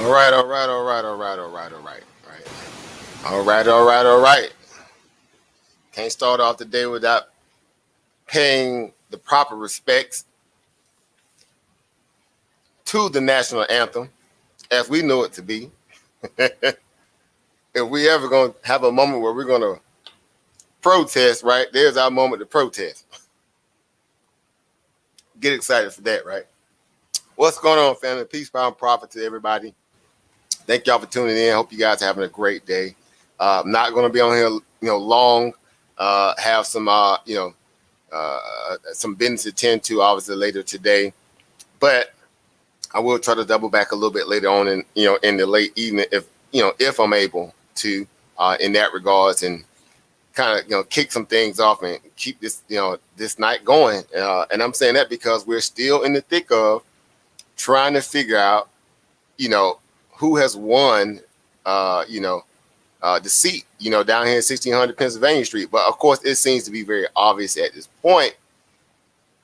All right, all right, all right, all right, all right, all right, all right, all right, all right. Can't start off the day without paying the proper respects to the national anthem, as we know it to be. If we ever gonna have a moment where we're gonna protest, right? There's our moment to protest. Get excited for that, right? What's going on, family? Peace, power, and profit to everybody. Thank y'all for tuning in. Hope you guys are having a great day. I'm not going to be on here, long. Have some, some business to tend to, obviously, later today. But I will try to double back a little bit later on in the late evening, if I'm able to, in that regards, and kind of, kick some things off and keep this, this night going. And I'm saying that because we're still in the thick of trying to figure out, who has won, the seat, down here in 1600 Pennsylvania Street. But of course, it seems to be very obvious at this point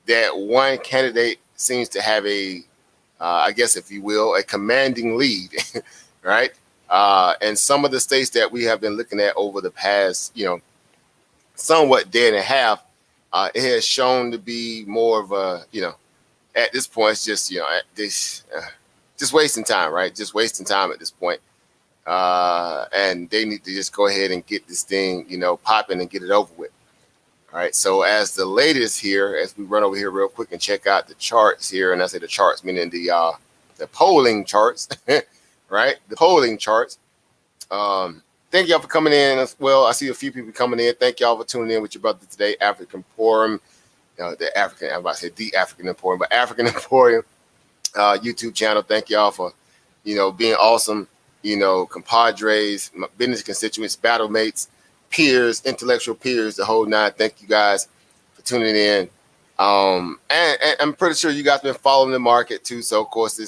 that one candidate seems to have I guess, if you will, a commanding lead, right? And some of the states that we have been looking at over the past, somewhat day and a half, it has shown to be more of a, at this point, it's just, just wasting time, right? Just wasting time at this point. And they need to just go ahead and get this thing, popping and get it over with. All right. So as the latest here, as we run over here real quick and check out the charts here, and I say the charts meaning the polling charts, right? The polling charts. Thank y'all for coming in as well. I see a few people coming in. Thank y'all for tuning in with your brother today, African Emporium, I'm about to say the African Emporium, but African Emporium YouTube channel. Thank y'all for, being awesome, compadres, my business constituents, battle mates, peers, intellectual peers, the whole nine. Thank you guys for tuning in. And I'm pretty sure you guys been following the market too. So of course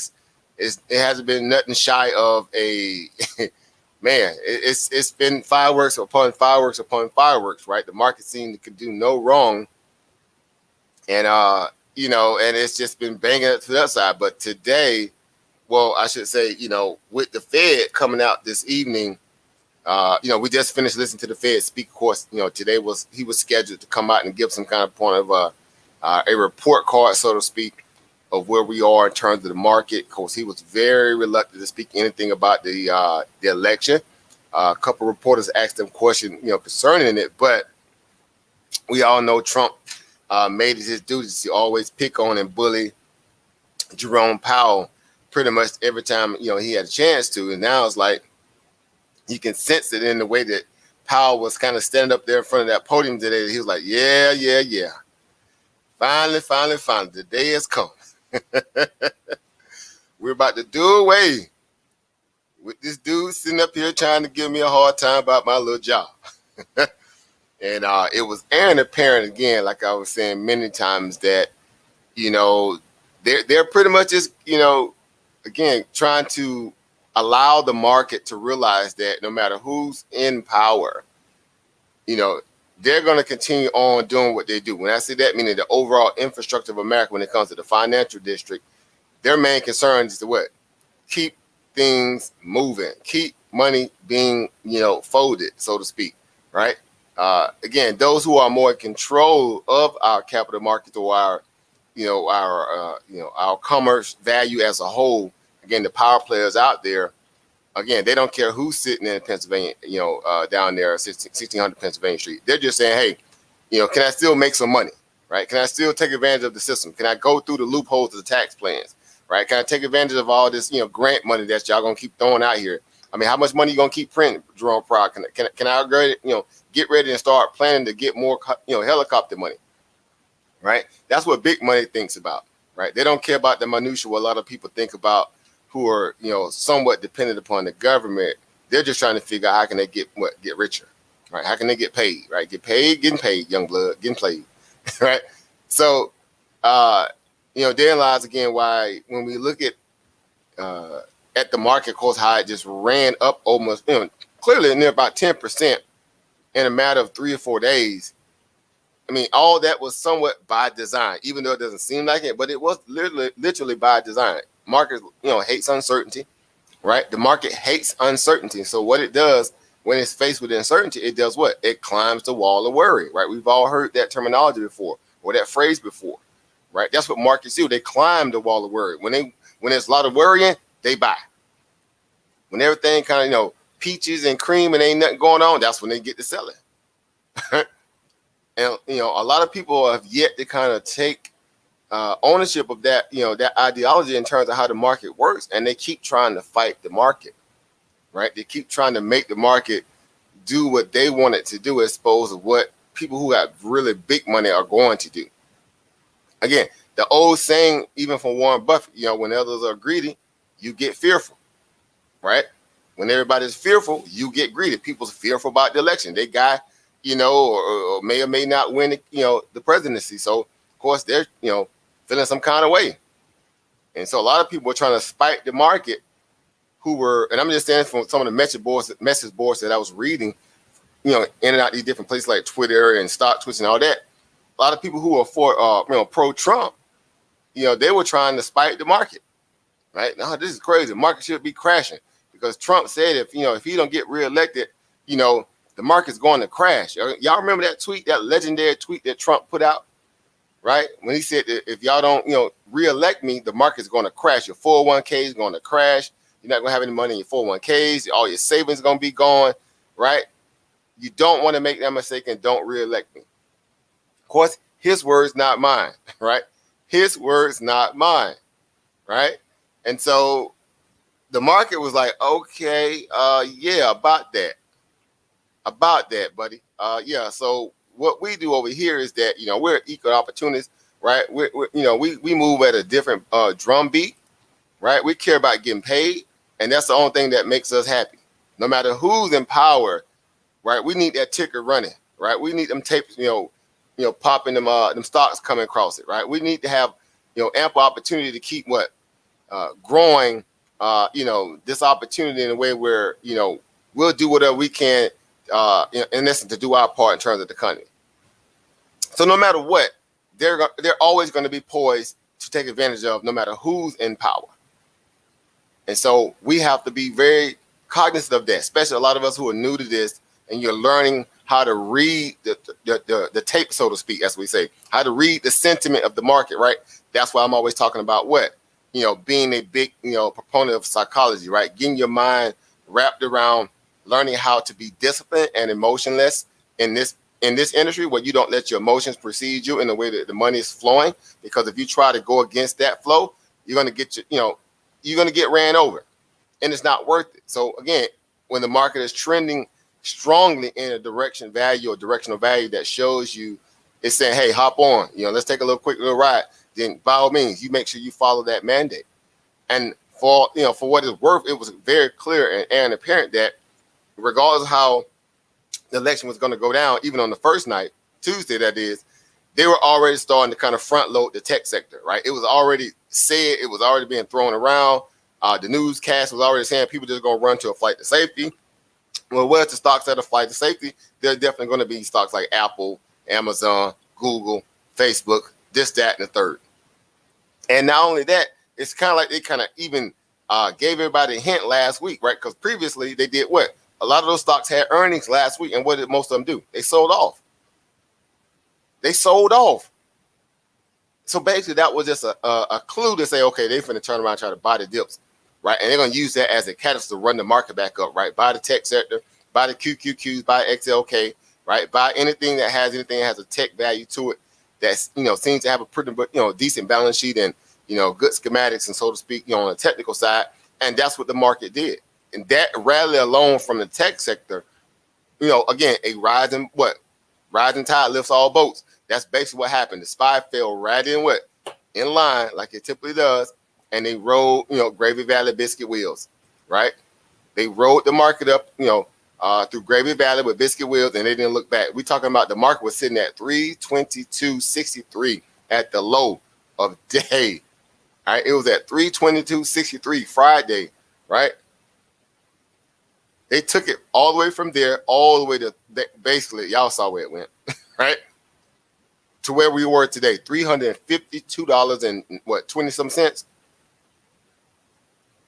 it hasn't been nothing shy of a man. It's been fireworks upon fireworks upon fireworks, right? The market seemed to do no wrong. And and it's just been banging it to the upside. But today, well, I should say, with the Fed coming out this evening, we just finished listening to the Fed speak. Of course, today he was scheduled to come out and give some kind of point of a report card, so to speak, of where we are in terms of the market. Of course, he was very reluctant to speak anything about the election. A couple reporters asked him questions, concerning it, but we all know Trump made it his duty to always pick on and bully Jerome Powell pretty much every time, he had a chance to. And now it's like you can sense it in the way that Powell was kind of standing up there in front of that podium today. He was like, yeah. Finally, the day has come. We're about to do away with this dude sitting up here trying to give me a hard time about my little job. And it was apparent again, like I was saying many times, that, they're pretty much just, again, trying to allow the market to realize that no matter who's in power, they're going to continue on doing what they do. When I say that, meaning the overall infrastructure of America, when it comes to the financial district, their main concern is to what? Keep things moving, keep money being, folded, so to speak, right? Again, those who are more in control of our capital markets or our commerce value as a whole, again, the power players out there, again, they don't care who's sitting in Pennsylvania, down there, 1600 Pennsylvania Street. They're just saying, hey, can I still make some money, right? Can I still take advantage of the system? Can I go through the loopholes of the tax plans, right? Can I take advantage of all this, grant money that y'all gonna keep throwing out here? I mean, how much money you gonna keep printing, Jerome Powell? Can I get ready and start planning to get more, helicopter money, right? That's what big money thinks about, right? They don't care about the minutia. What a lot of people think about who are, somewhat dependent upon the government. They're just trying to figure out how can they get richer, right? How can they get paid, right? Getting paid, young blood, getting paid, right? So, therein lies again why when we look at the market, of course, how it just ran up almost, clearly near about 10% in a matter of 3 or 4 days. I mean, all that was somewhat by design, even though it doesn't seem like it, but it was literally by design. Markets, hates uncertainty, right? The market hates uncertainty. So what it does when it's faced with uncertainty, it does what? It climbs the wall of worry, right? We've all heard that terminology before, or that phrase before, right? That's what markets do. They climb the wall of worry. When there's a lot of worrying, they buy. When everything kind of, peaches and cream and ain't nothing going on, that's when they get to selling. And, a lot of people have yet to kind of take ownership of that, that ideology in terms of how the market works. And they keep trying to fight the market, right? They keep trying to make the market do what they want it to do as opposed to what people who got really big money are going to do. Again, the old saying, even from Warren Buffett, when others are greedy, you get fearful, right? When everybody's fearful, you get greedy. People's fearful about the election. They guy, or may or may not win, the presidency. So, of course, they're, feeling some kind of way. And so a lot of people were trying to spike the market who were, and I'm just saying from some of the message boards that I was reading, in and out these different places like Twitter and Stock Twitch and all that. A lot of people who are for, pro-Trump, they were trying to spike the market, right? No, this is crazy. The market should be crashing because Trump said if he don't get reelected, the market's going to crash. Y'all remember that tweet, that legendary tweet that Trump put out, right? When he said that if y'all don't, reelect me, the market's going to crash. Your 401k is going to crash. You're not going to have any money in your 401ks. All your savings are going to be gone, right? You don't want to make that mistake and don't reelect me. Of course, his words, not mine, right? His words, not mine, right? And so the market was like, okay, yeah, about that, buddy. Yeah. So what we do over here is that, we're equal opportunists, right? We move at a different drum beat, right? We care about getting paid, and that's the only thing that makes us happy. No matter who's in power, right? We need that ticker running, right? We need them tapes, popping them stocks coming across it, right? We need to have, ample opportunity to keep growing, this opportunity in a way where, we'll do whatever we can, in essence, to do our part in terms of the economy. So no matter what, they're always going to be poised to take advantage of no matter who's in power. And so we have to be very cognizant of that, especially a lot of us who are new to this and you're learning how to read the tape, so to speak, as we say, how to read the sentiment of the market, right? That's why I'm always talking about being a big, proponent of psychology, right? Getting your mind wrapped around learning how to be disciplined and emotionless in this industry where you don't let your emotions precede you in the way that the money is flowing. Because if you try to go against that flow, you're going to get you're going to get ran over, and it's not worth it. So again, when the market is trending strongly in a directional value that shows you, it's saying, hey, hop on, let's take a quick little ride. Then by all means, you make sure you follow that mandate. And for what it's worth, it was very clear and apparent that regardless of how the election was going to go down, even on the first night, Tuesday, that is, they were already starting to kind of front load the tech sector, right? It was already said, it was already being thrown around. The newscast was already saying people just going to run to a flight to safety. Well, where's the stocks that are flight to safety? There's definitely going to be stocks like Apple, Amazon, Google, Facebook, this, that, and the third. And not only that, it's kind of like they kind of even gave everybody a hint last week, right? Because previously they did what? A lot of those stocks had earnings last week, and what did most of them do? They sold off. So basically, that was just a clue to say, okay, they're finna turn around and try to buy the dips, right? And they're gonna use that as a catalyst to run the market back up, right? Buy the tech sector, buy the QQQs, buy XLK, right? Buy anything that has a tech value to it that's seems to have a pretty decent balance sheet and good schematics and so to speak, on the technical side. And that's what the market did. And that rally alone from the tech sector, again, a rising tide lifts all boats. That's basically what happened. The SPY fell right in line like it typically does, and they rode, Gravy Valley biscuit wheels, right? They rode the market up, through Gravy Valley with biscuit wheels, and they didn't look back. We're talking about the market was sitting at 322.63 at the low of day. All right, it was at 322.63 Friday, right? They took it all the way from there, all the way to basically, y'all saw where it went, right? To where we were today, $352 and 20 some cents.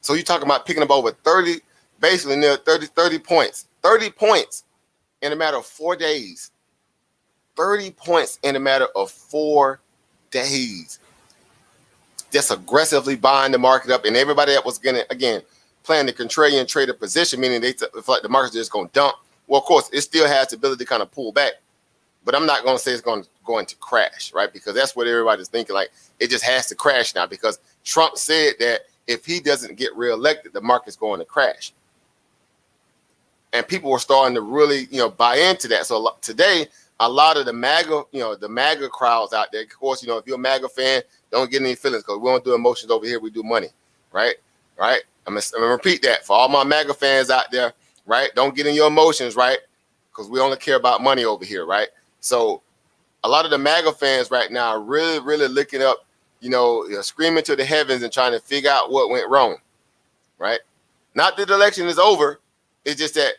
So you're talking about picking up over 30, basically near 30 points. 30 points in a matter of 4 days. 30 points in a matter of 4 days. Just aggressively buying the market up, and everybody that was gonna, again, playing the contrarian trader position, meaning they feel like the market's just gonna dump. Well, of course, it still has the ability to kind of pull back, but I'm not gonna say it's going to crash, right? Because that's what everybody's thinking. Like, it just has to crash now because Trump said that if he doesn't get reelected, the market's going to crash. And people were starting to really, buy into that. So today, a lot of the MAGA, the MAGA crowds out there, of course, if you're a MAGA fan, don't get any feelings because we don't do emotions over here. We do money, right? Right? I'm gonna repeat that for all my MAGA fans out there, right? Don't get in your emotions, right? Because we only care about money over here, right? So a lot of the MAGA fans right now are really, really looking up, screaming to the heavens and trying to figure out what went wrong, right? Not that the election is over. It's just that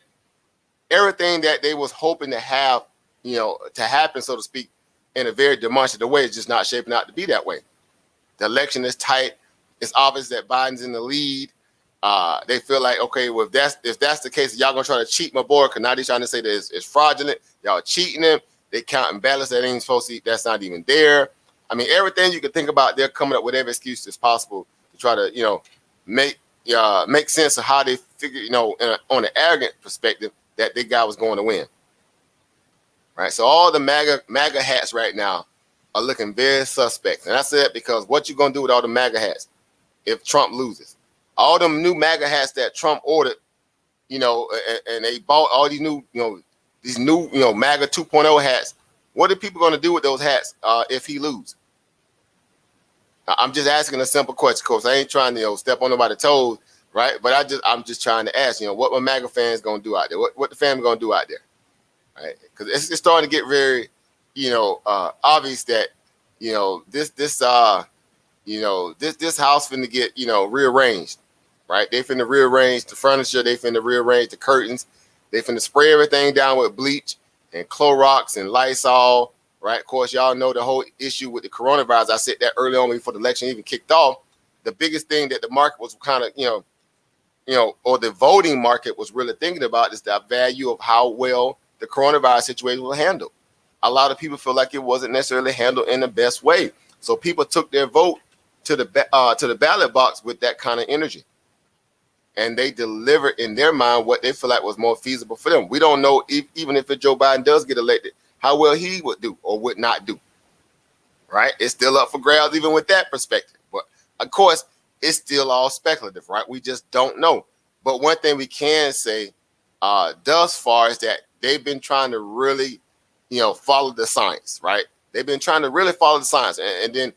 everything that they was hoping to have, to happen, so to speak, in a very demonstrative way is just not shaping out to be that way. The election is tight. It's obvious that Biden's in the lead. They feel like, okay, well, if that's the case, y'all gonna try to cheat my boy, because now they're trying to say that it's fraudulent. Y'all cheating him. They counting ballots that ain't supposed to, that's not even there. I mean, everything you can think about, they're coming up with every excuse that's possible to try to, make sense of how they figure, on an arrogant perspective, that the guy was going to win. Right. So all the MAGA hats right now are looking very suspect. And I said because what you gonna do with all the MAGA hats if Trump loses? All them new MAGA hats that Trump ordered, and they bought all these new, MAGA 2.0 hats. What are people gonna do with those hats if he loses? I'm just asking a simple question, course. I ain't trying to step on nobody's toes, right? But I'm just trying to ask, what my MAGA fans gonna do out there? What the family gonna do out there? Right? Because it's starting to get very, obvious that, this house finna get, rearranged, right? They finna rearrange the furniture. They finna rearrange the curtains. They finna spray everything down with bleach and Clorox and Lysol, right? Of course, y'all know the whole issue with the coronavirus. I said that early on before the election even kicked off. The biggest thing that the market was kind of, or the voting market was really thinking about is the value of how well the coronavirus situation was handled. A lot of people feel like it wasn't necessarily handled in the best way. So people took their vote to the ballot box with that kind of energy. And they delivered in their mind what they feel like was more feasible for them. We don't know even if Joe Biden does get elected, how well he would do or would not do. Right? It's still up for grabs even with that perspective. But of course, it's still all speculative, right? We just don't know. But one thing we can say thus far is that they've been trying to really, follow the science, right? They've been trying to really follow the science. And then,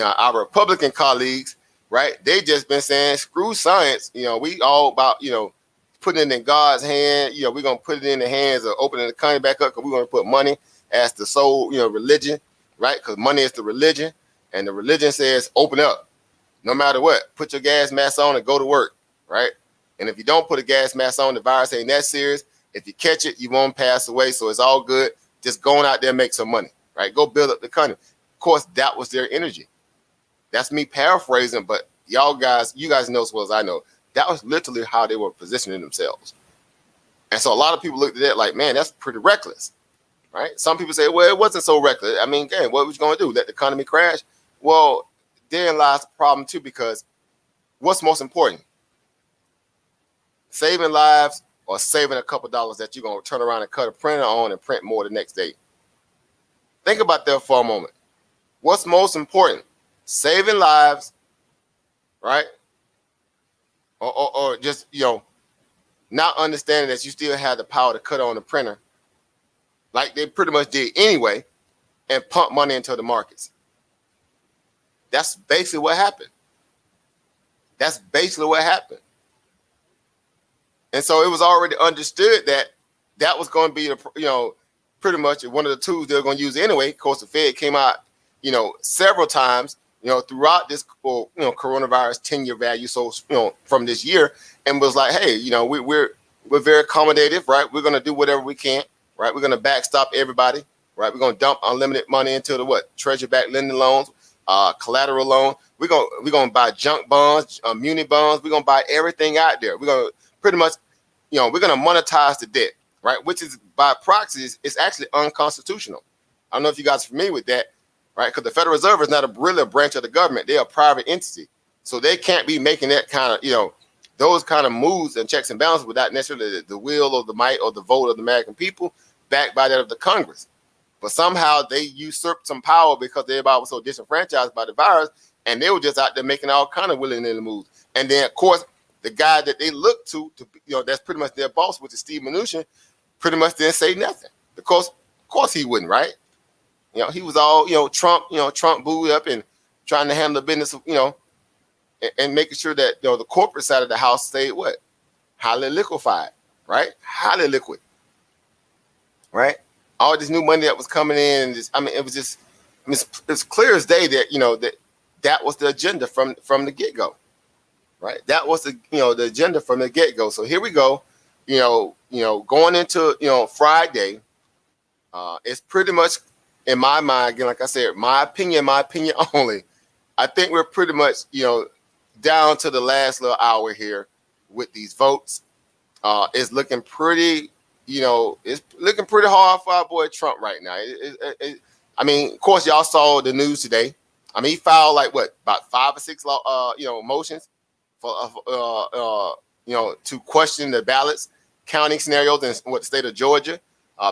our Republican colleagues, right? They just been saying, screw science. We all about, putting it in God's hand. We're going to put it in the hands of opening the economy back up because we're going to put money as the sole, religion, right? Because money is the religion. And the religion says, open up. No matter what, put your gas mask on and go to work, right? And if you don't put a gas mask on, the virus ain't that serious. If you catch it, you won't pass away. So it's all good. Just going out there and make some money, right? Go build up the country. Of course, that was their energy. That's me paraphrasing, but you guys know as well as I know, that was literally how they were positioning themselves. And so a lot of people looked at it like, man, that's pretty reckless, right? Some people say, well, it wasn't so reckless. I mean, again, what was you going to do? Let the economy crash? Well, therein lies the problem too, because what's most important? Saving lives or saving a couple dollars that you're going to turn around and cut a printer on and print more the next day? Think about that for a moment. What's most important? Saving lives, right? Or just, not understanding that you still have the power to cut on the printer like they pretty much did anyway and pump money into the markets. That's basically what happened. And so it was already understood that that was going to be, pretty much one of the tools they're going to use anyway. Of course, the Fed came out, several times, throughout this, coronavirus 10-year value. So, from this year, and was like, hey, we're very accommodative, right? We're going to do whatever we can, right? We're going to backstop everybody, right? We're going to dump unlimited money into the Treasury-backed lending loans. collateral loan. We're gonna buy junk bonds, muni bonds. We're gonna buy everything out there. We're gonna pretty much, we're gonna monetize the debt, right? Which is by proxy, it's actually unconstitutional. I don't know if you guys are familiar with that, right? Because the Federal Reserve is not really a branch of the government. They're a private entity, so they can't be making that kind of, those kind of moves and checks and balances without necessarily the will or the might or the vote of the American people, backed by that of the Congress. But somehow they usurped some power because everybody was so disenfranchised by the virus, and they were just out there making all kind of willy-nilly moves. And then, of course, the guy that they look to, that's pretty much their boss, which is Steve Mnuchin, pretty much didn't say nothing. Because, of course, he wouldn't, right? He was all, Trump booed up and trying to handle the business, and making sure that, the corporate side of the house stayed what? Highly liquefied, right? Highly liquid, right? All this new money that was coming in, it was just, it's clear as day that, that was the agenda from the get-go, right? That was the agenda from the get-go. So here we go, going into, Friday, it's pretty much, in my mind, again, like I said, my opinion only, I think we're pretty much, down to the last little hour here with these votes. It's looking pretty, it's looking pretty hard for our boy Trump right now. Of course, y'all saw the news today. He filed about 5 or 6 motions for to question the ballots counting scenarios in the state of Georgia,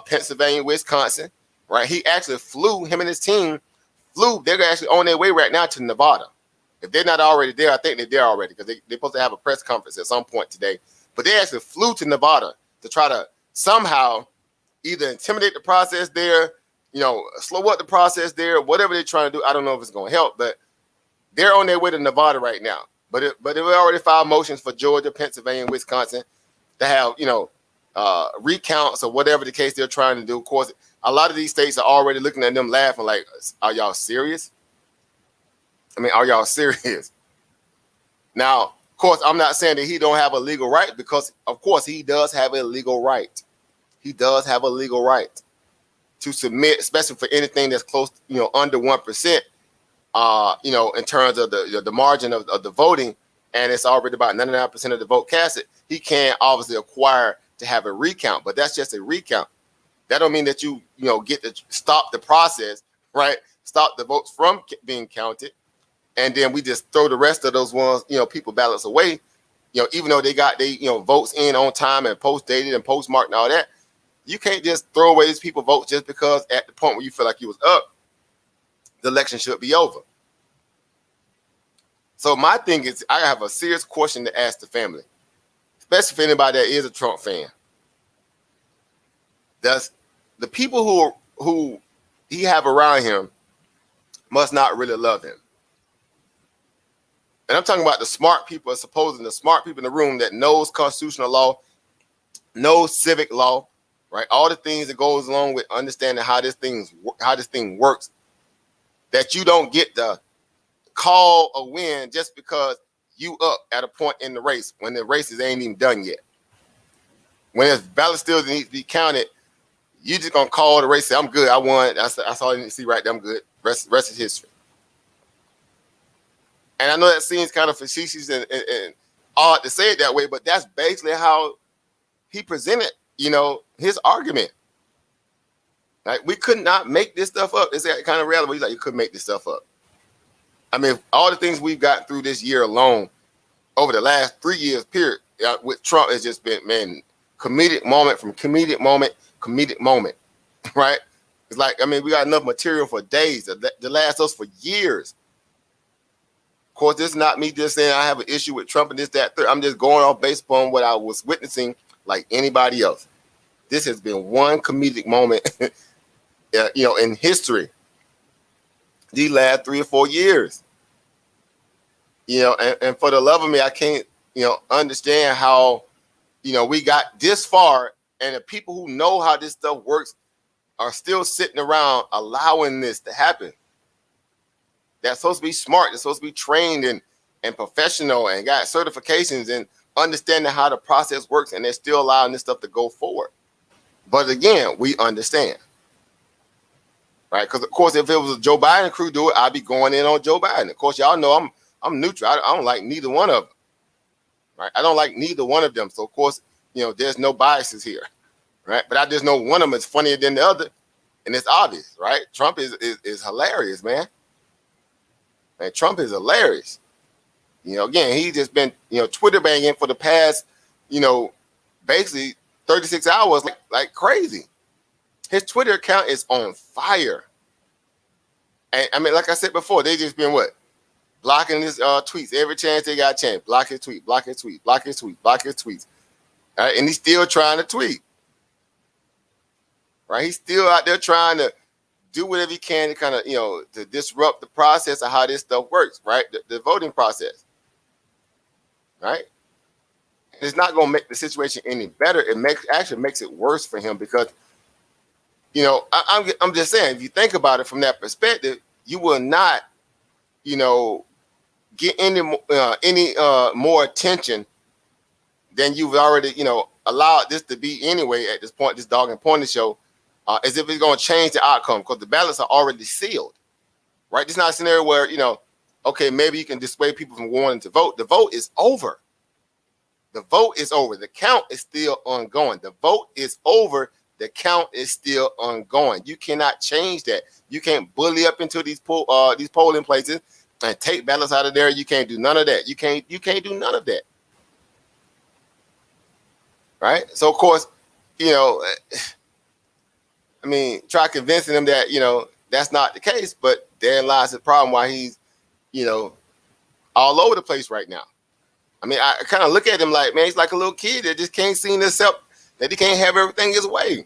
Pennsylvania, Wisconsin. Right? He actually him and his team flew. They're actually on their way right now to Nevada. If they're not already there, I think they're there already because they're supposed to have a press conference at some point today. But they actually flew to Nevada to try to somehow either intimidate the process there, slow up the process there, whatever they're trying to do. I don't know if it's going to help, but they're on their way to Nevada right now. But they already filed motions for Georgia, Pennsylvania, and Wisconsin to have, recounts or whatever the case they're trying to do. Of course, a lot of these states are already looking at them laughing like, are y'all serious? Are y'all serious? Now, of course, I'm not saying that he don't have a legal right because, of course, he does have a legal right. He does have a legal right to submit, especially for anything that's close, under 1%, in terms of the margin of the voting, and it's already about 99% of the vote casted. He can obviously acquire to have a recount, but that's just a recount. That don't mean that you get to stop the process, right? Stop the votes from being counted. And then we just throw the rest of those ones, people ballots away, even though they got votes in on time and post dated and postmarked and all that. You can't just throw away these people votes just because at the point where you feel like you was up, the election should be over. So my thing is, I have a serious question to ask the family, especially for anybody that is a Trump fan. Does the people who he have around him must not really love him? And I'm talking about the smart people, supposing the smart people in the room that knows constitutional law, knows civic law, right? All the things that goes along with understanding how this thing works. That you don't get to call a win just because you up at a point in the race when the races ain't even done yet. When there's ballot still needs to be counted, you just gonna call the race. Say, I'm good. I won. That's all you need to see right there. I'm good. Rest is history. And I know that seems kind of facetious and odd to say it that way, but that's basically how he presented, his argument. Like, we could not make this stuff up. It's that kind of reality. He's like, you couldn't make this stuff up. All the things we've gotten through this year alone, over the last 3 years, period, with Trump has just been, man, comedic moment from comedic moment, right? It's like, we got enough material for days to last us for years. Of course, this is not me just saying I have an issue with Trump and this, that, third. I'm just going off based upon what I was witnessing like anybody else. This has been one comedic moment, in history these last 3 or 4 years. And for the love of me, I can't, understand how, we got this far and the people who know how this stuff works are still sitting around allowing this to happen. They're supposed to be smart. They're supposed to be trained and professional and got certifications and understanding how the process works, and they're still allowing this stuff to go forward. But again, we understand. right? Because of course, if it was a Joe Biden crew do it, I'd be going in on Joe Biden. Of course, y'all know I'm neutral. I don't like neither one of them, right? I don't like neither one of them. So of course, there's no biases here, right? But I just know one of them is funnier than the other, and it's obvious, right? Trump is hilarious, man. And Trump is hilarious. Again, he just been Twitter banging for the past basically 36 hours like crazy. His Twitter account is on fire. And I mean, like I said before, they just been blocking his tweets every chance they got a chance. Block his tweet, block his tweet, block his tweet, block his tweets. All right, and he's still trying to tweet. Right? He's still out there trying to do whatever he can to kind of, to disrupt the process of how this stuff works, right? The voting process. Right? And it's not going to make the situation any better. It actually makes it worse for him because, I'm just saying, if you think about it from that perspective, you will not, get any more attention than you've already, allowed this to be anyway at this point, this dog and pony show, as if it's going to change the outcome because the ballots are already sealed, right? This is not a scenario where, okay, maybe you can dissuade people from wanting to vote. The vote is over. The vote is over. The count is still ongoing. The vote is over. The count is still ongoing. You cannot change that. You can't bully up into these polling places and take ballots out of there. You can't do none of that. You can't do none of that. Right? So of course, try convincing them that, that's not the case, but therein lies the problem why he's, all over the place right now. I mean, I kind of look at him like, man, he's like a little kid that just can't see himself, that he can't have everything his way.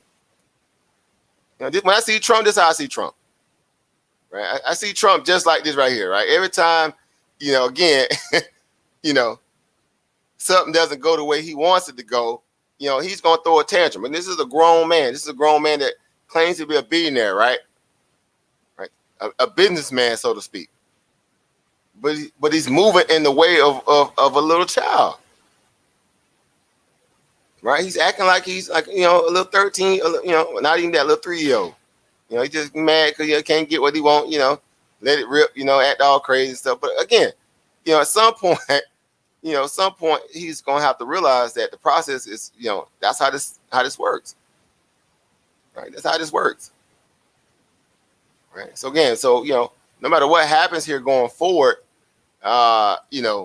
When I see Trump, this is how I see Trump. Right? I see Trump just like this right here, right? Every time, again, something doesn't go the way he wants it to go, he's going to throw a tantrum. And this is a grown man. This is a grown man that claims to be a billionaire, right? Right? A businessman, so to speak. But he's moving in the way of a little child. Right? He's acting like he's like, a little 13, not even that little 3-year-old. He's just mad because he can't get what he wants, let it rip, act all crazy and stuff. But again, at some point, he's gonna have to realize that the process is, that's how this works. Right? That's how this works. Right. So again, no matter what happens here going forward, the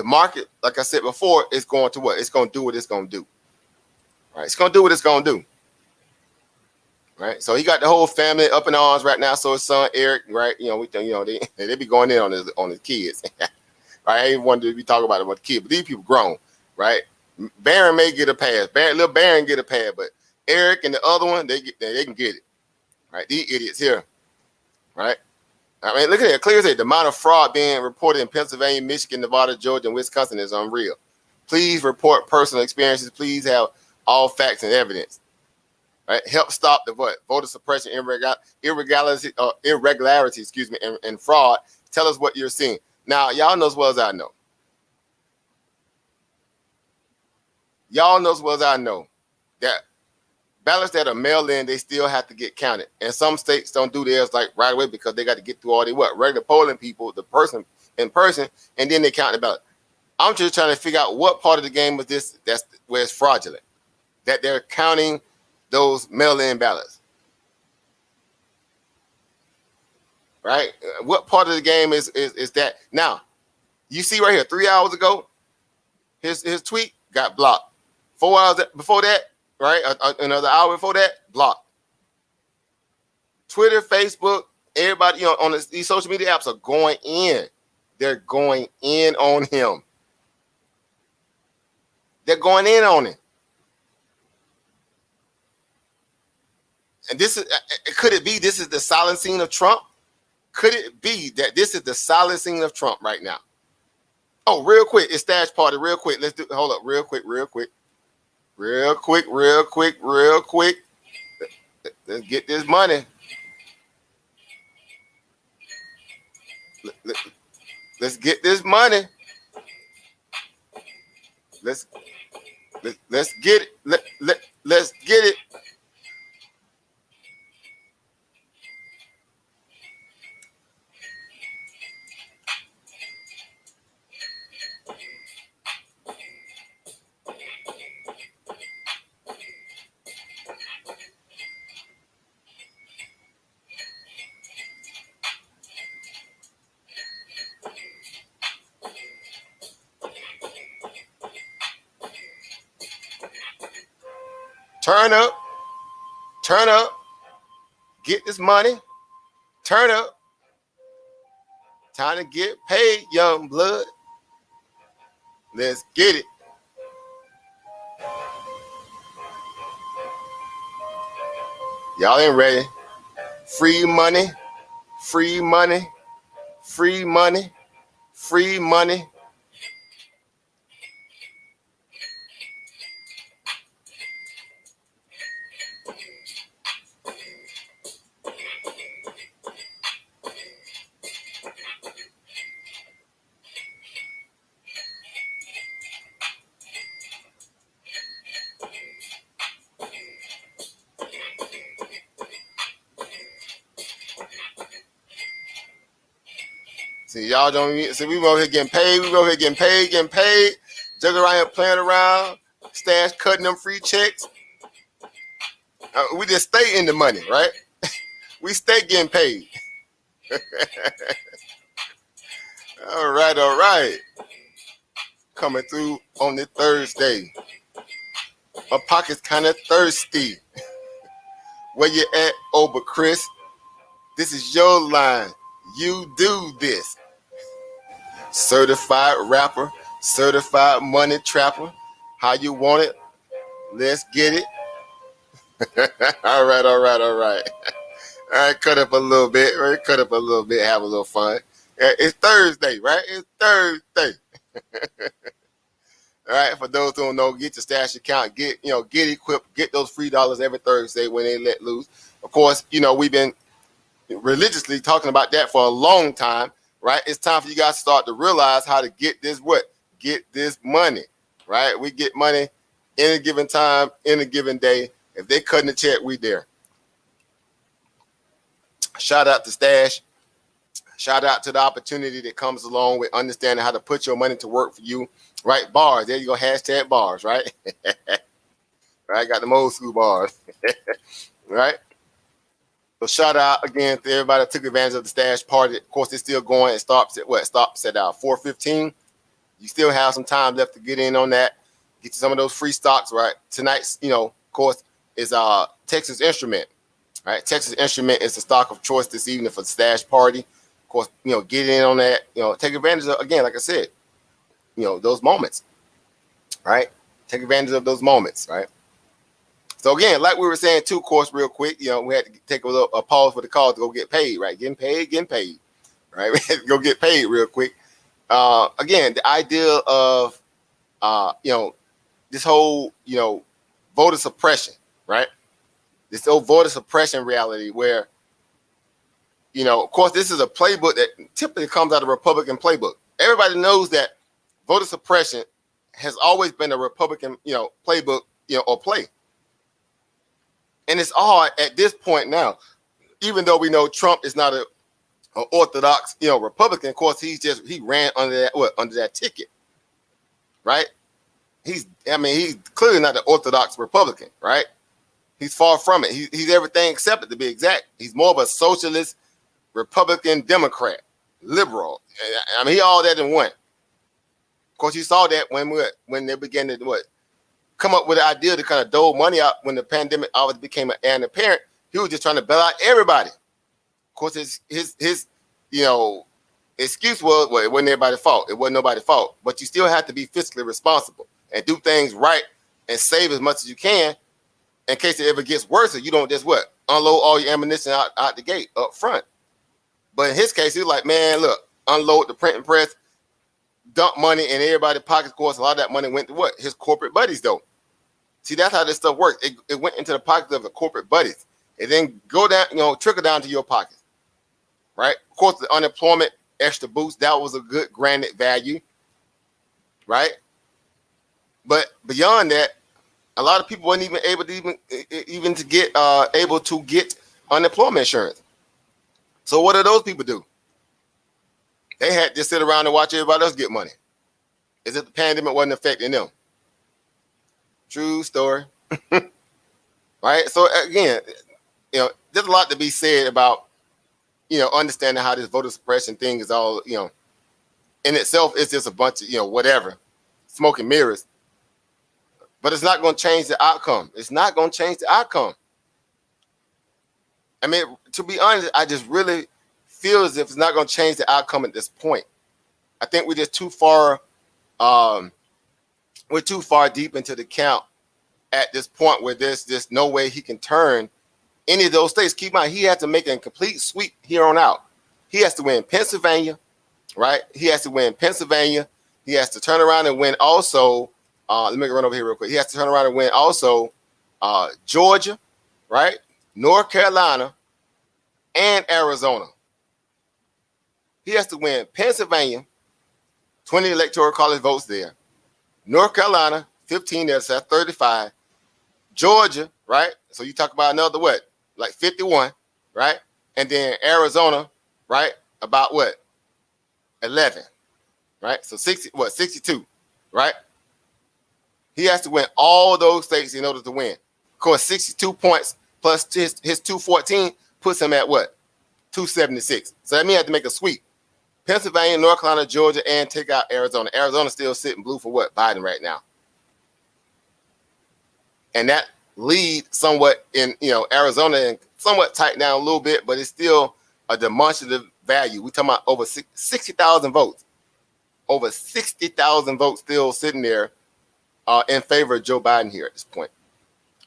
market, like I said before, is going to what? It's going to do what it's going to do. Right? It's going to do what it's going to do. Right? So he got the whole family up in arms right now. So his son Eric, right? They be going in on his kids. Right? I ain't wanted to be talking about the kid, but these people grown, right? Barron may get a pass. Little Barron get a pass, but Eric and the other one, they can get it. Right? These idiots here. Right? I mean, look at it. Clear as day, the amount of fraud being reported in Pennsylvania, Michigan, Nevada, Georgia, and Wisconsin is unreal. Please report personal experiences. Please have all facts and evidence. Right? Help stop the voter suppression, irregularity, and fraud. Tell us what you're seeing. Now, y'all know as well as I know. Y'all know as well as I know that ballots that are mailed in, they still have to get counted. And some states don't do theirs like right away because they got to get through all the regular polling people, the person in person, and then they count the ballot. I'm just trying to figure out what part of the game was this that's where it's fraudulent, that they're counting those mail-in ballots. Right? What part of the game is that? Now, you see right here, 3 hours ago, his tweet got blocked. 4 hours before that, right? Another hour before that, blocked. Twitter, Facebook, everybody, on these social media apps are going in. They're going in on him. They're going in on him. And this is, could it be this is the silencing of Trump? Could it be that this is the silencing of Trump right now? Oh, real quick, it's Stash Party. Real quick, hold up, real quick. Let's get this money. Let's get this money. Let's get it. Let's get it. Turn up, turn up, get this money, turn up. Time to get paid, young blood. Let's get it. Y'all ain't ready. Free money, free money, free money, free money. See, y'all don't even, see, we over here getting paid. We over here getting paid. Juggling around here playing around, stash cutting them free checks. We just stay in the money, right? We stay getting paid. All right. Coming through on the Thursday. My pocket's kind of thirsty. Where you at, Oba Chris? This is your line. You do this. Certified rapper, certified money trapper. How you want it? Let's get it. All right. All right, cut up a little bit. Right? Cut up a little bit, have a little fun. It's Thursday, right? It's Thursday. All right, for those who don't know, get your stash account, get equipped, get those free dollars every Thursday when they let loose. Of course, we've been religiously talking about that for a long time, right? It's time for you guys to start to realize how to get this get this money, right? We get money in a given time, in a given day. If they're cutting the check, we there. Shout out to Stash. Shout out to the opportunity that comes along with understanding how to put your money to work for you, right? Bars, there you go, hashtag bars, right? Right, got them old school bars, right? So shout out again to everybody that took advantage of the stash party. Of course, it's still going. It stops at 4:15. You still have some time left to get in on that. Get you some of those free stocks, right? Tonight's, of course, is Texas Instrument, right? Texas Instrument is the stock of choice this evening for the stash party. Of course, get in on that. Take advantage of, again, like I said, those moments, right? Take advantage of those moments, right? So again, like we were saying too, of course, real quick, we had to take a pause for the call to go get paid, right? Getting paid, right? We had to go get paid real quick. Again, the idea of, this whole, voter suppression, right? This old voter suppression reality where, of course, this is a playbook that typically comes out of Republican playbook. Everybody knows that voter suppression has always been a Republican, playbook, or play. And it's hard at this point now, even though we know Trump is not an orthodox, Republican. Of course, he ran under that ticket, right? He's clearly not an orthodox Republican, right? He's far from it. He's everything except it, to be exact. He's more of a socialist, Republican, Democrat, liberal. He all that in one. Of course, you saw that when they began to come up with the idea to kind of dole money out when the pandemic always became an apparent. He was just trying to bail out everybody. Of course, his excuse was, well, it wasn't everybody's fault. It wasn't nobody's fault. But you still have to be fiscally responsible and do things right and save as much as you can in case it ever gets worse. So you don't just unload all your ammunition out the gate up front. But in his case, he was like, man, look, unload the printing press, dump money in everybody's pockets. Of course, a lot of that money went to his corporate buddies, though. See, that's how this stuff works. It went into the pockets of the corporate buddies. It then go down, trickle down to your pockets, right? Of course, the unemployment extra boost, that was a good granted value, right? But beyond that, a lot of people weren't even able to get able to get unemployment insurance. So what do those people do? They had to sit around and watch everybody else get money. As if the pandemic wasn't affecting them. True story. Right? So again, there's a lot to be said about, understanding how this voter suppression thing is all, in itself, it's just a bunch of, whatever, smoke and mirrors. but it's not going to change the outcome. It's not going to change the outcome. I mean, to be honest, I just really feel as if it's not going to change the outcome at this point. I think we're just too far. We're too far deep into the count at this point where there's just no way he can turn any of those states. Keep in mind, he has to make a complete sweep here on out. He has to win Pennsylvania, right? He has to win Pennsylvania. He has to turn around and win also. Let me run over here real quick. He has to turn around and win also Georgia, right? North Carolina, and Arizona. He has to win Pennsylvania, 20 electoral college votes there. North Carolina, 15 there, so that's 35. Georgia, right? So you talk about another what? Like 51, right? And then Arizona, right? About what? 11, right? So 62, right? He has to win all those states in order to win. Of course, 62 points plus his 214 puts him at what? 276. So that means he had to make a sweep. Pennsylvania, North Carolina, Georgia, and take out Arizona. Arizona's still sitting blue for what? Biden right now. And that lead somewhat in, Arizona and somewhat tightened down a little bit, but it's still a demonstrative value. We're talking about over 60,000 votes. Over 60,000 votes still sitting there in favor of Joe Biden here at this point.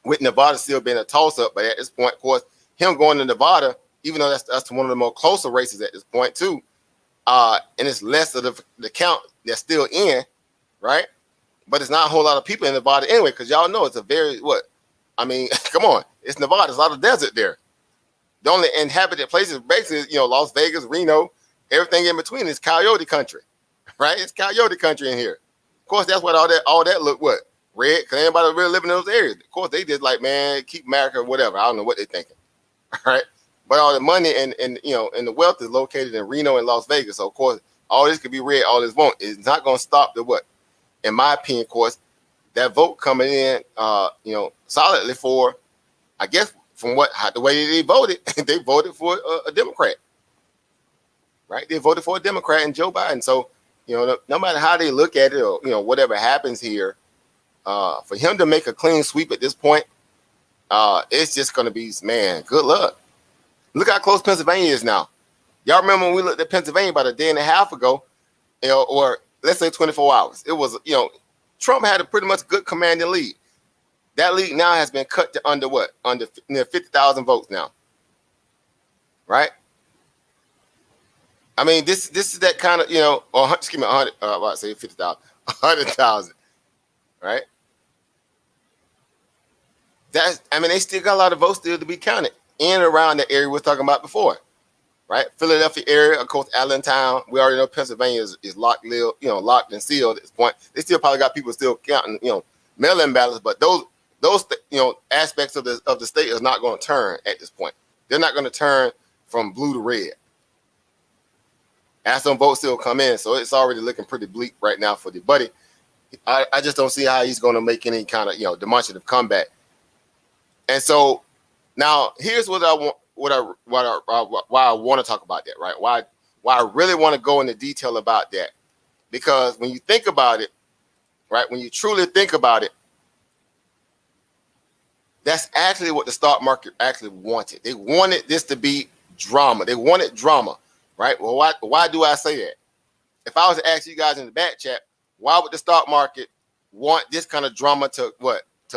With Nevada still being a toss-up, but at this point, of course, him going to Nevada, even though that's one of the more closer races at this point too, and it's less of the count that's still in, right? But it's not a whole lot of people in Nevada anyway, because y'all know it's a very, come on, it's Nevada, there's a lot of desert there. The only inhabited places basically, Las Vegas, Reno, everything in between is coyote country, right? It's coyote country in here. Of course, that's what all that look what? Red, because anybody really living in those areas. Of course, they just like, man, keep America or whatever. I don't know what they're thinking, all right? But all the money and the wealth is located in Reno and Las Vegas. So, of course, all this could be red, all this won't. It's not going to stop the what? In my opinion, of course, that vote coming in, solidly for, I guess, from the way they voted, they voted for a Democrat, right? They voted for a Democrat and Joe Biden. So, no matter how they look at it or, whatever happens here, for him to make a clean sweep at this point, it's just going to be, man, good luck. Look how close Pennsylvania is now. Y'all remember when we looked at Pennsylvania about a day and a half ago, or let's say 24 hours. It was, Trump had a pretty much good commanding lead. That lead now has been cut to under what? Under near 50,000 votes now. Right? I mean, this is that kind of, or excuse me, 100, I say 50,000, 100,000. Right? They still got a lot of votes still to be counted in and around the area we were talking about before, right? Philadelphia area, of course, Allentown. We already know Pennsylvania is locked, locked and sealed at this point. They still probably got people still counting, mail-in ballots, but those aspects of the state is not going to turn at this point. They're not going to turn from blue to red. As some votes still come in, so it's already looking pretty bleak right now for the buddy. I just don't see how he's going to make any kind of demonstrative comeback. And so now here's what I want, why I want to talk about that, right? Why I really want to go into detail about that, because when you think about it, right? When you truly think about it, that's actually what the stock market actually wanted. They wanted this to be drama. They wanted drama, right? Well, why do I say that? If I was to ask you guys in the back chat, why would the stock market want this kind of drama to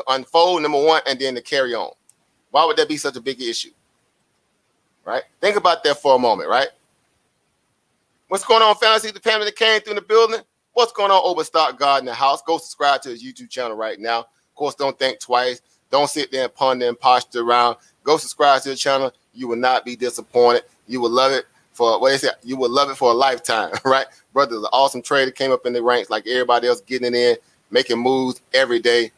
unfold, number one, and then to carry on? Why would that be such a big issue? Right? Think about that for a moment, right? What's going on, Fantasy? The family that came through the building. What's going on, Overstock God in the house? Go subscribe to his YouTube channel right now. Of course, don't think twice. Don't sit there and ponder and posture around. Go subscribe to the channel. You will not be disappointed. You will love it for what they say. You will love it for a lifetime, right? Brother's an awesome trader. Came up in the ranks like everybody else, getting it in, making moves every day.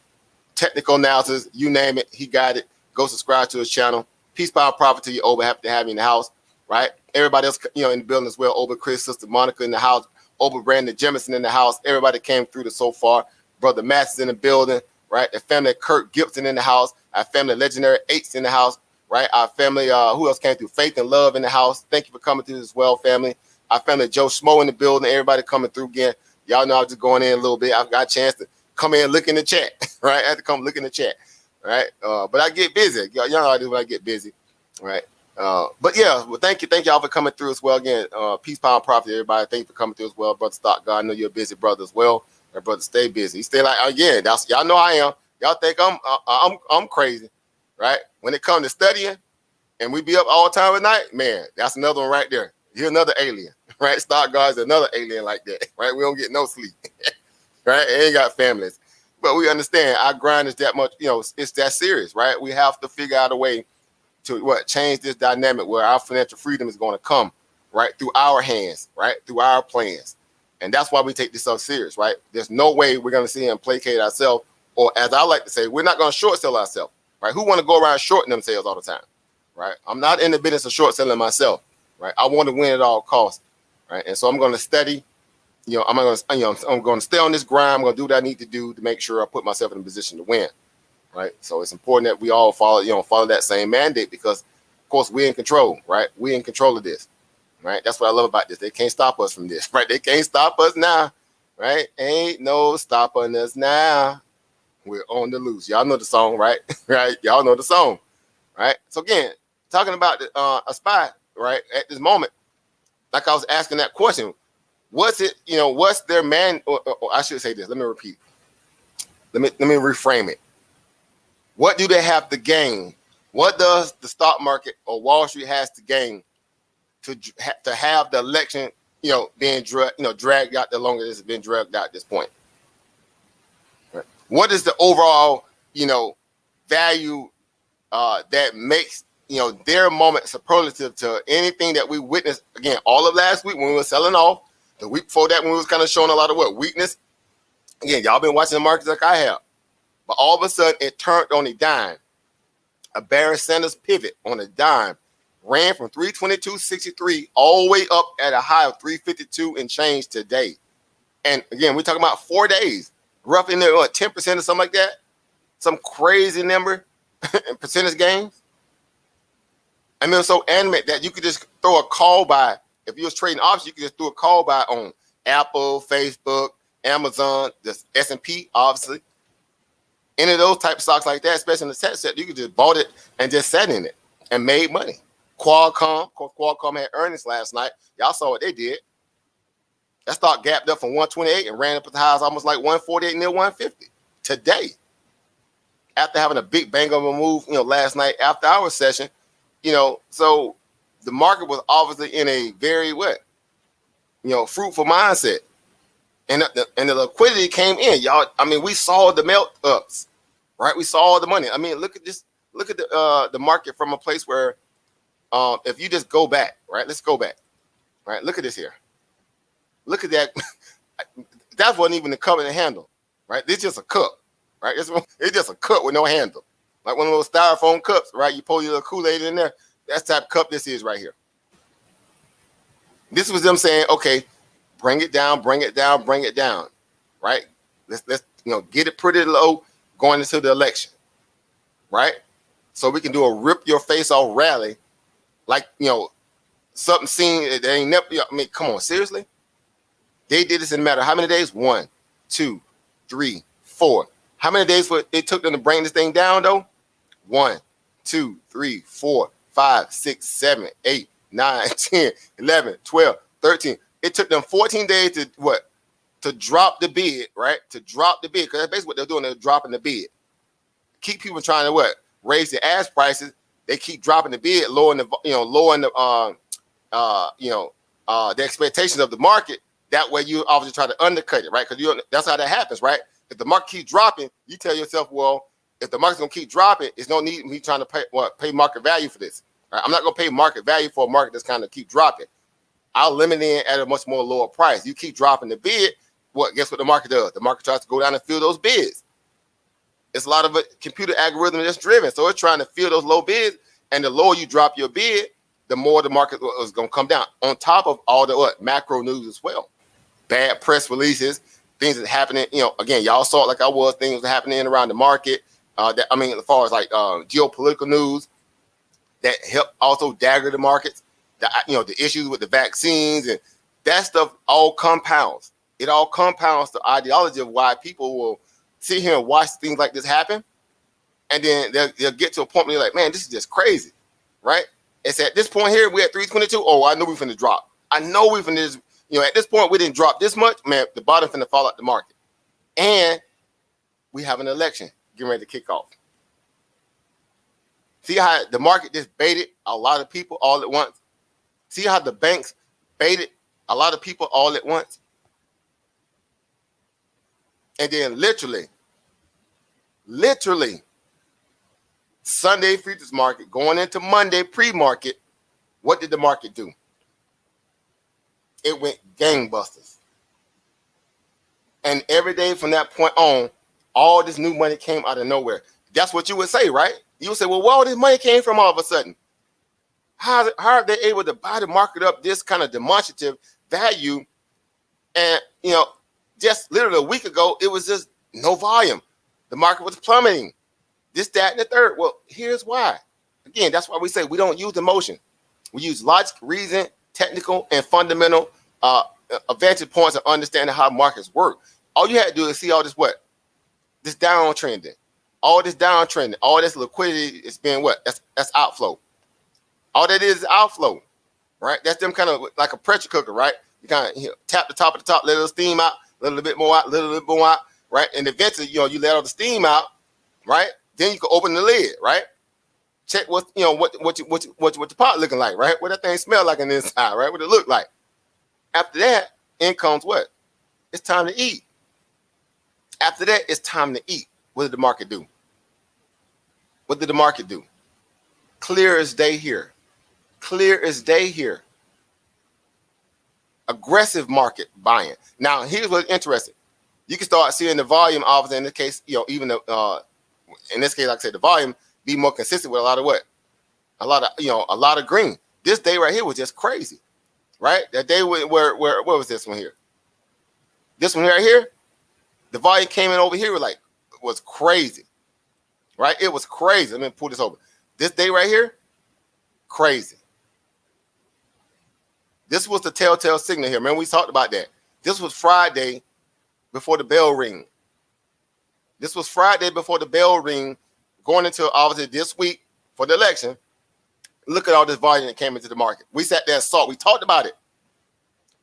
Technical analysis, you name it, he got it. Go subscribe to his channel. Peace, power, profit to you, Oba. Happy to have you in the house, right? Everybody else, in the building as well. Oba, Chris, Sister Monica in the house. Oba, Brandon Jemison in the house. Everybody came through so far. Brother Matt is in the building, right? The family Kurt Gibson in the house. Our family Legendary Eights in the house, right? Our family, who else came through? Faith and Love in the house. Thank you for coming through as well, family. Our family Joe Schmo in the building. Everybody coming through again. Y'all know I was just going in a little bit. I've got a chance to come in and look in the chat, right? I have to come look in the chat, right? But I get busy. Y'all know I do when I get busy, right? But yeah, well, thank y'all for coming through as well. Again, peace, power, and profit, everybody. Thank you for coming through as well, brother Stock God. I know you're a busy brother as well. My brother, stay busy. He stay like, again, that's y'all know I am. Y'all think I'm crazy, right? When it comes to studying, and we be up all time at night, man, that's another one right there. You're another alien, right? Stock God's another alien like that, right? We don't get no sleep, right? It ain't got families, but we understand our grind is that much. It's that serious, right? We have to figure out a way to change this dynamic where our financial freedom is going to come right through our hands, right through our plans, and that's why we take this so serious, right? There's no way we're going to sit here and placate ourselves, or as I like to say, we're not going to short sell ourselves, right? Who want to go around shorting themselves all the time, right? I'm not in the business of short selling myself, right? I want to win at all costs, right? And so I'm going to study. I'm going to stay on this grind. I'm going to do what I need to do to make sure I put myself in a position to win. Right. So it's important that we all follow that same mandate because, of course, we're in control. Right. We're in control of this. Right. That's what I love about this. They can't stop us from this. Right. They can't stop us now. Right. Ain't no stopping us now. We're on the loose. Y'all know the song. Right. Right. Y'all know the song. Right. So, again, talking about a spy. Right. At this moment, like I was asking that question, what's it? What's their man? Or I should say this. Let me repeat. Let me reframe it. What do they have to gain? What does the stock market or Wall Street has to gain to have the election, being dragged out the longer it's been dragged out at this point? Right. What is the overall, value that makes, their moment superlative to anything that we witnessed, again, all of last week when we were selling off, the week before that when we was kind of showing a lot of weakness. Again, y'all been watching the markets like I have. But all of a sudden, it turned on a dime. A Barry Sanders pivot on a dime. Ran from 322.63 all the way up at a high of 352 and change today. And again, we're talking about 4 days. Roughly 10% or something like that. Some crazy number in percentage gains. I mean, so animate that you could just throw a call buy. If you was trading options, you could just do a call buy on Apple, Facebook, Amazon, the S&P, obviously. Any of those type of stocks like that, especially in the tech sector, you could just bought it and just sat in it and made money. Qualcomm had earnings last night. Y'all saw what they did. That stock gapped up from 128 and ran up at the highs almost like 148 near 150 today. After having a big bang of a move, last night after our session, so the market was obviously in a very fruitful mindset. And the liquidity came in, y'all. I mean, we saw the melt ups, right? We saw the money. I mean, look at this. Look at the market from a place where, if you just go back, right? Let's go back, right? Look at this here. Look at that. That wasn't even the cup and the handle, right? It's just a cup, right? It's just a cup with no handle, like one of those styrofoam cups, right? You pour your little Kool-Aid in there. That's the type of cup this is right here. This was them saying, okay, bring it down, bring it down, bring it down, right? Let's get it pretty low going into the election, right? So we can do a rip your face off rally, like something seen that ain't never. I mean, come on, seriously? They did this in a matter of how many days? 1, 2, 3, 4. How many days it took them to bring this thing down though? 1, 2, 3, 4, 5, 6, 7, 8, 9, 10, 11, 12, 13. It took them 14 days to drop the bid, right? To drop the bid, because that's basically what they're doing. They're dropping the bid. Keep people trying to raise the ask prices. They keep dropping the bid, lowering the expectations of the market. That way, you obviously try to undercut it, right? Because that's how that happens, right? If the market keeps dropping, you tell yourself, well, if the market's gonna keep dropping, it's no need me trying to pay market value for this. Right? I'm not gonna pay market value for a market that's kind of keep dropping. I'll limit in at a much more lower price. You keep dropping the bid, guess what the market does? The market tries to go down and fill those bids. It's a lot of a computer algorithm that's driven. So it's trying to fill those low bids, and the lower you drop your bid, the more the market is going to come down. On top of all the macro news as well. Bad press releases, things that happening, again, y'all saw it like I was, things that happening around the market. As far as geopolitical news that help also dagger the markets. The issues with the vaccines and that stuff all compounds. It all compounds the ideology of why people will sit here and watch things like this happen, and then they'll get to a point where you're like, man, this is just crazy, right? It's at this point here, we're at 322. Oh, I know we're finna drop. I know we're finna, at this point, we didn't drop this much. Man, the bottom finna fall out the market. And we have an election getting ready to kick off. See how the market just baited a lot of people all at once? See how the banks baited a lot of people all at once? And then literally, Sunday futures market going into Monday pre-market, what did the market do? It went gangbusters. And every day from that point on, all this new money came out of nowhere. That's what you would say, right? You would say, well, where all this money came from all of a sudden? How are they able to buy the market up this kind of demonstrative value? And, just literally a week ago, it was just no volume. The market was plummeting. This, that, and the third. Well, here's why. Again, that's why we say we don't use emotion. We use logic, reason, technical, and fundamental vantage points of understanding how markets work. All you had to do is see all this what? This downtrending. All this downtrending. All this liquidity is being what? That's outflow. All that is outflow, right? That's them kind of like a pressure cooker, right? You kind of tap the top of the top, let a little steam out, a little bit more out, a little bit more out, right? And eventually, you let all the steam out, right? Then you can open the lid, right? Check what the pot looking like, right? What that thing smell like on the inside, right? What it look like. After that, in comes what? It's time to eat. After that, it's time to eat. What did the market do? What did the market do? Clear as day here. Clear as day here. Aggressive market buying. Now, here's what's interesting. You can start seeing the volume, obviously, in this case, even in this case, like I said, the volume be more consistent with a lot of what? A lot of green. This day right here was just crazy, right? That day where was this one here? This one right here, the volume came in over here was crazy, right? It was crazy. Let me pull this over. This day right here, crazy. This was the telltale signal here. Remember, we talked about that. This was Friday before the bell ring. This was Friday before the bell ring, going into obviously this week for the election. Look at all this volume that came into the market. We sat there and saw it. We talked about it.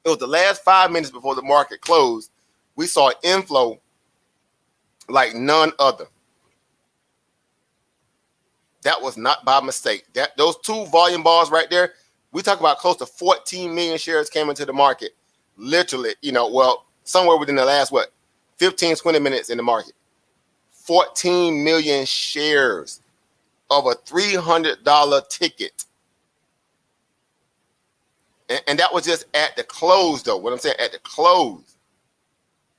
It was the last 5 minutes before the market closed. We saw an inflow like none other. That was not by mistake. Those two volume bars right there, we talk about close to 14 million shares came into the market. Literally, somewhere within the last, 15, 20 minutes in the market. 14 million shares of a $300 ticket. And that was just at the close, though. What I'm saying, at the close,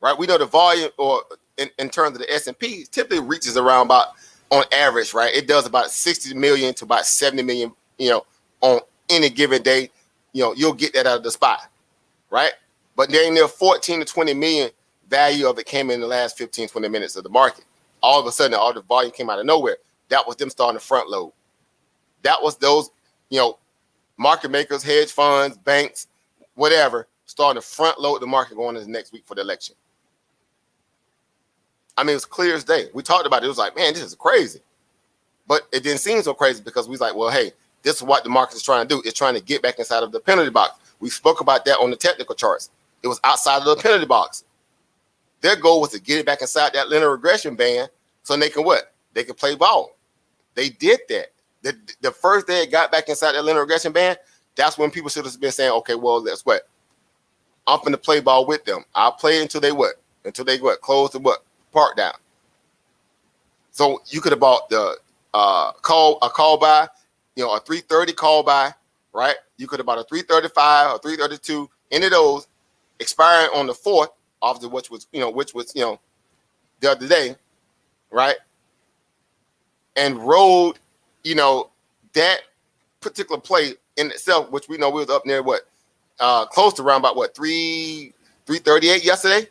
right? We know the volume, or in terms of the S&P, typically reaches around about, on average, right? It does about 60 million to about 70 million, on any given day. You'll get that out of the spot, right? But there 14 to 20 million value of it came in the last 15, 20 minutes of the market. All of a sudden, all the volume came out of nowhere. That was them starting to front load. That was those, market makers, hedge funds, banks, whatever, starting to front load the market going into next week for the election. I mean, it was clear as day. We talked about it. It was like, man, this is crazy. But it didn't seem so crazy because we was like, well, hey, this is what the market is trying to do. It's trying to get back inside of the penalty box. We spoke about that on the technical charts. It was outside of the penalty box. Their goal was to get it back inside that linear regression band so they can what? They can play ball. They did that. The first day it got back inside that linear regression band, that's when people should have been saying, okay, well, that's what? I'm going to play ball with them. I'll play until they what? Until they what? Close the what? Park down. So you could have bought the call buy, a 330 call buy, right? You could have bought a 335 or 332, any of those expiring on the 4th, obviously, which was the other day, right? And rode, that particular play in itself, which we know we was up near close to around about 338 yesterday.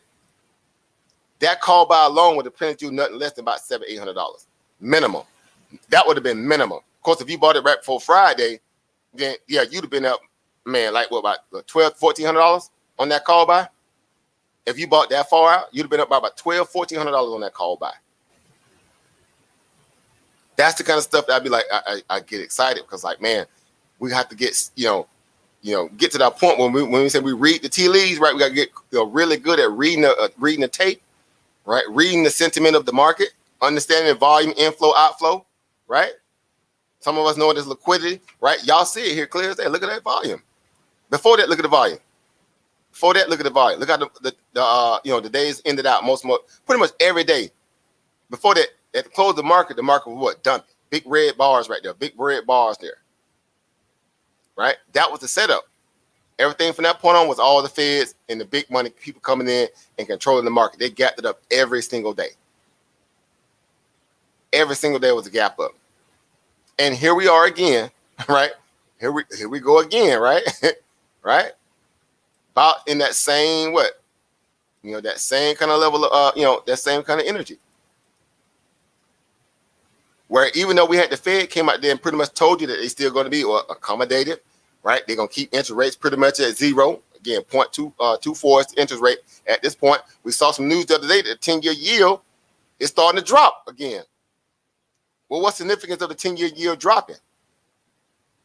That call buy alone would have printed you nothing less than about $700-800 minimum. That would have been minimum. Of course, if you bought it right before Friday, then yeah, you'd have been up, man, like about $1,200-1,400 on that call buy. If you bought that far out, you'd have been up by about $1,200, $1,400 on that call buy. That's the kind of stuff that I'd be like, I get excited because, like, man, we have to get, get to that point when we say we read the tea leaves, right? We got to get really good at reading the tape, right? Reading the sentiment of the market, understanding the volume, inflow, outflow, right? Some of us know it as liquidity, right? Y'all see it here clear as day. Look at that volume. Before that, look at the volume. Before that, look at the volume. Look at the days ended out pretty much every day. Before that, at the close of the market was what? Dumping. Big red bars right there. Big red bars there. Right? That was the setup. Everything from that point on was all the feds and the big money people coming in and controlling the market. They gapped it up every single day. Every single day was a gap up. And here we are again, right? Here we go again, right? Right? About in that same that same kind of level of that same kind of energy. Where even though we had the Fed came out there and pretty much told you that they're still going to be accommodative, right? They're going to keep interest rates pretty much at zero. Again, 0.24 is the interest rate at this point. We saw some news the other day that the 10-year yield is starting to drop again. Well, what's the significance of the 10-year yield dropping?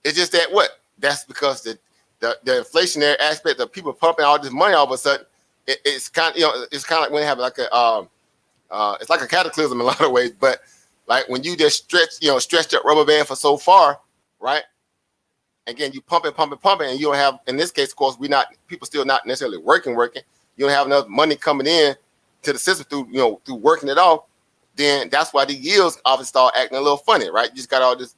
It's just that that's because the inflationary aspect of people pumping all this money all of a sudden, it's kind of like when they have like it's like a cataclysm in a lot of ways, but like when you just stretch that rubber band for so far, right? Again, you pumping, and you don't have, in this case, of course, people still not necessarily working. You don't have enough money coming in to the system through working it off. Then that's why the yields obviously start acting a little funny, right? You just got all this,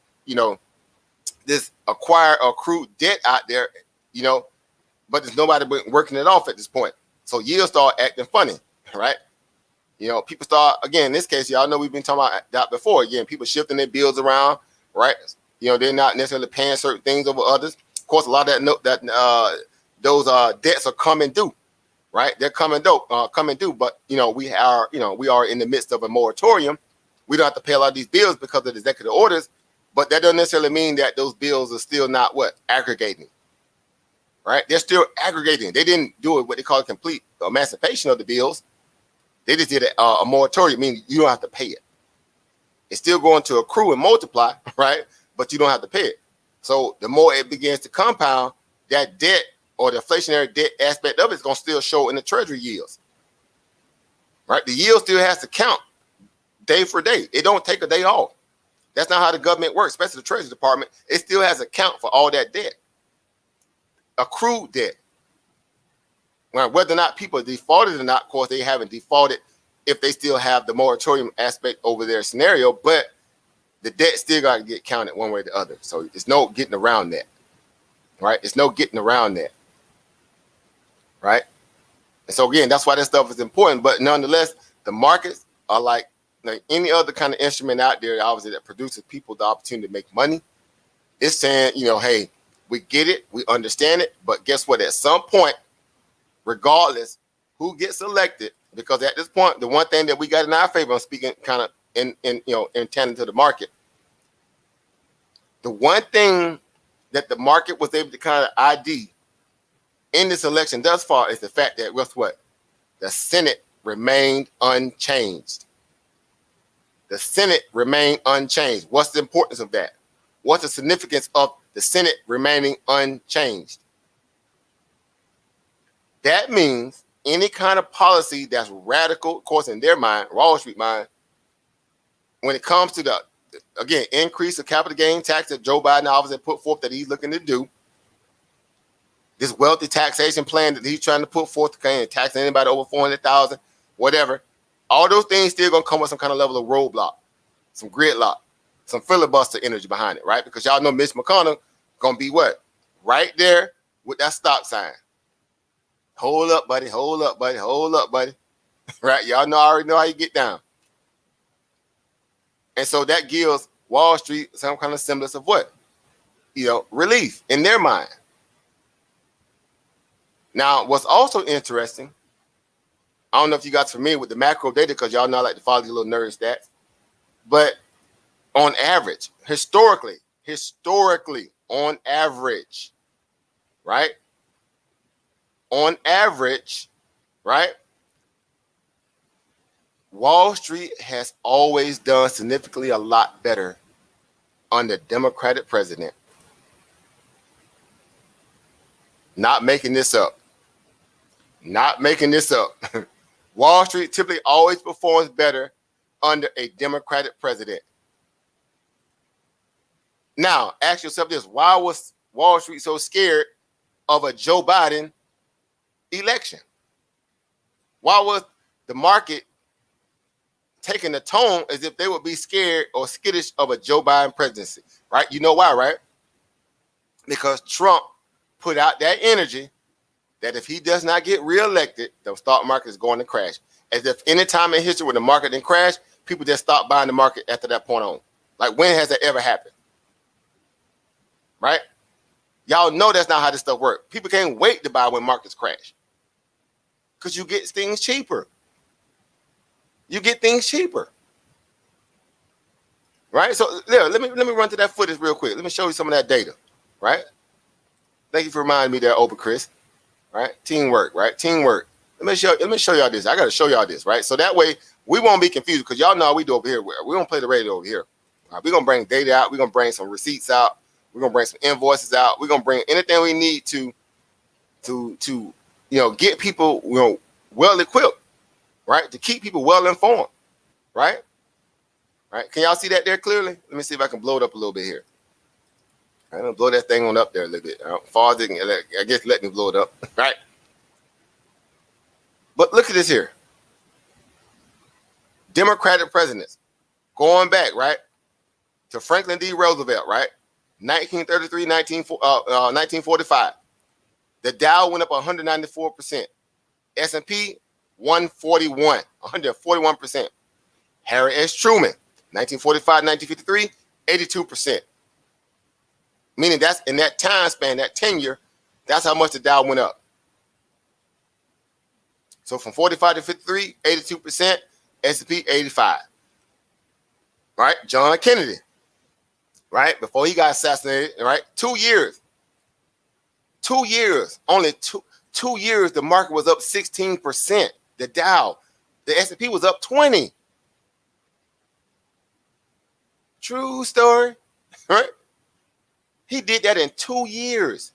this accrued debt out there, but there's nobody working it off at this point. So yields start acting funny, right? People start, again, in this case, y'all know we've been talking about that before. Again, people shifting their bills around, right? They're not necessarily paying certain things over others. Of course, a lot of those debts are coming due, right? They're coming due. But we are in the midst of a moratorium. We don't have to pay a lot of these bills because of the executive orders, but that doesn't necessarily mean that those bills are still not aggregating, right? They're still aggregating. They didn't do what they call a complete emancipation of the bills. They just did a moratorium, meaning you don't have to pay it. It's still going to accrue and multiply, right? But you don't have to pay it. So the more it begins to compound, that debt or the inflationary debt aspect of it is going to still show in the treasury yields, right? The yield still has to count day for day. It don't take a day off. That's not how the government works, especially the Treasury Department. It still has to count for all that debt, accrued debt. Well, whether or not people defaulted or not, of course, they haven't defaulted if they still have the moratorium aspect over their scenario, but the debt still got to get counted one way or the other. So there's no getting around that, right? There's no getting around that, right? And so, again, that's why this stuff is important. But nonetheless, the markets are like any other kind of instrument out there, obviously, that produces people the opportunity to make money. It's saying, hey, we get it, we understand it, but guess what? At some point, regardless who gets elected, because at this point, the one thing that we got in our favor, I'm speaking kind of in tandem to the market. The one thing that the market was able to kind of ID in this election thus far is the fact that, guess what? The Senate remained unchanged. The Senate remained unchanged. What's the importance of that? What's the significance of the Senate remaining unchanged? That means any kind of policy that's radical, of course, in their mind, Wall Street mind, when it comes to the, again, increase of capital gain tax that Joe Biden obviously put forth that he's looking to do, this wealthy taxation plan that he's trying to put forth to tax anybody over 400,000, whatever, all those things still going to come with some kind of level of roadblock, some gridlock, some filibuster energy behind it, right? Because y'all know Mitch McConnell going to be what? Right there with that stop sign. Hold up, buddy. Hold up, buddy. Hold up, buddy. Right? Y'all know, I already know how you get down. And so that gives Wall Street some kind of semblance of what? Relief in their mind. Now, what's also interesting, I don't know if you guys are familiar with the macro data because y'all know I like to follow these little nerd stats, but on average, historically, on average, right? On average, right? Wall Street has always done significantly a lot better under Democratic president. Not making this up. Not making this up. Wall Street typically always performs better under a Democratic president. Now, ask yourself this. Why was Wall Street so scared of a Joe Biden election? Why was the market taking the tone as if they would be scared or skittish of a Joe Biden presidency, right? You know why, right? Because Trump put out that energy that if he does not get reelected, the stock market is going to crash. As if any time in history when the market didn't crash, people just stop buying the market after that point on. Like, when has that ever happened? Right? Y'all know that's not how this stuff works. People can't wait to buy when markets crash because you get things cheaper. You get things cheaper. Right? So let me run through that footage real quick. Let me show you some of that data. Right? Thank you for reminding me there, Oprah Chris. Right? Teamwork, right? Teamwork. Let me show y'all this. I got to show y'all this, right? So that way we won't be confused because y'all know how we do over here. We don't play the radio over here. Right? We're going to bring data out. We're going to bring some receipts out. We're going to bring some invoices out. We're going to bring anything we need to get people, well equipped, right? To keep people well informed, right? Right? Can y'all see that there clearly? Let me see if I can blow it up a little bit here. I'm going to blow that thing on up there a little bit. Far as it can, I guess let me blow it up, right? But look at this here. Democratic presidents going back, right, to Franklin D. Roosevelt, right? 1933, 1945. The Dow went up 194%. S&P 141, 141%. Harry S. Truman, 1945, 1953, 82%. Meaning that's in that time span, that tenure, that's how much the Dow went up. So from 45 to 53, 82%, S&P 85. Right? John Kennedy, right? Before he got assassinated, right? 2 years. 2 years. Only two years, the market was up 16%. The Dow. The S&P was up 20. True story. Right? He did that in 2 years.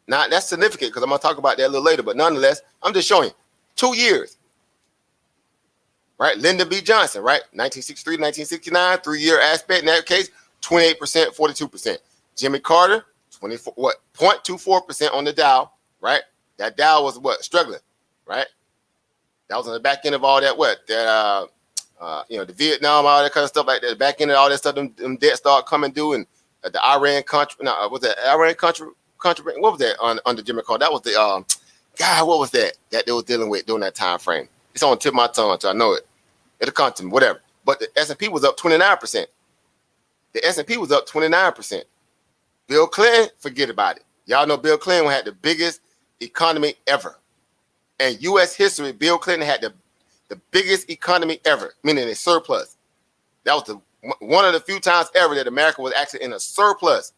Now, that's significant because I'm going to talk about that a little later, but nonetheless, I'm just showing you. 2 years. Right? Lyndon B. Johnson, right? 1963, 1969, 3-year aspect. In that case, 28%, 42%. Jimmy Carter, 0.24% on the Dow, right? That Dow was what? Struggling, right? That was on the back end of all that, the Vietnam, all that kind of stuff like that. The back end of all that stuff, them debts start coming due, and the Iran country, was that Iran country? What was that under Jimmy Carter? That was the what was that they was dealing with during that time frame? It's on the tip of my tongue, so I know it. It'll come to me, whatever. But the S&P was up 29%. The S&P was up 29%. Bill Clinton, forget about it. Y'all know Bill Clinton had the biggest economy ever. In U.S. history, Bill Clinton had the biggest economy ever, meaning a surplus. That was one of the few times ever that America was actually in a surplus.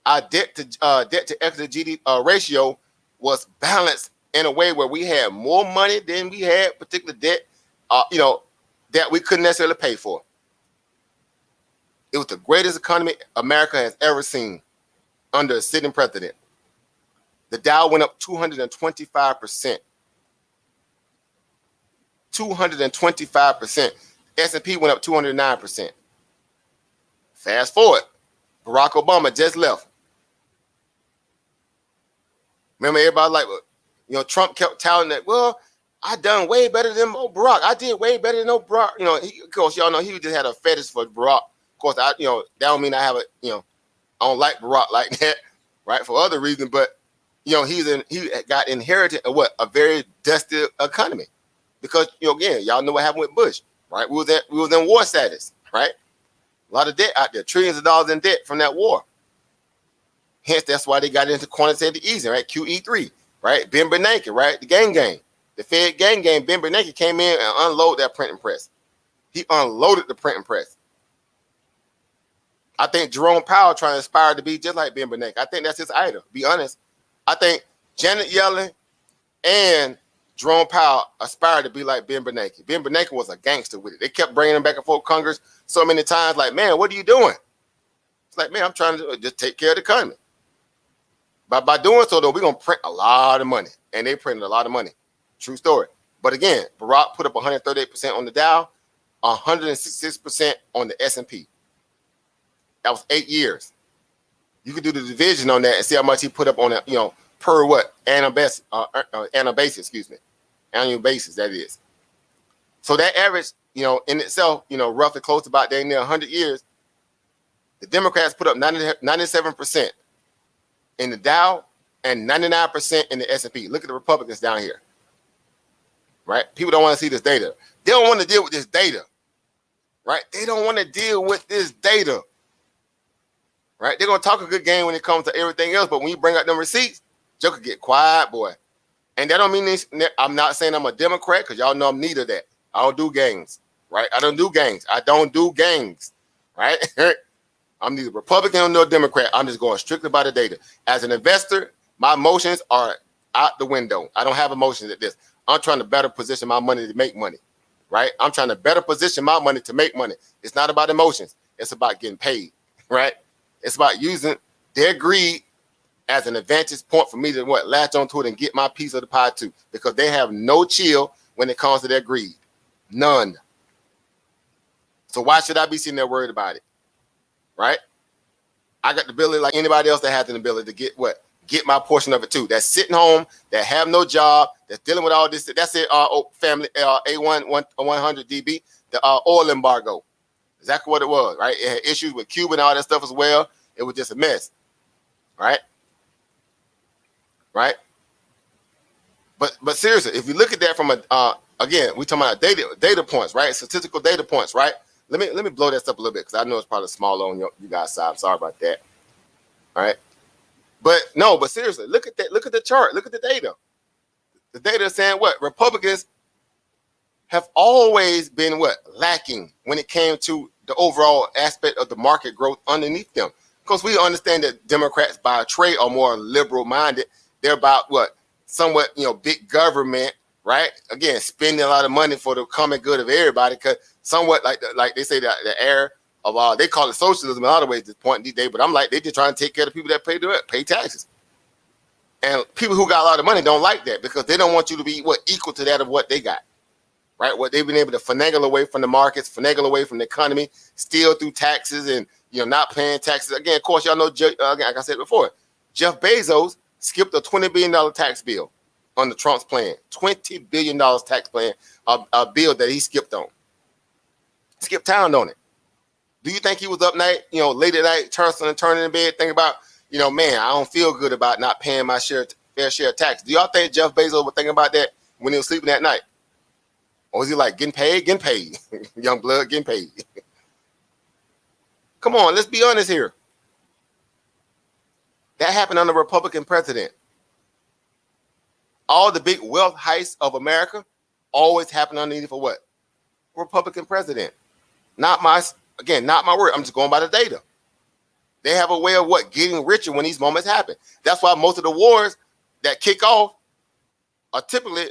Our debt to equity GDP ratio was balanced in a way where we had more money than we had particular debt, that we couldn't necessarily pay for. It was the greatest economy America has ever seen under a sitting president. The Dow went up 225%. 225%. S&P went up 209%. Fast forward, Barack Obama just left. Remember, everybody like, Trump kept telling that, well, I done way better than Barack. I did way better than Barack. Of course, y'all know he just had a fetish for Barack. Of course, that don't mean I have I don't like Barack like that, right? For other reasons, but he got inherited a very dusty economy, because again, y'all know what happened with Bush, right? We was in war status, right? A lot of debt out there, trillions of dollars in debt from that war. Hence, that's why they got into quantitative easing, right? QE3, right? Ben Bernanke, right? The gang, the Fed gang. Ben Bernanke came in and unloaded that printing press. He unloaded the printing press. I think Jerome Powell trying to aspire to be just like Ben Bernanke. I think that's his idol. Be honest. I think Janet Yellen and Jerome Powell aspired to be like Ben Bernanke. Ben Bernanke was a gangster with it. They kept bringing him back and forth Congress so many times. Like, man, what are you doing? It's like, man, I'm trying to just take care of the economy. But by doing so, though, we're going to print a lot of money. And they printed a lot of money. True story. But again, Barack put up 138% on the Dow, 166% on the S&P. That was 8 years. You could do the division on that and see how much he put up on it, per what? Annual basis, annual basis, that is. So that average, in itself, roughly close to about dang near 100 years, the Democrats put up 97% in the Dow and 99% in the S&P. Look at the Republicans down here, right? People don't want to see this data. They don't want to deal with this data, right? They don't want to deal with this data, right? They're going to talk a good game when it comes to everything else, but when you bring out them receipts, Joker get quiet, boy. And that don't mean this. I'm not saying I'm a Democrat because y'all know I'm neither that. I don't do gangs, right? I don't do gangs, right? I'm neither Republican nor Democrat. I'm just going strictly by the data. As an investor, my emotions are out the window. I don't have emotions at this. I'm trying to better position my money to make money, right? I'm trying to better position my money to make money. It's not about emotions. It's about getting paid, right? It's about using their greed as an advantage point for me to latch onto it and get my piece of the pie too, because they have no chill when it comes to their greed. None. So why should I be sitting there worried about it? Right? I got the ability like anybody else that has an ability to get my portion of it too. That's sitting home, that have no job, that's dealing with all this. That's it. Family A1 100 DB, the oil embargo. Exactly what it was, right? It had issues with Cuba and all that stuff as well. It was just a mess, right? Right? But seriously, if you look at that from again, we talking about data points, right? Statistical data points, right? Let me blow that up a little bit because I know it's probably smaller on you guys' side. I'm sorry about that. All right. But seriously, look at that. Look at the chart. Look at the data. The data is saying what? Republicans have always been lacking when it came to the overall aspect of the market growth underneath them. Because we understand that Democrats by trade are more liberal minded. They're about somewhat, big government, right? Again, spending a lot of money for the common good of everybody, because somewhat like they say that the air of they call it socialism in a lot of ways at this point in these days, but I'm like, they just trying to take care of the people that pay taxes. And people who got a lot of money don't like that because they don't want you to be equal to that of what they got, right? What they've been able to finagle away from the markets, finagle away from the economy, steal through taxes and, not paying taxes. Again, of course, y'all know, like I said before, Jeff Bezos skipped a $20 billion tax bill under Trump's plan. $20 billion tax plan, a bill that he skipped on. Skipped town on it. Do you think he was up night, late at night, turning in bed, thinking about, man, I don't feel good about not paying my fair share of tax? Do y'all think Jeff Bezos was thinking about that when he was sleeping at night? Or was he like, getting paid, young blood, getting paid? Come on, let's be honest here. That happened under a Republican president. All the big wealth heists of America always happen underneath for what? Republican president. Not my word. I'm just going by the data. They have a way of getting richer when these moments happen. That's why most of the wars that kick off are typically,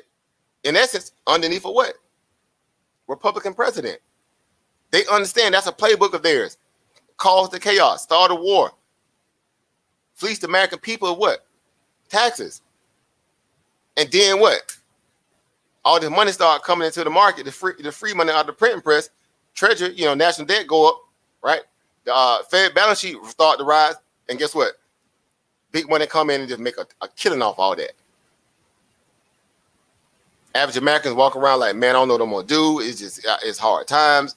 in essence, underneath for what? Republican president. They understand that's a playbook of theirs. Cause the chaos, start a war, fleece the American people of what? Taxes. And then what? All this money start coming into the market, the free money out of the printing press, treasury, national debt go up, right? The Fed balance sheet start to rise, and guess what? Big money come in and just make a killing off all that. Average Americans walk around like, man, I don't know what I'm gonna do. It's hard times.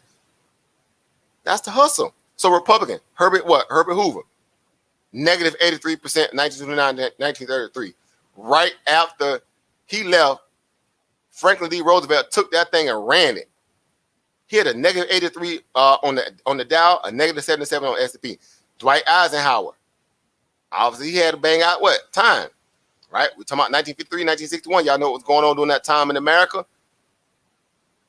That's the hustle. So Republican, Herbert Hoover, negative 83%, 1929 to 1933. Right after he left, Franklin D. Roosevelt took that thing and ran it. He had a negative 83 on the Dow, a negative 77 on S&P. Dwight Eisenhower, obviously he had to bang out time, right? We're talking about 1953, 1961. Y'all know what was going on during that time in America.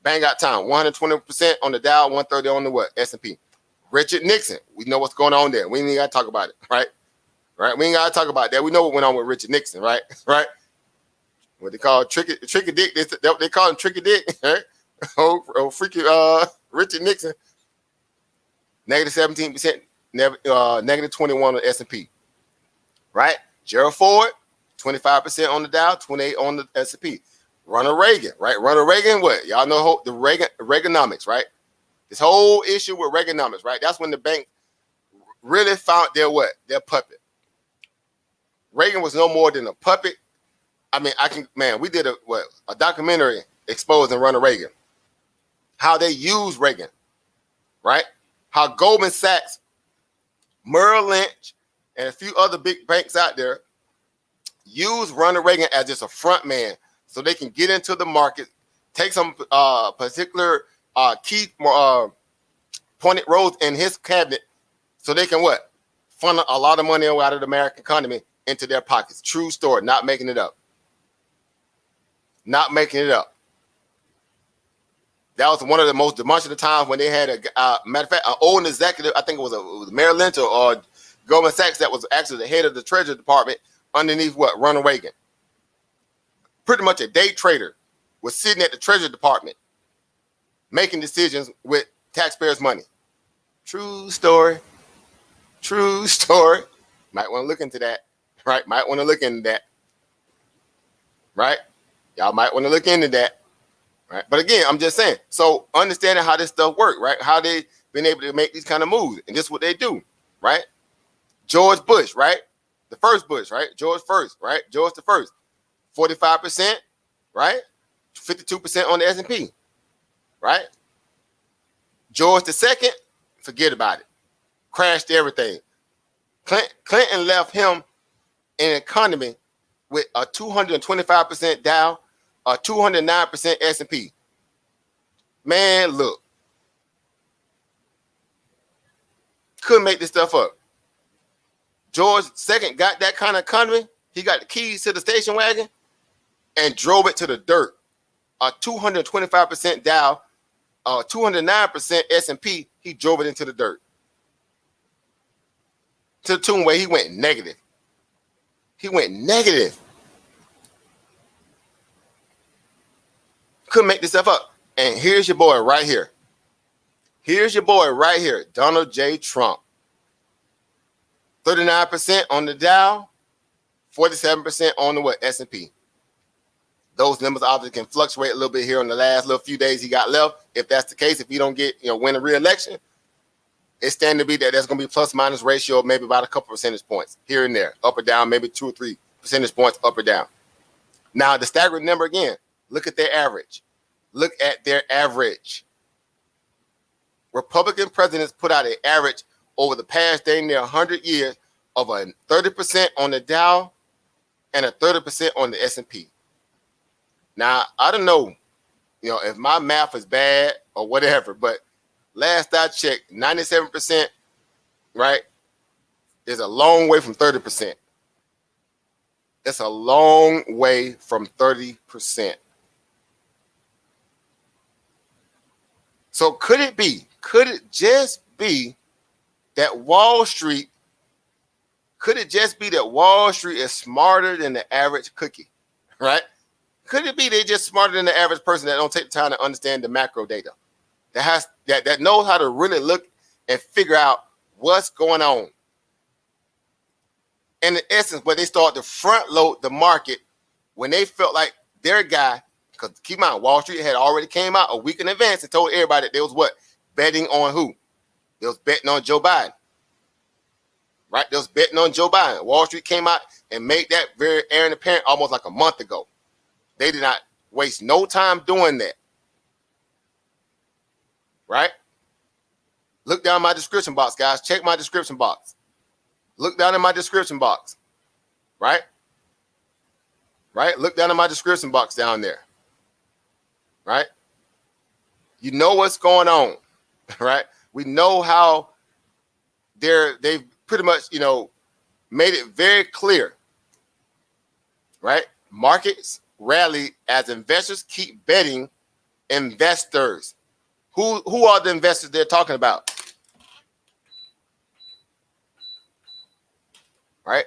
Bang out time, 120% on the Dow, 130 on the S&P. Richard Nixon, we know what's going on there. We ain't got to talk about it, right? Right? We ain't got to talk about that. We know what went on with Richard Nixon, right? Right? what they call tricky dick. They call him tricky dick. Oh, freaky Richard Nixon. Negative 17%, negative 21 on the S&P. Right? Gerald Ford, 25% on the Dow, 28 on the S&P. Ronald Reagan, right? Ronald Reagan, what? Y'all know the Reaganomics, right? This whole issue with Reaganomics, right? That's when the bank really found their what? Their puppet. Reagan was no more than a puppet. I mean, we did a documentary exposing Ronald Reagan. How they used Reagan, right? How Goldman Sachs, Merrill Lynch, and a few other big banks out there use Ronald Reagan as just a front man so they can get into the market, take some particular key pointed roles in his cabinet so they can what? Funnel a lot of money out of the American economy into their pockets. True story, not making it up. Not making it up. That was one of the most demonstrative times when they had matter of fact, an old executive, I think it was Merrill Lynch or Goldman Sachs that was actually the head of the Treasury Department underneath what? Ronald Reagan. Pretty much a day trader was sitting at the Treasury Department making decisions with taxpayers' money. True story. True story. Might want to look into that. Right? Might want to look into that. Right? Y'all might want to look into that. Right? But again, I'm just saying. So understanding how this stuff works, right? How they been able to make these kind of moves. And this is what they do. Right? George Bush, right? The first Bush, right? George first, right? George the first. 45%, right? 52% on the S&P, right? George the second, forget about it. Crashed everything. Clinton left him in an economy with a 225% Dow, a 209% S&P. Man, look. Couldn't make this stuff up. George II got that kind of economy. He got the keys to the station wagon and drove it to the dirt. A 225% Dow, 209% S&P, he drove it into the dirt. To the tune where he went negative. He went negative. Couldn't make this stuff up. And here's your boy right here. Here's your boy right here, Donald J. Trump. 39% on the Dow, 47% on the what? S&P. Those numbers obviously can fluctuate a little bit here on the last little few days he got left. If that's the case, if you don't get, win a re-election, it's standing to be that there's going to be plus minus ratio of maybe about a couple percentage points here and there, up or down, maybe 2 or 3 percentage points up or down. Now, the staggering number again, look at their average. Look at their average. Republican presidents put out an average over the past dang near 100 years of a 30% on the Dow and a 30% on the S&P. Now, I don't know, if my math is bad or whatever, but last I checked, 97%, right, is a long way from 30%. It's a long way from 30%. So could it just be that Wall Street is smarter than the average cookie, right? Could it be they're just smarter than the average person that don't take the time to understand the macro data, that knows how to really look and figure out what's going on? And in essence, where they start to front load the market when they felt like their guy, because keep in mind, Wall Street had already came out a week in advance and told everybody that they was what? Betting on who? They was betting on Joe Biden. Right? They was betting on Joe Biden. Wall Street came out and made that very apparent almost like a month ago. They did not waste no time doing that. Right? Look down my description box, guys. Check my description box. Look down in my description box. Right? Right? Look down in my description box down there. Right? You know what's going on. Right? We know how they've pretty much, made it very clear. Right? Markets rally as investors keep betting investors. Who are the investors they're talking about? Right?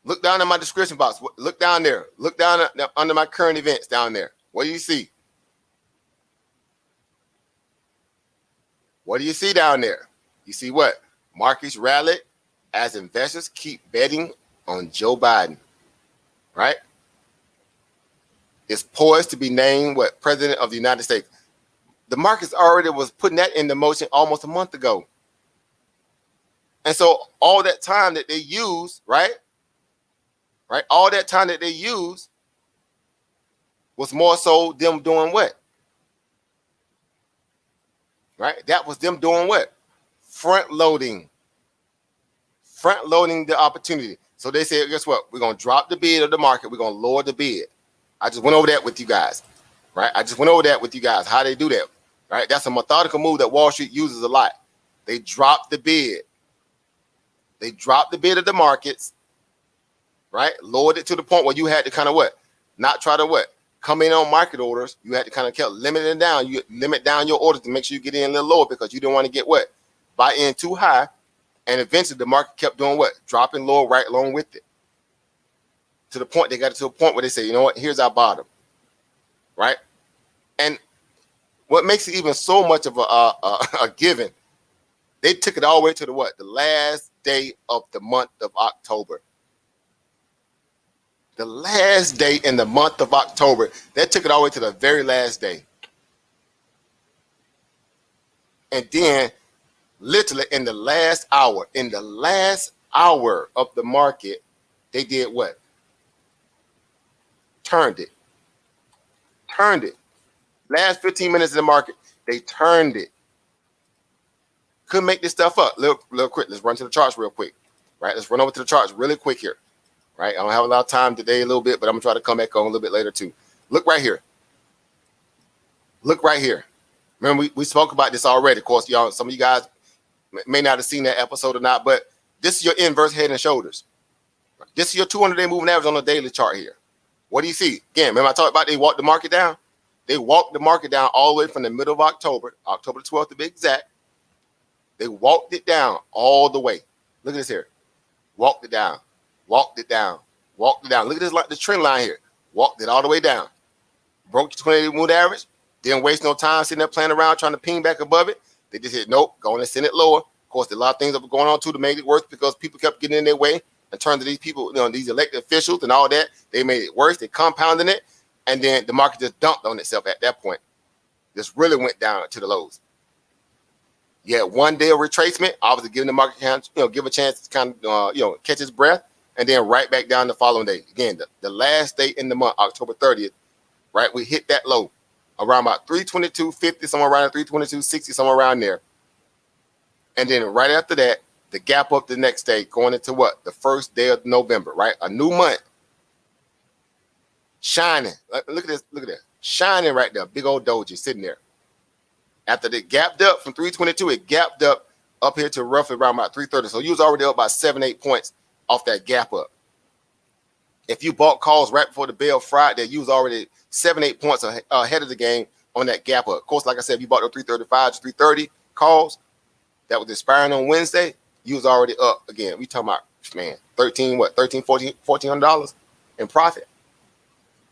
Look down in my description box. Look down there. Look down under my current events down there. What do you see? What do you see down there? You see what? Markets rallied as investors keep betting on Joe Biden, right? Is poised to be named what? President of the United States. The markets already was putting that into motion almost a month ago. And so all that time that they use, right? All that time that they use was more so them doing what? Right? That was them doing what? Front loading the opportunity. So they said, guess what? We're going to drop the bid of the market. We're going to lower the bid. I just went over that with you guys, right? How they do that, right? That's a methodical move that Wall Street uses a lot. They drop the bid. They drop the bid of the markets, right? Lowered it to the point where you had to kind of what? Not try to what? Come in on market orders. You had to kind of keep limiting down. You limit down your orders to make sure you get in a little lower because you didn't want to get what? Buy in too high. And eventually the market kept doing what? Dropping lower right along with it. To the point, they got to a point where they say, you know what? Here's our bottom, right? And what makes it even so much of a given, they took it all the way to the what? The last day of the month of October. The last day in the month of October, they took it all the way to the very last day. And then literally in the last hour of the market, they did what? Turned it. Last 15 minutes of the market, they turned it. Couldn't make this stuff up. Little quick. Let's run to the charts real quick. Right? Let's run over to the charts really quick here. Right? I don't have a lot of time today a little bit, but I'm gonna try to come back on a little bit later too. Look right here. Remember, we spoke about this already. Of course, y'all, some of you guys may not have seen that episode or not, but this is your inverse head and shoulders. This is your 200-day moving average on the daily chart here. What do you see? Again, remember I talked about they walked the market down? They walked the market down all the way from the middle of October, October 12th to be exact. They walked it down all the way. Look at this here. Walked it down. Look at this, the trend line here. Walked it all the way down. Broke the 20-day moving average. Didn't waste no time sitting there playing around trying to ping back above it. They just said, nope, go on and send it lower. Of course, there are a lot of things that were going on too to make it worse because people kept getting in their way in terms of these people, these elected officials and all that. They made it worse. They compounded it. And then the market just dumped on itself at that point. Just really went down to the lows. You had 1 day of retracement, obviously giving the market give a chance to kind of catch its breath, and then right back down the following day. Again, the last day in the month, October 30th, right? We hit that low around about 322.50, somewhere around 322.60, somewhere around there. And then right after that, the gap up the next day, going into what? The first day of November, right? A new month. Shining. Look at this. Shining right there. Big old doji sitting there. After they gapped up from 322, it gapped up here to roughly around about 330. So you was already up about 7-8 points off that gap up. If you bought calls right before the bell Friday, you was already 7-8 points ahead of the game on that gap up. Of course, like I said, if you bought the 335 to 330 calls that was expiring on Wednesday, you was already up again. We talking about, man, $1,400 in profit.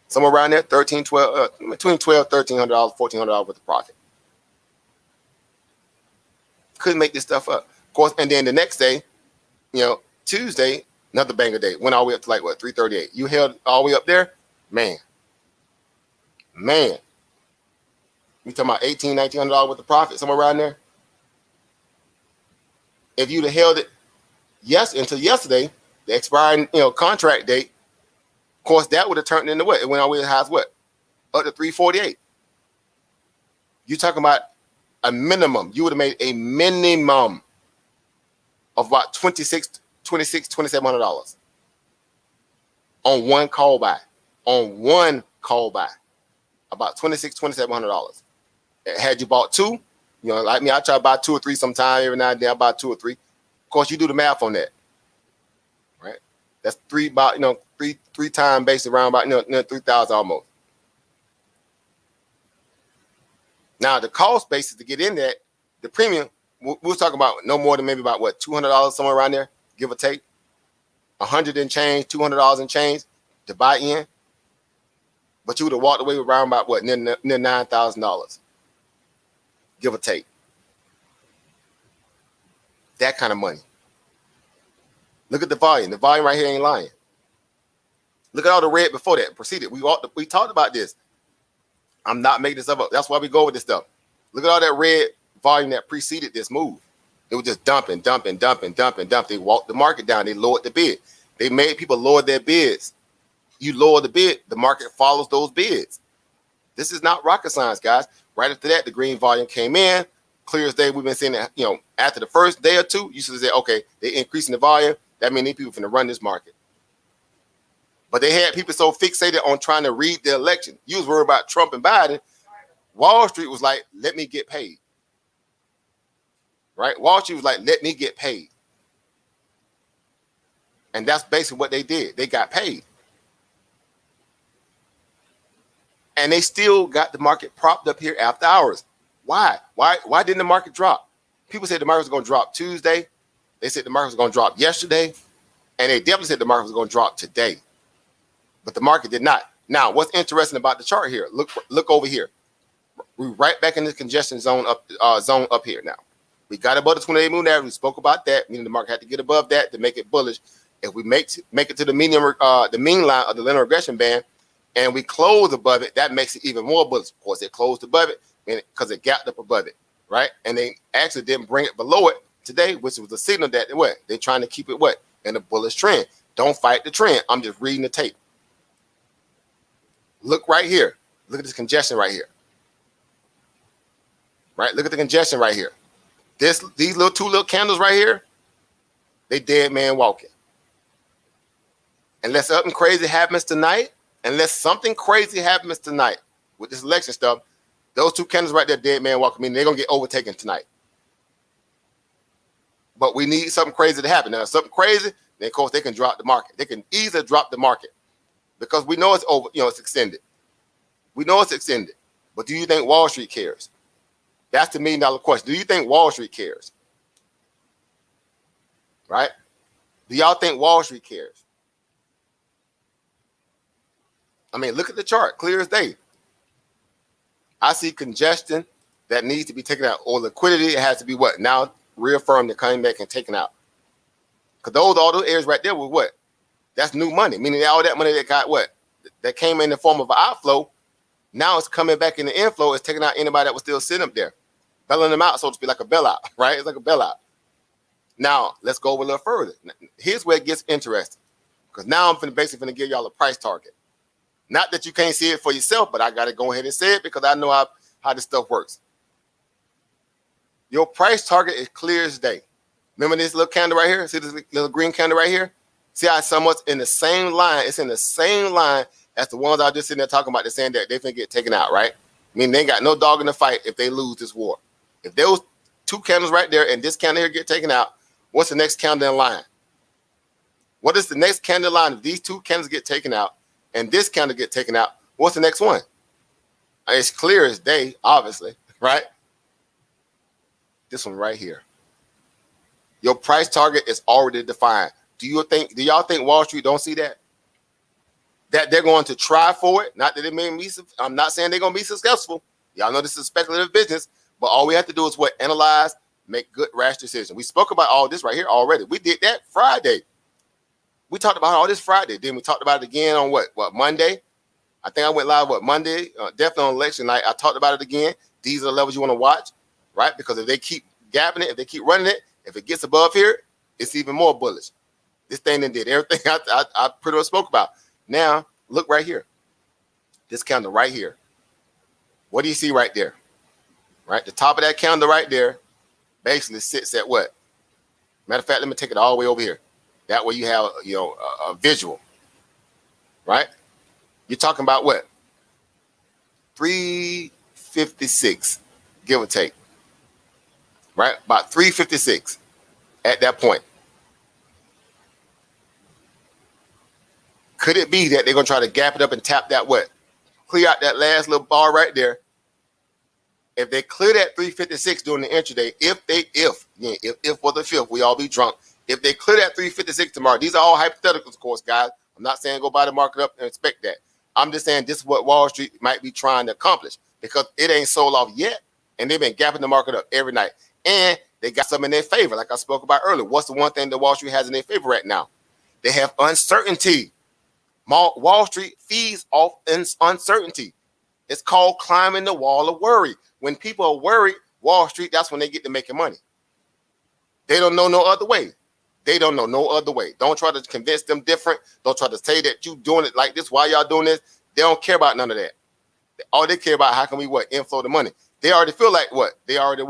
Somewhere around there, between $1,200, $1,300, $1,400 worth of profit. Couldn't make this stuff up. Of course, and then the next day, Tuesday, another banger day. Went all the way up to 338. You held all the way up there, man. You talking about $1,800, $1,900 worth of profit, somewhere around there. If you'd have held it until yesterday, the expiring contract date, of course, that would have turned into what? It went all the way as high as what? Up to 348. You talking about a minimum. You would have made a minimum of about $2,700 on one call buy. About $2,700. Had you bought two, like me, I try to buy 2 or 3 sometime every now and then. I buy 2 or 3. Of course, you do the math on that, right? That's three times based around about 3,000 almost. Now the cost basis to get in that, the premium, we was talking about no more than maybe about what, $200 somewhere around there, give or take. $100 and change, $200 and change to buy in, but you would have walked away with around about what, near $9,000, give or take. That kind of money. Look at the volume. The volume right here ain't lying. Look at all the red before that. Preceded. We talked about this. I'm not making this up. That's why we go with this stuff. Look at all that red volume that preceded this move. It was just dumping. They walked the market down. They lowered the bid. They made people lower their bids. You lower the bid, the market follows those bids. This is not rocket science, guys. Right after that, the green volume came in. Clear as day, we've been seeing that, after the first day or two, you should say, okay, they're increasing the volume. That means these people finna run this market. But they had people so fixated on trying to read the election. You was worried about Trump and Biden. Wall Street was like, let me get paid. Right? Wall Street was like, let me get paid. And that's basically what they did. They got paid. And they still got the market propped up here after hours. Why? Why didn't the market drop? People said the market was going to drop Tuesday. They said the market was going to drop yesterday. And they definitely said the market was going to drop today. But the market did not. Now, what's interesting about the chart here? Look over here. We're right back in the congestion zone up here now. We got above the 28 moving average. We spoke about that, meaning the market had to get above that to make it bullish. If we make it to the mean line of the linear regression band, and we close above it, that makes it even more bullish. Of course, it closed above it because it gapped up above it, right? And they actually didn't bring it below it today, which was a signal that they're trying to keep it in a bullish trend. Don't fight the trend. I'm just reading the tape. Look right here. Look at this congestion right here. Right? Look at the congestion right here. These two little candles right here, they dead man walking. Unless something crazy happens tonight, with this election stuff, those two candles right there, dead man walking, meaning they're going to get overtaken tonight. But we need something crazy to happen. Now, something crazy, then of course they can drop the market. They can easily drop the market because we know it's over, it's extended. We know it's extended. But do you think Wall Street cares? That's the $1 million question. Do you think Wall Street cares? Right? Do y'all think Wall Street cares? I mean, look at the chart, clear as day. I see congestion that needs to be taken out, or liquidity. It has to be now reaffirmed and coming back and taken out. Because all those areas right there were That's new money, meaning all that money that got that came in the form of an outflow. Now it's coming back in the inflow. It's taking out anybody that was still sitting up there, bailing them out, so to speak, like a bailout, right? It's like a bailout. Now let's go a little further. Here's where it gets interesting, because now I'm basically going to give y'all a price target. Not that you can't see it for yourself, but I got to go ahead and say it because I know how this stuff works. Your price target is clear as day. Remember this little candle right here? See this little green candle right here? See how it's somewhat in the same line. It's in the same line as the ones I was just sitting there talking about. They're saying that they finna get taken out, right? I mean, they ain't got no dog in the fight if they lose this war. If there was two candles right there and this candle here get taken out, what's the next candle in line? What is the next candle in line if these two candles get taken out and this candle get taken out? What's the next one? It's clear as day, obviously, right? This one right here. Your price target is already defined. Do y'all think Wall Street don't see that? That they're going to try for it? Not that it may be. I'm not saying they're going to be successful. Y'all know this is speculative business, but all we have to do is analyze, make good, rash decisions. We spoke about all this right here already. We did that Friday. We talked about all this Friday. Then we talked about it again on what Monday? I think I went live Monday, definitely on election night. I talked about it again. These are the levels you want to watch, right? Because if they keep gapping it, if they keep running it, if it gets above here, it's even more bullish. This thing then did everything I pretty much spoke about. Now, look right here. This candle right here. What do you see right there? Right? The top of that candle right there basically sits at what? Matter of fact, let me take it all the way over here. That way you have, a visual. Right? You're talking about what? 356, give or take. Right? About 356 at that point. Could it be that they're going to try to gap it up and tap that clear out that last little bar right there? If they clear that 356 during the intraday, if for the fifth, we all be drunk. If they clear that 356 tomorrow, these are all hypotheticals, of course, guys. I'm not saying go buy the market up and expect that. I'm just saying this is what Wall Street might be trying to accomplish because it ain't sold off yet. And they've been gapping the market up every night. And they got some in their favor, like I spoke about earlier. What's the one thing that Wall Street has in their favor right now? They have uncertainty. Wall Street feeds off uncertainty. It's called climbing the wall of worry. When people are worried, Wall Street, that's when they get to making money. They don't know no other way. They don't know no other way. Don't try to convince them different. Don't try to say that you doing it like this. Why y'all doing this? They don't care about none of that. All they care about how can we inflow the money. They already feel like what? They already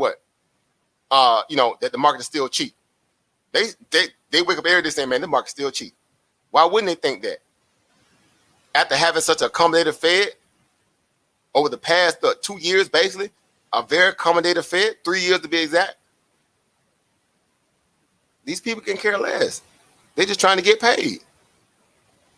that the market is still cheap. They wake up every day saying, man, the market's still cheap. Why wouldn't they think that? After having such an accommodative Fed over the past 2 years, basically, a very accommodative Fed, 3 years to be exact, these people can care less. They're just trying to get paid.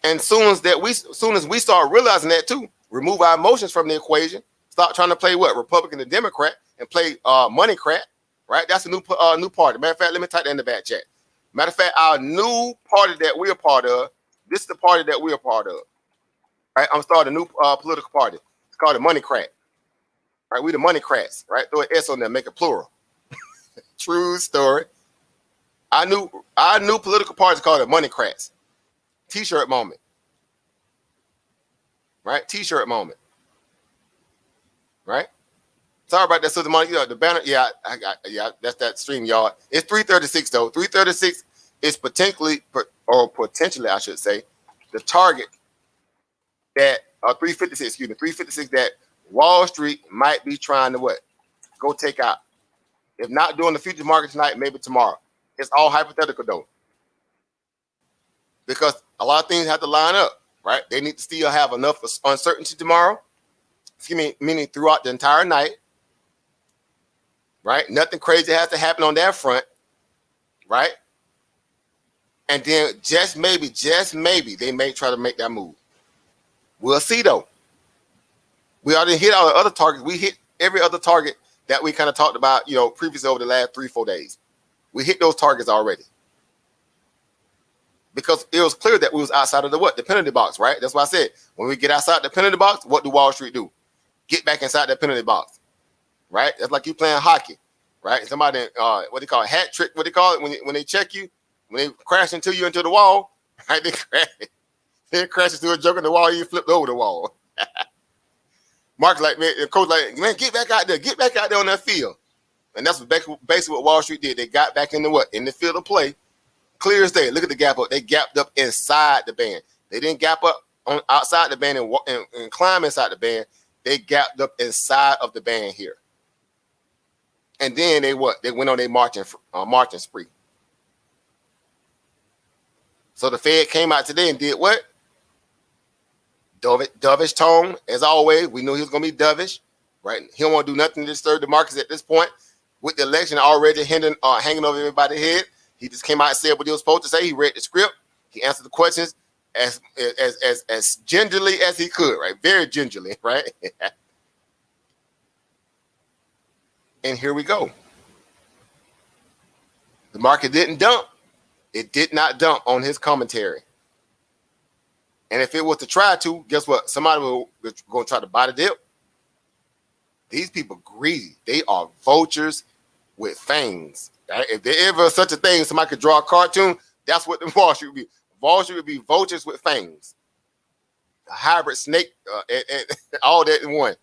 And soon as we start realizing that too, remove our emotions from the equation, stop trying to play Republican and Democrat and play moneycrat, right? That's a new party. Matter of fact, let me type that in the back chat. Matter of fact, our new party that we're a part of, this is the party that we're a part of. Right? I'm starting a new political party. It's called the Moneycrat. Right? We the Moneycrats, right? Throw an S on there, make it plural. True story. Our new political party is called the Moneycrats. T-shirt moment. Right? T-shirt moment. Right? Sorry about that. So the banner, that's that stream, y'all. It's 336 though. 336 is potentially, I should say, the target that 356 that Wall Street might be trying to go take out. If not during the future market tonight, maybe tomorrow. It's all hypothetical though. Because a lot of things have to line up, right? They need to still have enough uncertainty tomorrow. Meaning throughout the entire night. Right? Nothing crazy has to happen on that front. Right? And then just maybe, they may try to make that move. We'll see though. We already hit all the other targets. We hit every other target that we kind of talked about, previously over the last 3-4 days. We hit those targets already. Because it was clear that we was outside of the penalty box, right? That's why I said, when we get outside the penalty box, what do Wall Street do? Get back inside that penalty box, right? That's like you playing hockey, right? Somebody, what they call a hat trick, what they call it when they check you, when they crash into you into the wall, right? They crash into a joke in the wall, you flipped over the wall. Mark's like, man, the coach like, man, get back out there on that field. And that's basically what Wall Street did. They got back in the field of play. Clear as day. Look at the gap up. They gapped up inside the band. They didn't gap up outside the band and climb inside the band. They gapped up inside of the band here. And then they went on their marching spree. So the Fed came out today and did what? Dovish tone, as always. We knew he was going to be dovish, right? He don't want to do nothing to disturb the markets at this point. With the election already hanging over everybody's head, he just came out and said what he was supposed to say. He read the script. He answered the questions as gingerly as he could, right? Very gingerly, right? And here we go. The market didn't dump. It did not dump on his commentary. And if it was to try to, guess what? Somebody was going to try to buy the dip. These people greedy. They are vultures with fangs. Right? If there ever such a thing, somebody could draw a cartoon, that's what the Wall Street would be. Wall Street would be vultures with fangs. A hybrid snake, and all that in one.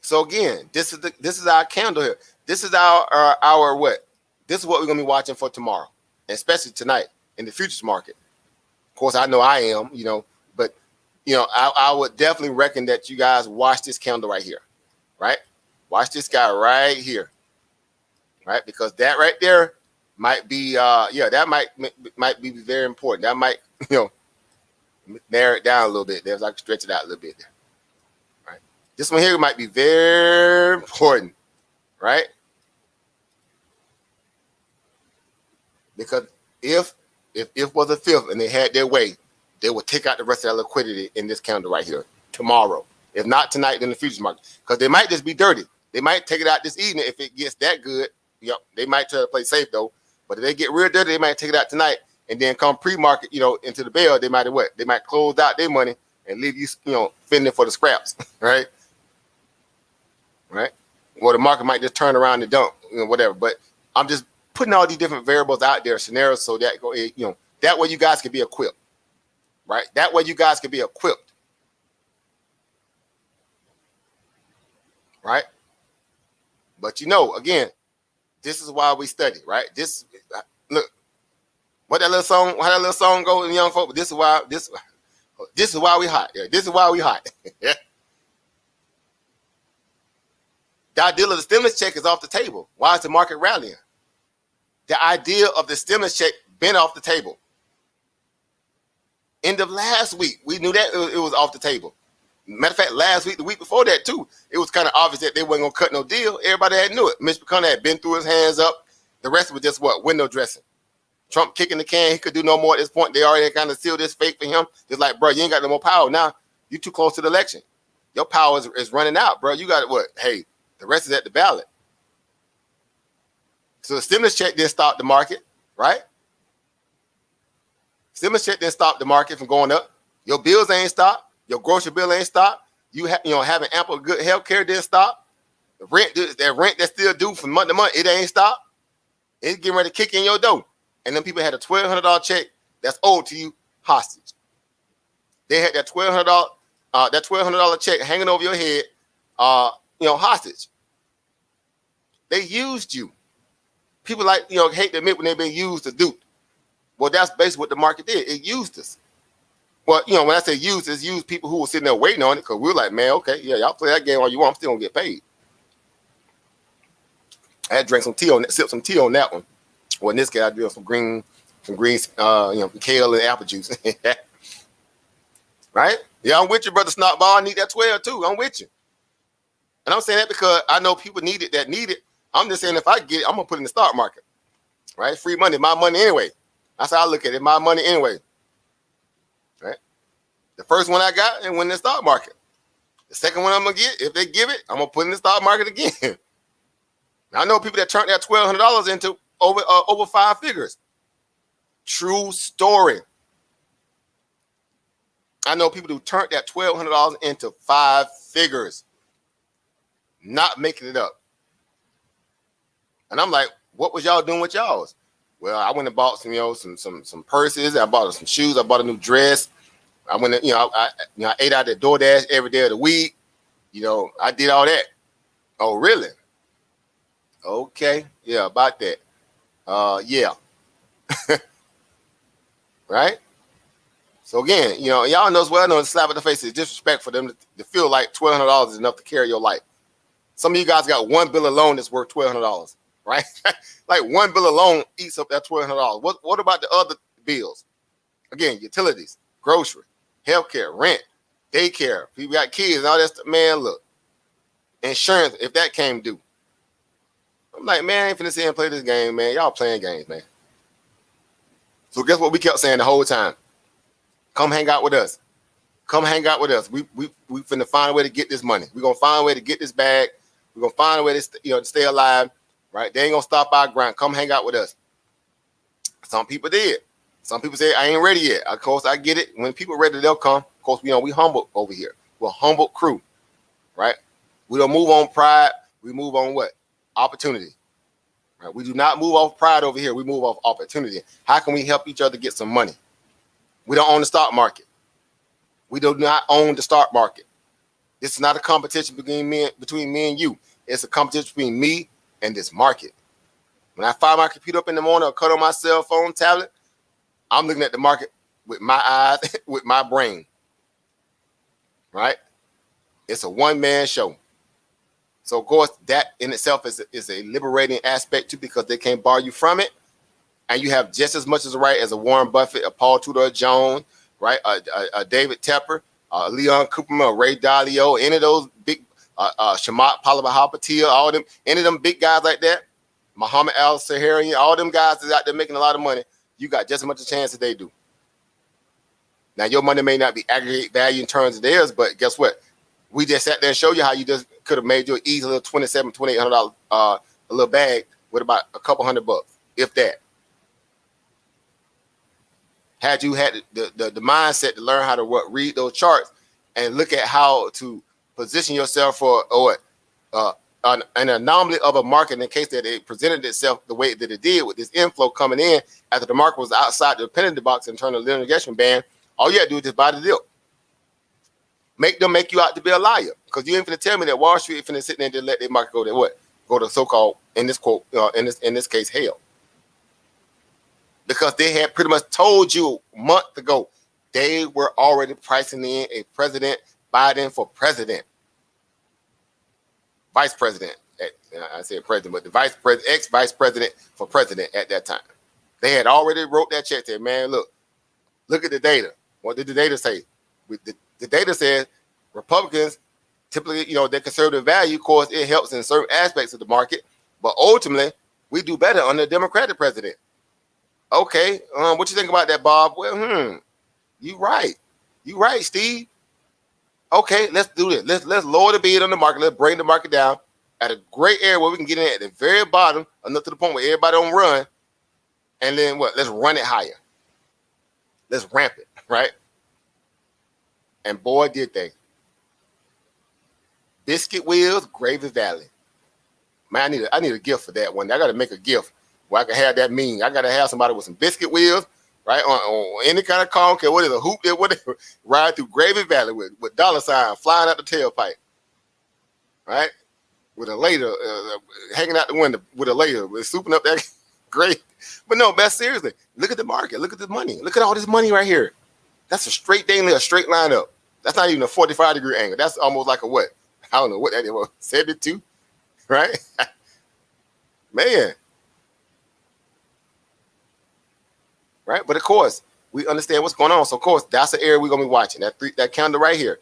So again, this is our candle here. This is our what? This is what we're gonna be watching for tomorrow, especially tonight in the futures market. Of course, I know I am, but I would definitely reckon that you guys watch this candle right here, right? Watch this guy right here, right? Because that right there might be, that might be very important. That might, narrow it down a little bit. There's I can stretch it out a little bit there, right? This one here might be very important, right? Because if was a fifth and they had their way, they would take out the rest of that liquidity in this candle right here tomorrow. If not tonight, then the futures market, because they might just be dirty. They might take it out this evening if it gets that good. You know, they might try to play safe though. But if they get real dirty, they might take it out tonight and then come pre-market, you know, into the bell. They might what? They might close out their money and leave you, you know, fending for the scraps, right? Right? Or the market might just turn around and dump, you know, whatever. But I'm just putting all these different variables out there, scenarios, so that you know, that way you guys can be equipped, right? That way you guys can be equipped, right? But you know, again, this is why we study, right? This look, how that little song goes in young folk. This is why we hot. Yeah, this is why we hot. The idea of the stimulus check is off the table. Why is the market rallying? The idea of the stimulus check been off the table. End of last week, we knew that it was off the table. Matter of fact, last week, the week before that too, it was kind of obvious that they wasn't gonna cut no deal. Everybody had knew it. Mitch McConnell had been through his hands up. The rest was just what? Window dressing. Trump kicking the can. He could do no more at this point. They already kind of sealed this fate for him. Just like, bro, you ain't got no more power. Now, you too close to the election. Your power is running out, bro. You got what? Hey, the rest is at the ballot. So the stimulus check didn't stop the market, right? Stimulus check didn't stop the market from going up. Your bills ain't stopped. Your grocery bill ain't stopped. You having ample good health care didn't stop. The rent that's still due from month to month, it ain't stopped. It's getting ready to kick in your door. And then people had a $1,200 check that's owed to you hostage. They had that $1,200 check hanging over your head, hostage. They used you. People hate to admit when they've been used to do. Well, that's basically what the market did. It used us. Well, when I say used, it's used people who were sitting there waiting on it, because we were like, man, okay, yeah, y'all play that game all you want. I'm still gonna get paid. I had to drink some tea on that, sip some tea on that one. Well, in this case, I did some greens, kale and apple juice. Right? Yeah, I'm with you, brother Snotball. I need that 12 too. I'm with you. And I'm saying that because I know people need it. I'm just saying if I get it, I'm gonna put it in the stock market. Right? Free money, my money anyway. That's how I look at it. My money anyway. Right? The first one I got, and went in the stock market. The second one I'm gonna get, if they give it, I'm gonna put it in the stock market again. Now, I know people that turned that $1,200 into over 5 figures. True story. I know people who turned that $1,200 into 5 figures. Not making it up. And I'm like, what was y'all doing with y'all's? Well, I went and bought some purses. I bought some shoes. I bought a new dress. I went, I ate out at DoorDash every day of the week. I did all that. Oh, really? Okay. Yeah, about that. Yeah. Right? So again, y'all know as well, I know the slap in the face is disrespect for them to feel like $1,200 is enough to carry your life. Some of you guys got one bill alone that's worth $1,200, right? Like one bill alone eats up that $1,200. What about the other bills? Again, utilities, grocery, healthcare, rent, daycare. People got kids and all that stuff. Man, look, insurance, if that came due. I'm like, man, I ain't finna sit and play this game, man. Y'all playing games, man. So guess what we kept saying the whole time? Come hang out with us. Come hang out with us. We finna find a way to get this money. We're gonna find a way to get this bag. We're gonna find a way to stay alive, right? They ain't gonna stop our grind. Come hang out with us. Some people did. Some people say I ain't ready yet. Of course, I get it. When people are ready, they'll come. Of course, we humble over here. We're a humble crew, right? We don't move on pride. We move on what? Opportunity. Right? We do not move off pride over here. We move off opportunity. How can we help each other get some money? We don't own the stock market. We do not own the stock market. This is not a competition between me and you. It's a competition between me and this market. When I fire my computer up in the morning or cut on my cell phone, tablet, I'm looking at the market with my eyes, with my brain. Right? It's a one-man show. So, of course, that in itself is a liberating aspect too, because they can't bar you from it. And you have just as much as a right as a Warren Buffett, a Paul Tudor Jones, right? A David Tepper, Leon Cooperman, Ray Dalio, any of those big, Shamat Palabahapatiya, all them, any of them big guys like that, Muhammad Al-Saharian, all them guys that's out there making a lot of money, you got just as much a chance as they do. Now, your money may not be aggregate value in terms of theirs, but guess what? We just sat there and showed you how you just could have made you an easy little $2,700, $2,800 a little bag with about a couple $100, if that. Had you had the mindset to learn how to read those charts and look at how to position yourself for an anomaly of a market in the case that it presented itself the way that it did with this inflow coming in after the market was outside the penalty box and turned the litigation band, all you had to do is just buy the dip. Make them make you out to be a liar, because you ain't finna tell me that Wall Street finna sit there and just let their market go to what? Go to so-called, in this quote, in this case, hell. Because they had pretty much told you a month ago they were already pricing in a President Biden for president. Vice president. I said president, but the ex-vice president for president at that time. They had already wrote that check there. Man, look at the data. What did the data say? The data says Republicans typically, their conservative value, of course, it helps in certain aspects of the market, but ultimately we do better under the Democratic president. Okay, what you think about that, Bob? Well, you right, Steve. Okay, let's do this. Let's lower the bid on the market. Let's bring the market down at a great area where we can get in at the very bottom, enough to the point where everybody don't run, and then what? Let's run it higher. Let's ramp it, right? And boy, did they. Biscuit Wheels, Gravy Valley. Man, I need a gift for that one. I got to make a gift where I can have that mean. I got to have somebody with some biscuit wheels, right, on any kind of car. Okay, what is a hoop there? Whatever. Ride through Gravy Valley with dollar sign flying out the tailpipe, right? With a laser hanging out the window with a laser, with souping up that great. But no, best seriously, look at the market. Look at the money. Look at all this money right here. That's a straight line up. That's not even a 45-degree angle. That's almost like a what? I don't know what that is. 72, right? Man. Right? But of course, we understand what's going on. So of course, that's the area we're gonna be watching. That candle right here,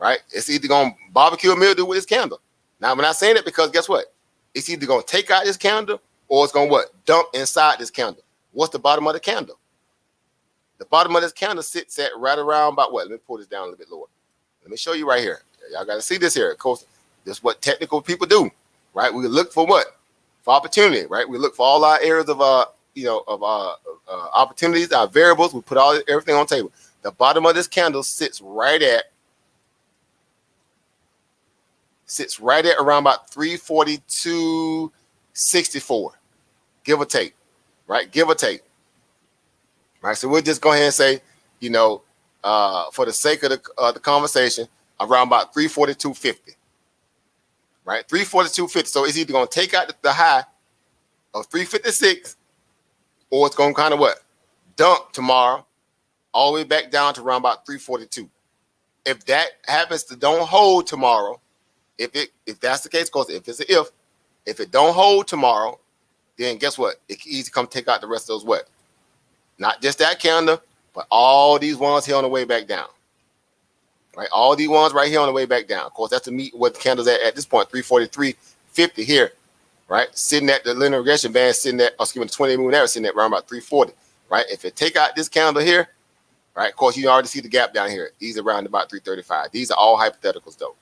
right? It's either gonna barbecue a mildew with this candle. Now, I'm not saying it because guess what? It's either gonna take out this candle or it's gonna what? Dump inside this candle. What's the bottom of the candle? The bottom of this candle sits at right around about what? Let me pull this down a little bit lower. Let me show you right here. Y'all got to see this here. Of course, this is what technical people do, right? We look for what? For opportunity, right? We look for all our areas of opportunities, our variables. We put everything on the table. The bottom of this candle sits right at around about 342.64, give or take, right? Give or take. Right, so we'll just go ahead and say, for the sake of the conversation, around about 342.50, right? 342.50. So it's either going to take out the high of 356, or it's going to kind of what? Dump tomorrow all the way back down to around about 342. If that happens to don't hold tomorrow, if that's the case, because if it don't hold tomorrow, then guess what? It can easily come take out the rest of those what? Not just that candle, but all these ones here on the way back down. Right? All these ones right here on the way back down. Of course, that's to meet what the candle's at this point, 343.50 here. Right? Sitting at the linear regression band, the 20-day moving average sitting at around about 340. Right? If it take out this candle here, right? Of course, you already see the gap down here. These are around about 335. These are all hypotheticals, though.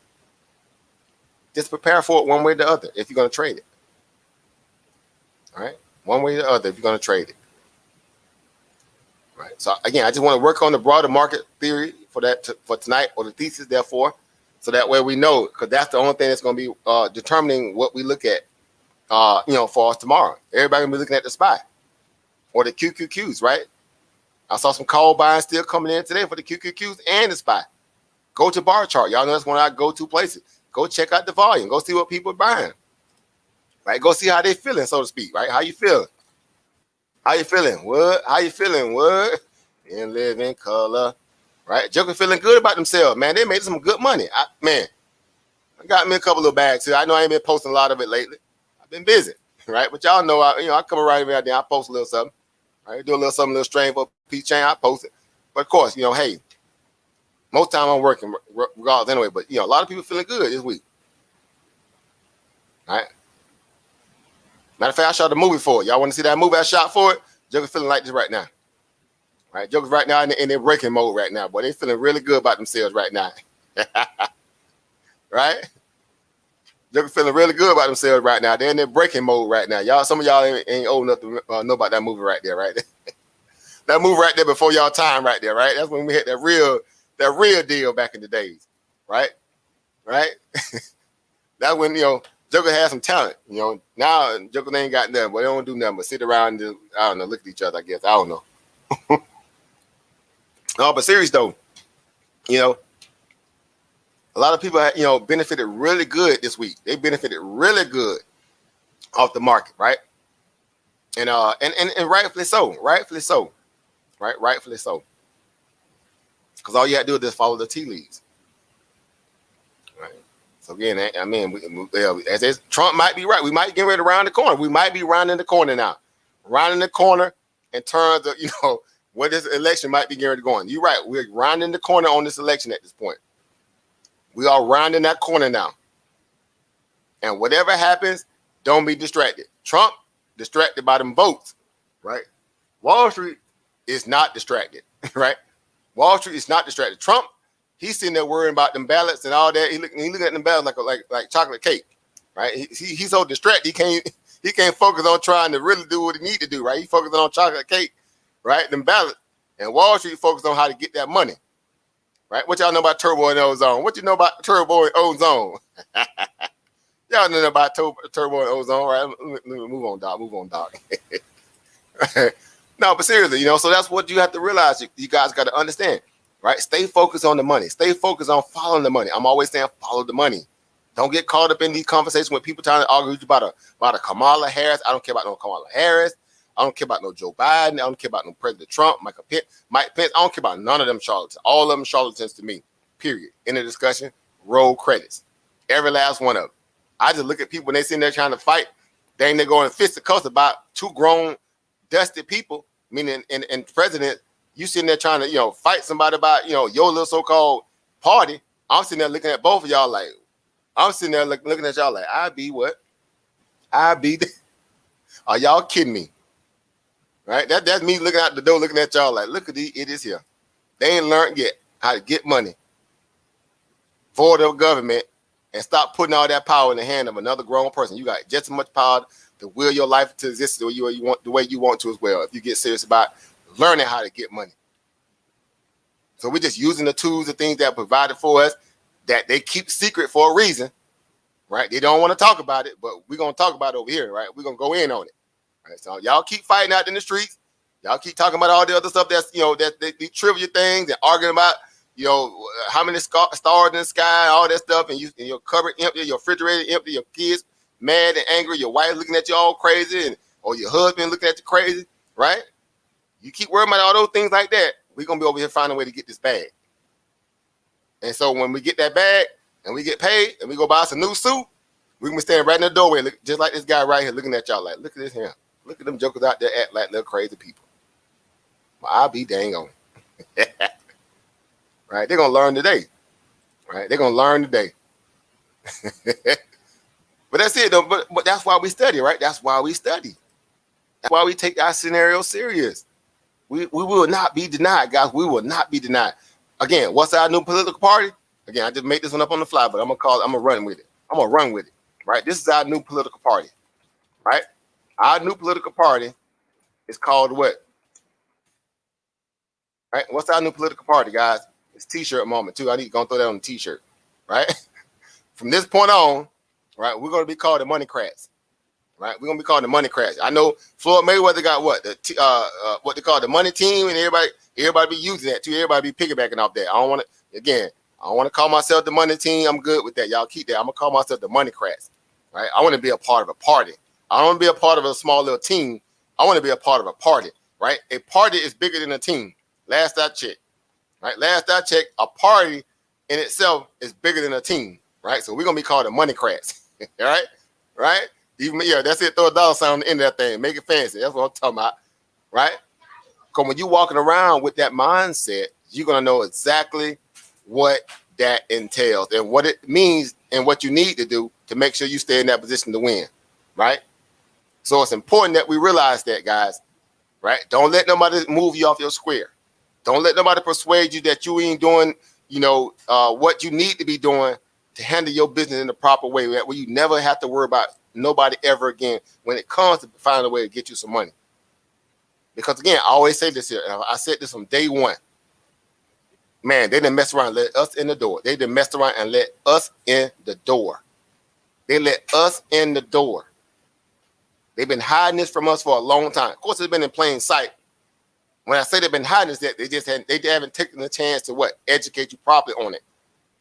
Just prepare for it one way or the other if you're going to trade it. All right? One way or the other if you're going to trade it. Right. So again, I just want to work on the broader market theory for tonight, or the thesis, therefore, so that way we know, because that's the only thing that's going to be determining what we look at, for us tomorrow. Everybody gonna be looking at the SPY or the QQQs, right? I saw some call buying still coming in today for the QQQs and the SPY. Go to bar chart. Y'all know that's one of our go-to places. Go check out the volume. Go see what people are buying. Right? Go see how they feeling, so to speak. Right? How you feeling? How you feeling? What? How you feeling? What? In living color. Right? Joker feeling good about themselves, man. They made some good money. I got me a couple of bags here. I know I ain't been posting a lot of it lately. I've been busy, right? But y'all know, I come around every day. I post a little something. Right? Do a little something, a little strange for a piece chain. I post it. But of course, hey, most time I'm working regardless anyway. But a lot of people feeling good this week. All right. Matter of fact, I shot a movie for it. Y'all want to see that movie I shot for it? Joker's feeling like this right now. Right? Joker's right now in their breaking mode right now. Boy, they feeling really good about themselves right now. Right? Joker feeling really good about themselves right now. They're in their breaking mode right now. Y'all, some of y'all ain't old enough to know about that movie right there, right? That movie right there before y'all time right there, right? That's when we had that real deal back in the days, right? Right? That's when, Joker had some talent. Now Joker ain't got nothing, but they don't do nothing but sit around and do, I don't know, look at each other, I guess. I don't know. No, but serious though, a lot of people, benefited really good this week. They benefited really good off the market, right? And rightfully so, right? Rightfully so. Because all you have to do is just follow the tea leaves, right? So again, I mean, as Trump might be right. We might get ready to round the corner. We might be rounding the corner now, rounding the corner in terms of where this election might be getting ready to go. You're right. We're rounding the corner on this election at this point. We are rounding that corner now. And whatever happens, don't be distracted. Trump, distracted by them votes, right? Wall Street is not distracted, right? Wall Street is not distracted. Trump, he's sitting there worrying about them ballots and all that. He looking at them ballots like chocolate cake, right? He's so distracted he can't focus on trying to really do what he need to do, right? He focusing on chocolate cake, right? Them ballots. And Wall Street focused on how to get that money. Right? What y'all know about turbo and ozone? What you know about turbo and ozone? Y'all know about turbo and ozone, right? Let me move on, Doc. No, but seriously, so that's what you have to realize. You guys got to understand, right? Stay focused on the money. Stay focused on following the money. I'm always saying follow the money. Don't get caught up in these conversations with people trying to argue about a Kamala Harris. I don't care about no Kamala Harris. I don't care about no Joe Biden. I don't care about no President Trump, Mike Pence. I don't care about none of them charlatans. All of them charlatans to me, period. In the discussion, roll credits. Every last one of them. I just look at people when they sitting there trying to fight. They're going fisticuffs about two grown, dusty people, meaning in president, you sitting there trying to, fight somebody about, your little so-called party. I'm sitting there looking at both of y'all like, looking at y'all like, I be what? Are y'all kidding me? Right? That's me looking out the door, looking at y'all like, look at these idiots here. They ain't learned yet how to get money for the government and stop putting all that power in the hand of another grown person. You got just as much power to will your life to exist the way you want to as well. If you get serious about learning how to get money. So we're just using the tools and things that are provided for us that they keep secret for a reason, right? They don't want to talk about it, but we're going to talk about it over here, right? We're going to go in on it. Right, so y'all keep fighting out in the streets. Y'all keep talking about all the other stuff that's, that the trivia things and arguing about, how many stars in the sky, all that stuff, and your cupboard empty, your refrigerator empty, your kids mad and angry, your wife looking at you all crazy, or your husband looking at you crazy, right? You keep worrying about all those things like that, we're going to be over here finding a way to get this bag. And so when we get that bag and we get paid and we go buy us a new suit, we can be standing right in the doorway, just like this guy right here looking at y'all like, look at this here. Look at them jokers out there act like little crazy people. Well, I'll be dang on. Right? They're going to learn today. Right? They're going to learn today. But that's it, though. But that's why we study, right? That's why we study. That's why we take our scenario serious. We will not be denied, guys. We will not be denied. Again, what's our new political party? Again, I just made this one up on the fly, but I'm going to run with it. I'm going to run with it. Right? This is our new political party. Right? Our new political party is called what? Right? What's our new political party, guys? It's t-shirt moment, too. I need to go throw that on the t-shirt. Right? From this point on, right, we're going to be called the Moneycrats. Right? We're going to be called the Moneycrats. I know Floyd Mayweather got what? What they call the money team, and everybody be using that, too. Everybody be piggybacking off that. I don't want to call myself the money team. I'm good with that. Y'all keep that. I'm going to call myself the Moneycrats. Right? I want to be a part of a party. I don't want to be a part of a small little team. I want to be a part of a party, right? A party is bigger than a team. Last I checked, right? Last I checked, a party in itself is bigger than a team, right? So we're going to be called the Moneycrats, right? Right? That's it. Throw a dollar sign on the end of that thing. Make it fancy. That's what I'm talking about, right? Because when you're walking around with that mindset, you're going to know exactly what that entails and what it means and what you need to do to make sure you stay in that position to win, right? So it's important that we realize that, guys, right? Don't let nobody move you off your square. Don't let nobody persuade you that you ain't doing, what you need to be doing to handle your business in the proper way, where you never have to worry about nobody ever again when it comes to finding a way to get you some money. Because again, I always say this here, and I said this from day one. Man, they didn't mess around and let us in the door. They didn't mess around and let us in the door. They let us in the door. They've been hiding this from us for a long time. Of course, it's been in plain sight. When I say they've been hiding this, that they haven't taken the chance to what? Educate you properly on it.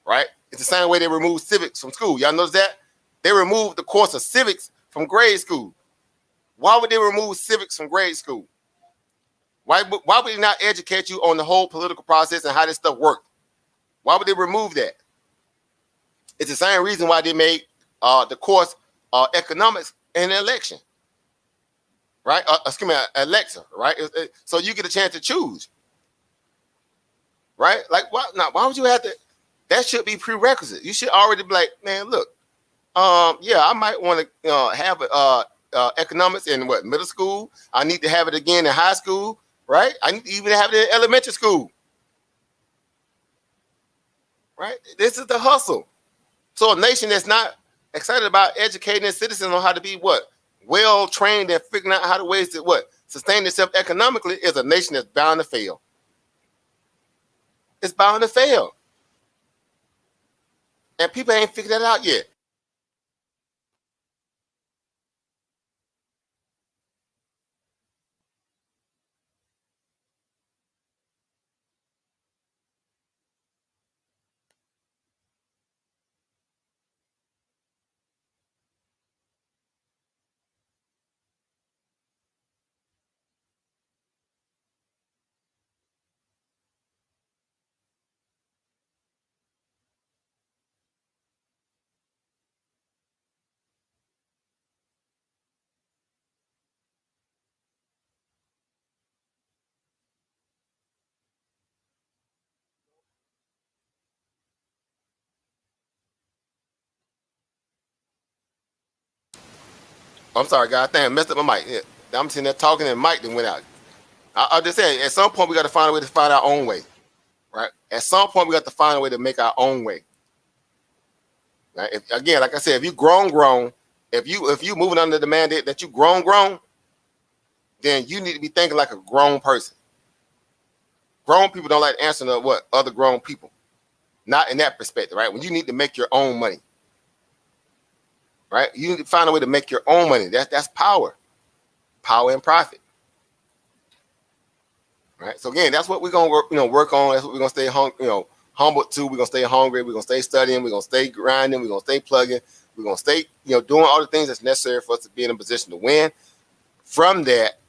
Right? It's the same way they removed civics from school. Y'all notice that? They removed the course of civics from grade school. Why would they remove civics from grade school? Why would they not educate you on the whole political process and how this stuff worked? Why would they remove that? It's the same reason why they made the course economics an election. Right? Excuse me, Alexa, right? So you get a chance to choose. Right? Like, why would you have to? That should be prerequisite. You should already be like, man, look, yeah, I might want to have economics in what, middle school. I need to have it again in high school, right? I need to even have it in elementary school, right? This is the hustle. So a nation that's not excited about educating its citizens on how to be what? Well trained and figuring out how to ways to what? Sustain itself economically is a nation that's bound to fail. It's bound to fail. And people ain't figured that out yet. I'm sorry, guys. I messed up my mic. Yeah. I'm sitting there talking and the mic then went out. I'll just say, at some point, we got to find a way to find our own way, right? At some point, we got to find a way to make our own way. Right? Again, like I said, if you grown, if you moving under the mandate that you grown, then you need to be thinking like a grown person. Grown people don't like to answer to what other grown people. Not in that perspective, right? When you need to make your own money, right? You need to find a way to make your own money. That's power and profit, right? So again, that's what we're gonna work on. That's what we're gonna stay humble to. We're gonna stay hungry. We're gonna stay studying. We're gonna stay grinding. We're gonna stay plugging. We're gonna stay doing all the things that's necessary for us to be in a position to win. From that,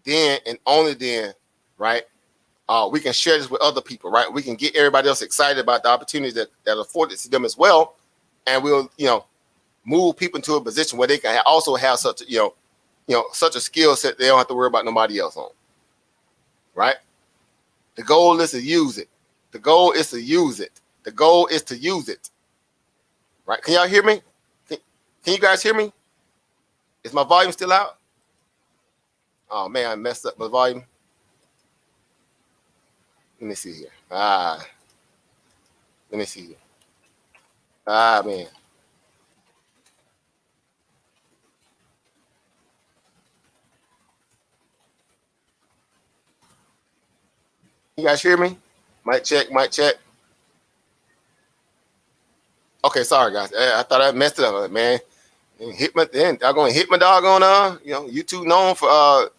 then and only then, right? We can share this with other people, right? We can get everybody else excited about the opportunities that are afforded to them as well, and we'll, move people into a position where they can also have such, such a skill set they don't have to worry about nobody else on, right? The goal is to use it. The goal is to use it. The goal is to use it, right? Can y'all hear me? Can you guys hear me? Is my volume still out? Oh man, I messed up my volume. Let me see here. Let me see here. Man. You guys hear me? Mic check. Okay, sorry guys. I thought I messed it up, man. I'm gonna hit my doggone you too known for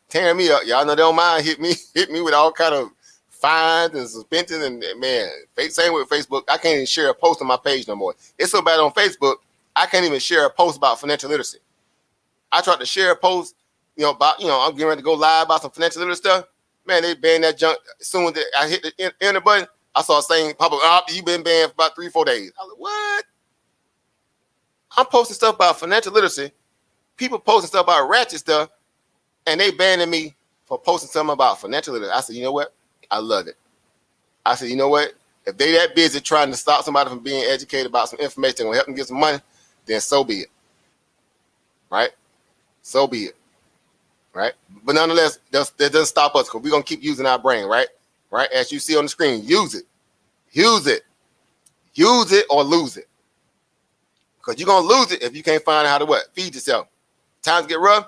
tearing me up. Y'all know they don't mind hit me with all kind of fines and suspensions and man, same with Facebook. I can't even share a post on my page no more. It's so bad on Facebook, I can't even share a post about financial literacy. I tried to share a post, about I'm getting ready to go live about some financial literacy stuff. Man, they banned that junk. As soon as I hit the enter button, I saw a saying pop up, you've been banned for about 3-4 days. I was like, what? I'm posting stuff about financial literacy. People posting stuff about ratchet stuff, and they banning me for posting something about financial literacy. I said, you know what? I love it. I said, you know what? If they that busy trying to stop somebody from being educated about some information that will help them get some money, then so be it. Right? So be it. Right? But nonetheless, that doesn't stop us because we're going to keep using our brain, right? Right? As you see on the screen, use it. Use it. Use it or lose it. Because you're gonna lose it if you can't find out how to what? Feed yourself. Times get rough,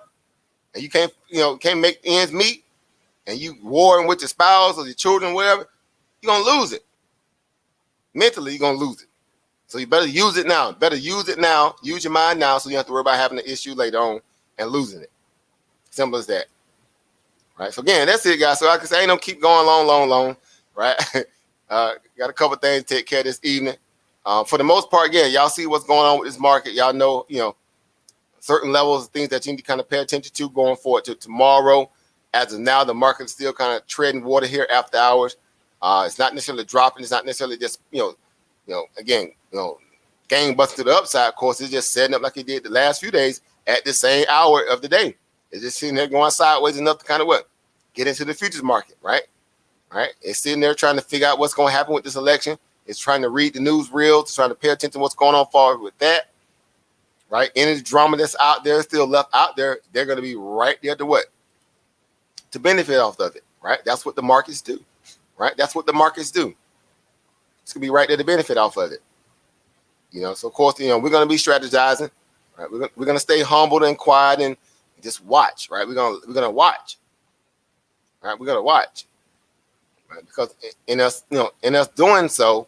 and you can't make ends meet, and you warring with your spouse or your children, whatever, you're gonna lose it. Mentally, you're gonna lose it. So you better use it now. Better use it now. Use your mind now, so you don't have to worry about having an issue later on and losing it. Simple as that. Right. So again, that's it, guys. So I can say, ain't no keep going long. Right. Got a couple things to take care of this evening. For the most part, again, y'all see what's going on with this market. Y'all know, certain levels of things that you need to kind of pay attention to going forward to tomorrow. As of now, the market is still kind of treading water here after hours. It's not necessarily dropping. It's not necessarily just, again, gang busting to the upside. Of course, it's just setting up like it did the last few days at the same hour of the day. It's just sitting there going sideways enough to kind of what? Get into the futures market, right? Right? It's sitting there trying to figure out what's going to happen with this election. It's trying to read the news real, it's trying to pay attention to what's going on forward with that. Right? Any drama that's out there, still left out there, they're going to be right there to what? To benefit off of it, right? That's what the markets do, right? That's what the markets do. It's going to be right there to benefit off of it. So of course, we're going to be strategizing, right? We're going to stay humbled and quiet and just watch, right? We're going to watch, right? We're going to watch, right? Because in us doing so,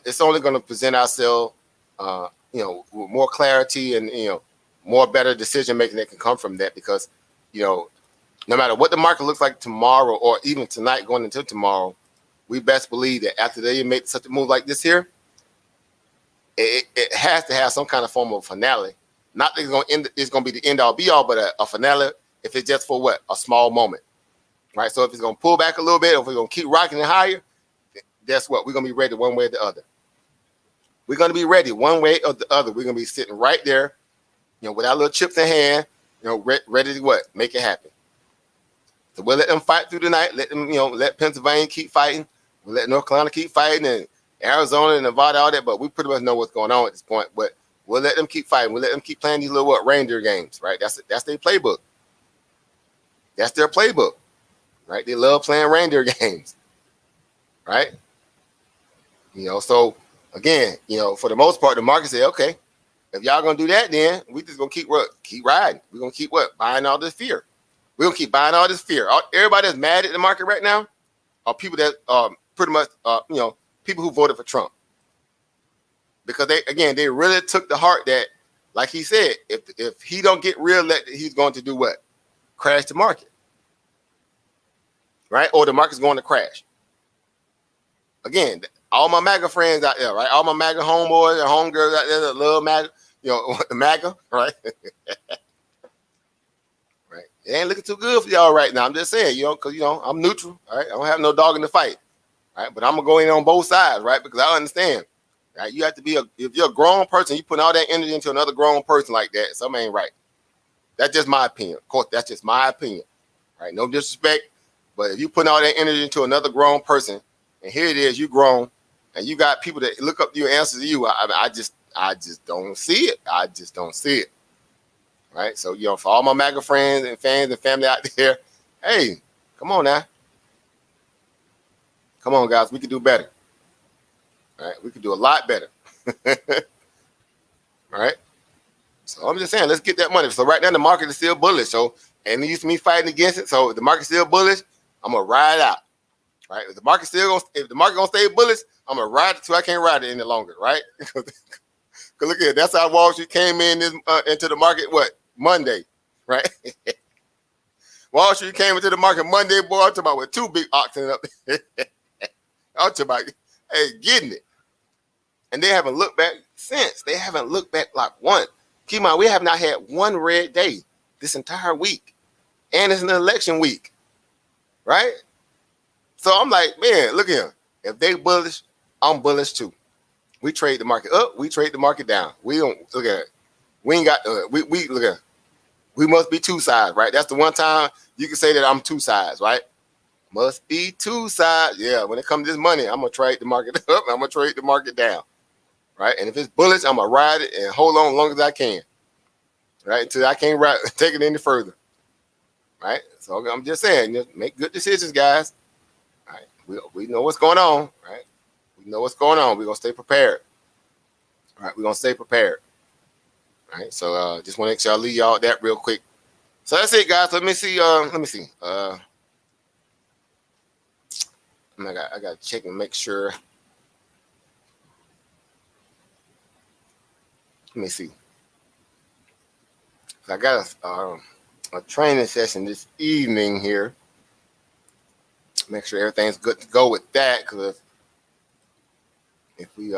it's only going to present ourselves, with more clarity and, more better decision making that can come from that. Because, no matter what the market looks like tomorrow or even tonight going into tomorrow, we best believe that after they make such a move like this here, it has to have some kind of form of finale. Not that it's going to be the end all be all, but a finale if it's just for what? A small moment, right? So if it's going to pull back a little bit, or if we're going to keep rocking it higher, guess what? We're going to be ready one way or the other. We're going to be ready one way or the other. We're going to be sitting right there, with our little chips in hand, ready to what? Make it happen. So we'll let them fight through the night. Let them, let Pennsylvania keep fighting. We'll let North Carolina keep fighting, and Arizona and Nevada, all that. But we pretty much know what's going on at this point. But we'll let them keep fighting. We'll let them keep playing these little reindeer games, right? That's their playbook. That's their playbook, right? They love playing reindeer games, right? So again, for the most part, the market say, okay, if y'all gonna do that, then we just gonna keep riding. We're gonna keep buying all this fear. We're gonna keep buying all this fear. Everybody that's mad at the market right now are people that pretty much people who voted for Trump. Because they really took to heart that, like he said, if he don't get reelected, he's going to do what? Crash the market. Right? Or the market's going to crash. Again, all my MAGA friends out there, right? All my MAGA homeboys and homegirls out there that love MAGA, MAGA, right? Right. It ain't looking too good for y'all right now. I'm just saying, because I'm neutral, right? I don't have no dog in the fight, right? But I'm gonna go in on both sides, right? Because I understand, right? You have to be if you're a grown person, you put all that energy into another grown person like that, something ain't right. That's just my opinion. Of course, that's just my opinion, right? No disrespect, but if you put all that energy into another grown person, and here it is, you grown, and you got people that look up to you and answer to you, I just don't see it. I just don't see it. Right? So, for all my MAGA friends and fans and family out there, hey, come on now. Come on, guys. We can do better. All right? We can do a lot better. All right? So I'm just saying, let's get that money. So right now, the market is still bullish. So, and it used to me fighting against it. So if the market's still bullish, I'm going to ride out. Right? If the market gonna stay bullish, I'm going to ride it till I can't ride it any longer. Right? Because look at it. That's how Wall Street came in into the market, Monday, right? Wall Street came into the market Monday, boy. I'm talking about with two big oxen up there. I'm talking about, getting it. And they haven't looked back since. They haven't looked back like one. Keep in mind, we have not had one red day this entire week. And it's an election week, right? So I'm like, man, look here. If they bullish, I'm bullish too. We trade the market up, we trade the market down. We don't look at it. We ain't got we look at it. We must be two sides, right? That's the one time you can say that I'm two sides, right? Must be two sides. Yeah, when it comes to this money, I'm gonna trade the market up, I'm gonna trade the market down. Right? And if it's bullish, I'm gonna ride it and hold on as long as I can. Right? Until I can't take it any further. Right? So I'm just saying, just make good decisions, guys. Right? We know what's going on, right? We know what's going on. We're gonna stay prepared. All right, we're gonna stay prepared. All right, so just want to make sure I leave y'all that real quick. So that's it, guys. Let me see. I got to check and make sure. Let me see. I got a training session this evening here. Make sure everything's good to go with that, because if we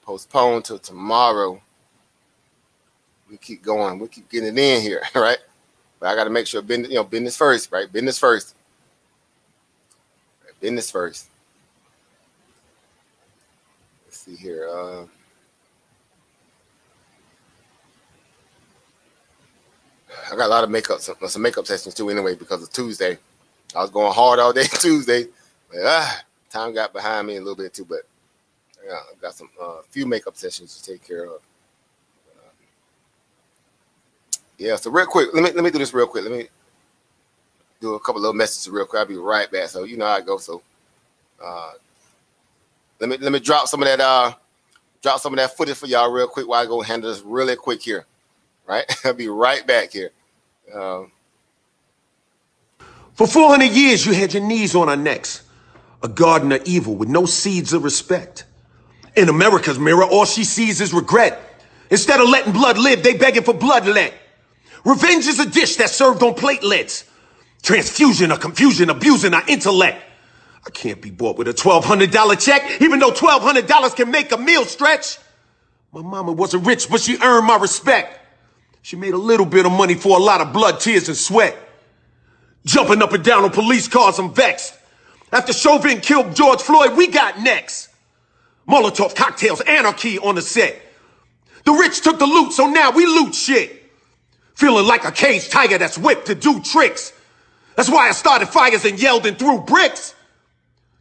postpone till tomorrow, we keep going. We keep getting it in here, right? But I got to make sure business first, right? Business first. Right? Business first. Let's see here. I got a lot of some makeup sessions too anyway, because of Tuesday. I was going hard all day Tuesday. But, time got behind me a little bit too, but I got some few makeup sessions to take care of. Yeah, so real quick, let me do this real quick. Let me do a couple little messages real quick. I'll be right back. So you know how I go. So let me drop some of that footage for y'all real quick while I go handle this really quick here. Right? I'll be right back here. For 400 years, you had your knees on our necks. A garden of evil with no seeds of respect. In America's mirror, all she sees is regret. Instead of letting blood live, they begging for bloodlet. Revenge is a dish that's served on platelets. Transfusion of confusion, abusing our intellect. I can't be bought with a $1,200 check, even though $1,200 can make a meal stretch. My mama wasn't rich, but she earned my respect. She made a little bit of money for a lot of blood, tears, and sweat. Jumping up and down on police cars, I'm vexed. After Chauvin killed George Floyd, we got next. Molotov cocktails, anarchy on the set. The rich took the loot, so now we loot shit. Feeling like a caged tiger that's whipped to do tricks. That's why I started fires and yelled and threw bricks.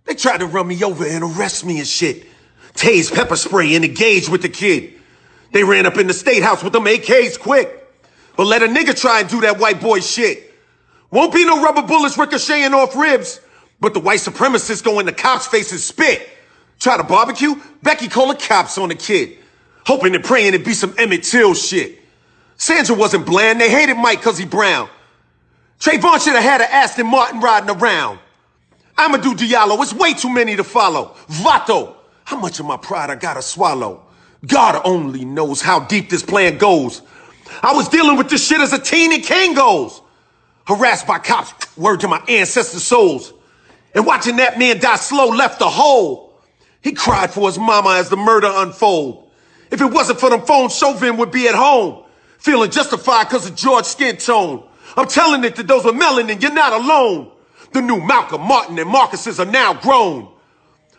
They tried to run me over and arrest me and shit. Tase pepper spray and engage with the kid. They ran up in the state house with them AKs quick. But let a nigga try and do that white boy shit. Won't be no rubber bullets ricocheting off ribs. But the white supremacists go in the cops' face and spit. Try to barbecue? Becky call the cops on the kid. Hoping and praying it'd be some Emmett Till shit. Sandra wasn't bland. They hated Mike cause he brown. Trayvon should have had an Aston Martin riding around. Amadou Diallo, it's way too many to follow. Vato, how much of my pride I gotta swallow? God only knows how deep this plan goes. I was dealing with this shit as a teen in Kangos. Harassed by cops, word to my ancestors' souls. And watching that man die slow left a hole. He cried for his mama as the murder unfold. If it wasn't for them phones, Chauvin would be at home. Feeling justified because of George's skin tone. I'm telling it to those with melanin, you're not alone. The new Malcolm, Martin, and Marcuses are now grown.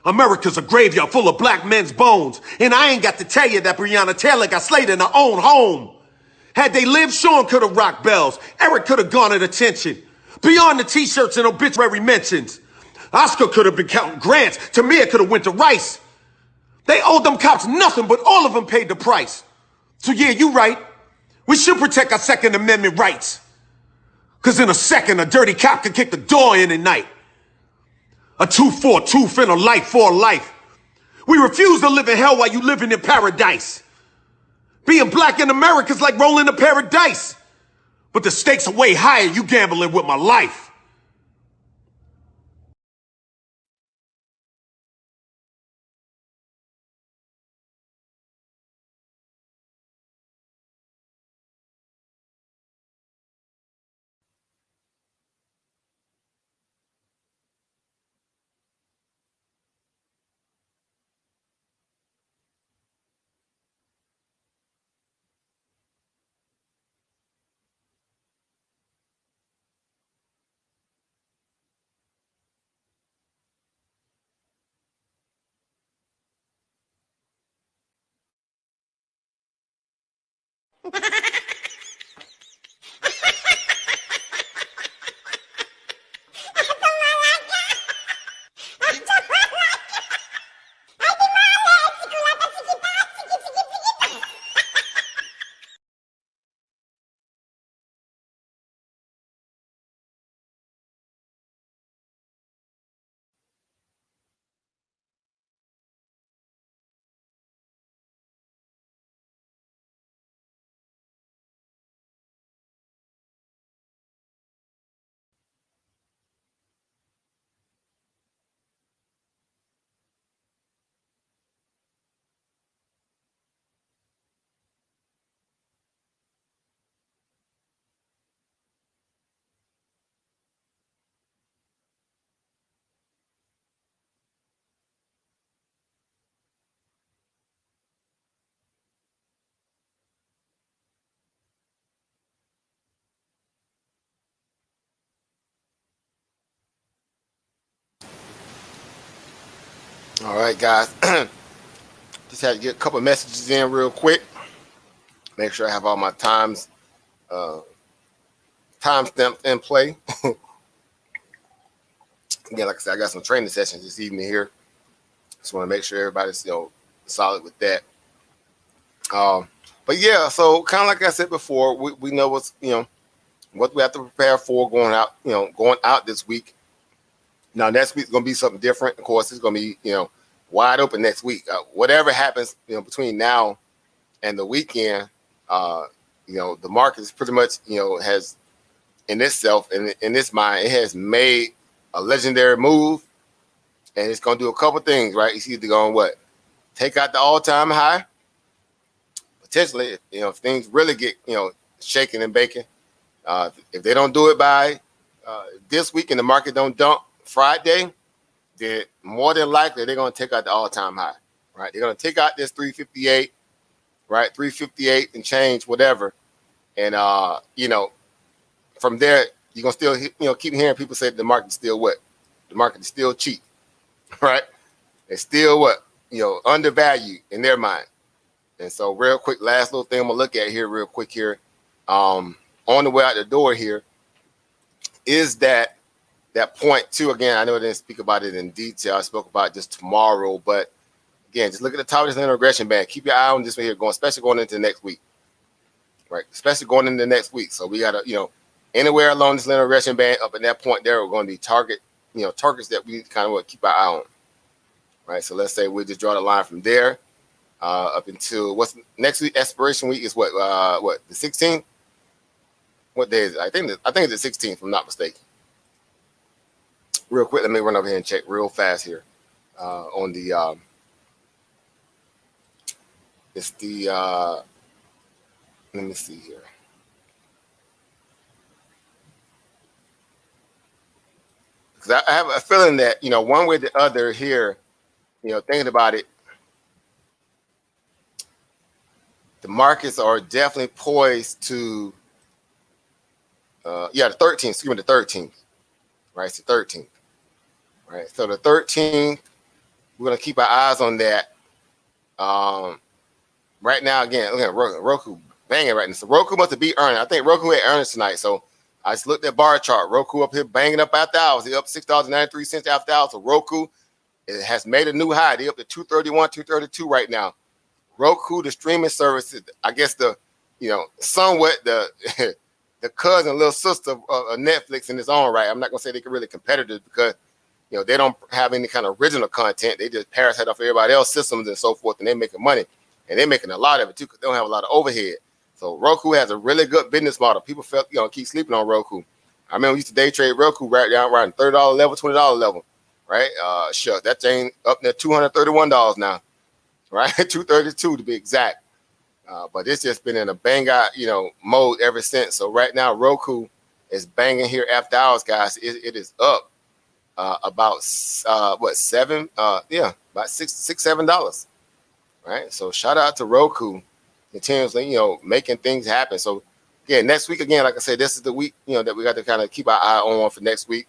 America's a graveyard full of black men's bones. And I ain't got to tell you that Breonna Taylor got slayed in her own home. Had they lived, Sean could have rocked bells. Eric could have garnered attention. Beyond the t-shirts and obituary mentions. Oscar could have been counting grants. Tamir could have went to Rice. They owed them cops nothing, but all of them paid the price. So yeah, you right. We should protect our Second Amendment rights. Cause in a second, a dirty cop could kick the door in at night. A tooth for a tooth and a life for a life. We refuse to live in hell while you living in paradise. Being black in America's like rolling a paradise. But the stakes are way higher, you gambling with my life. All right, guys. Just had to get a couple of messages in real quick. Make sure I have all my timestamps in play. Again, like I said, I got some training sessions this evening here. Just want to make sure everybody's solid with that. But yeah, so kind of like I said before, we know what's what we have to prepare for going out this week. Now next week's gonna be something different. Of course, it's gonna be wide open next week. Whatever happens between now and the weekend, the market is pretty much has in itself in its mind, it has made a legendary move, and it's gonna do a couple things, right? It's either going take out the all-time high, potentially, if things really get shaking and baking. If they don't do it by this week and the market don't dump Friday, then more than likely they're going to take out the all-time high, right? They're going to take out this 358, right? 358 and change, whatever. And, from there, you're going to still, keep hearing people say the market's still what? The market is still cheap, right? It's still undervalued in their mind. And so real quick, last little thing I'm going to look at here real quick here. On the way out the door here is that point two. Again, I know I didn't speak about it in detail. I spoke about it just tomorrow, but again, just look at the top of this linear regression band. Keep your eye on this right here, especially going into the next week, right? Especially going into the next week. So we got to, anywhere along this linear regression band up at that point there, we're going to be targets that we kind of keep our eye on, right? So let's say we just draw the line from there up until what's next week. Expiration week is what the 16th. What day is it? I think it's the 16th, if I'm not mistaken. Real quick, let me run over here and check real fast here on the it's the let me see here. Because I have a feeling that one way or the other here, thinking about it, the markets are definitely poised to the 13th, excuse me, the 13th, right? It's the 13th, right? So the 13th, we're going to keep our eyes on that. Right now, again, look at Roku banging right now. So Roku must have beat earnings. I think Roku had earnings tonight. So I just looked at bar chart. Roku up here banging up after hours. They're up $6.93 after hours. So Roku, it has made a new high. They're up to 231, 232 right now. Roku, the streaming service, I guess somewhat the the cousin, little sister of Netflix in its own right. I'm not gonna say they can really competitors because they don't have any kind of original content. They just parasite off everybody else's systems and so forth, and they're making money, and they're making a lot of it too because they don't have a lot of overhead. So Roku has a really good business model. People keep sleeping on Roku. I remember we used to day trade Roku right down around $30 level, $20 level, right? Shucks, that thing up there $231 now, right? 232 to be exact. But it's just been in a bang out, mode ever since. So right now, Roku is banging here after hours, guys. It is up about about $6-7, right? So shout out to Roku, continuously, making things happen. So again, next week, again, like I said, this is the week, that we got to kind of keep our eye on for next week.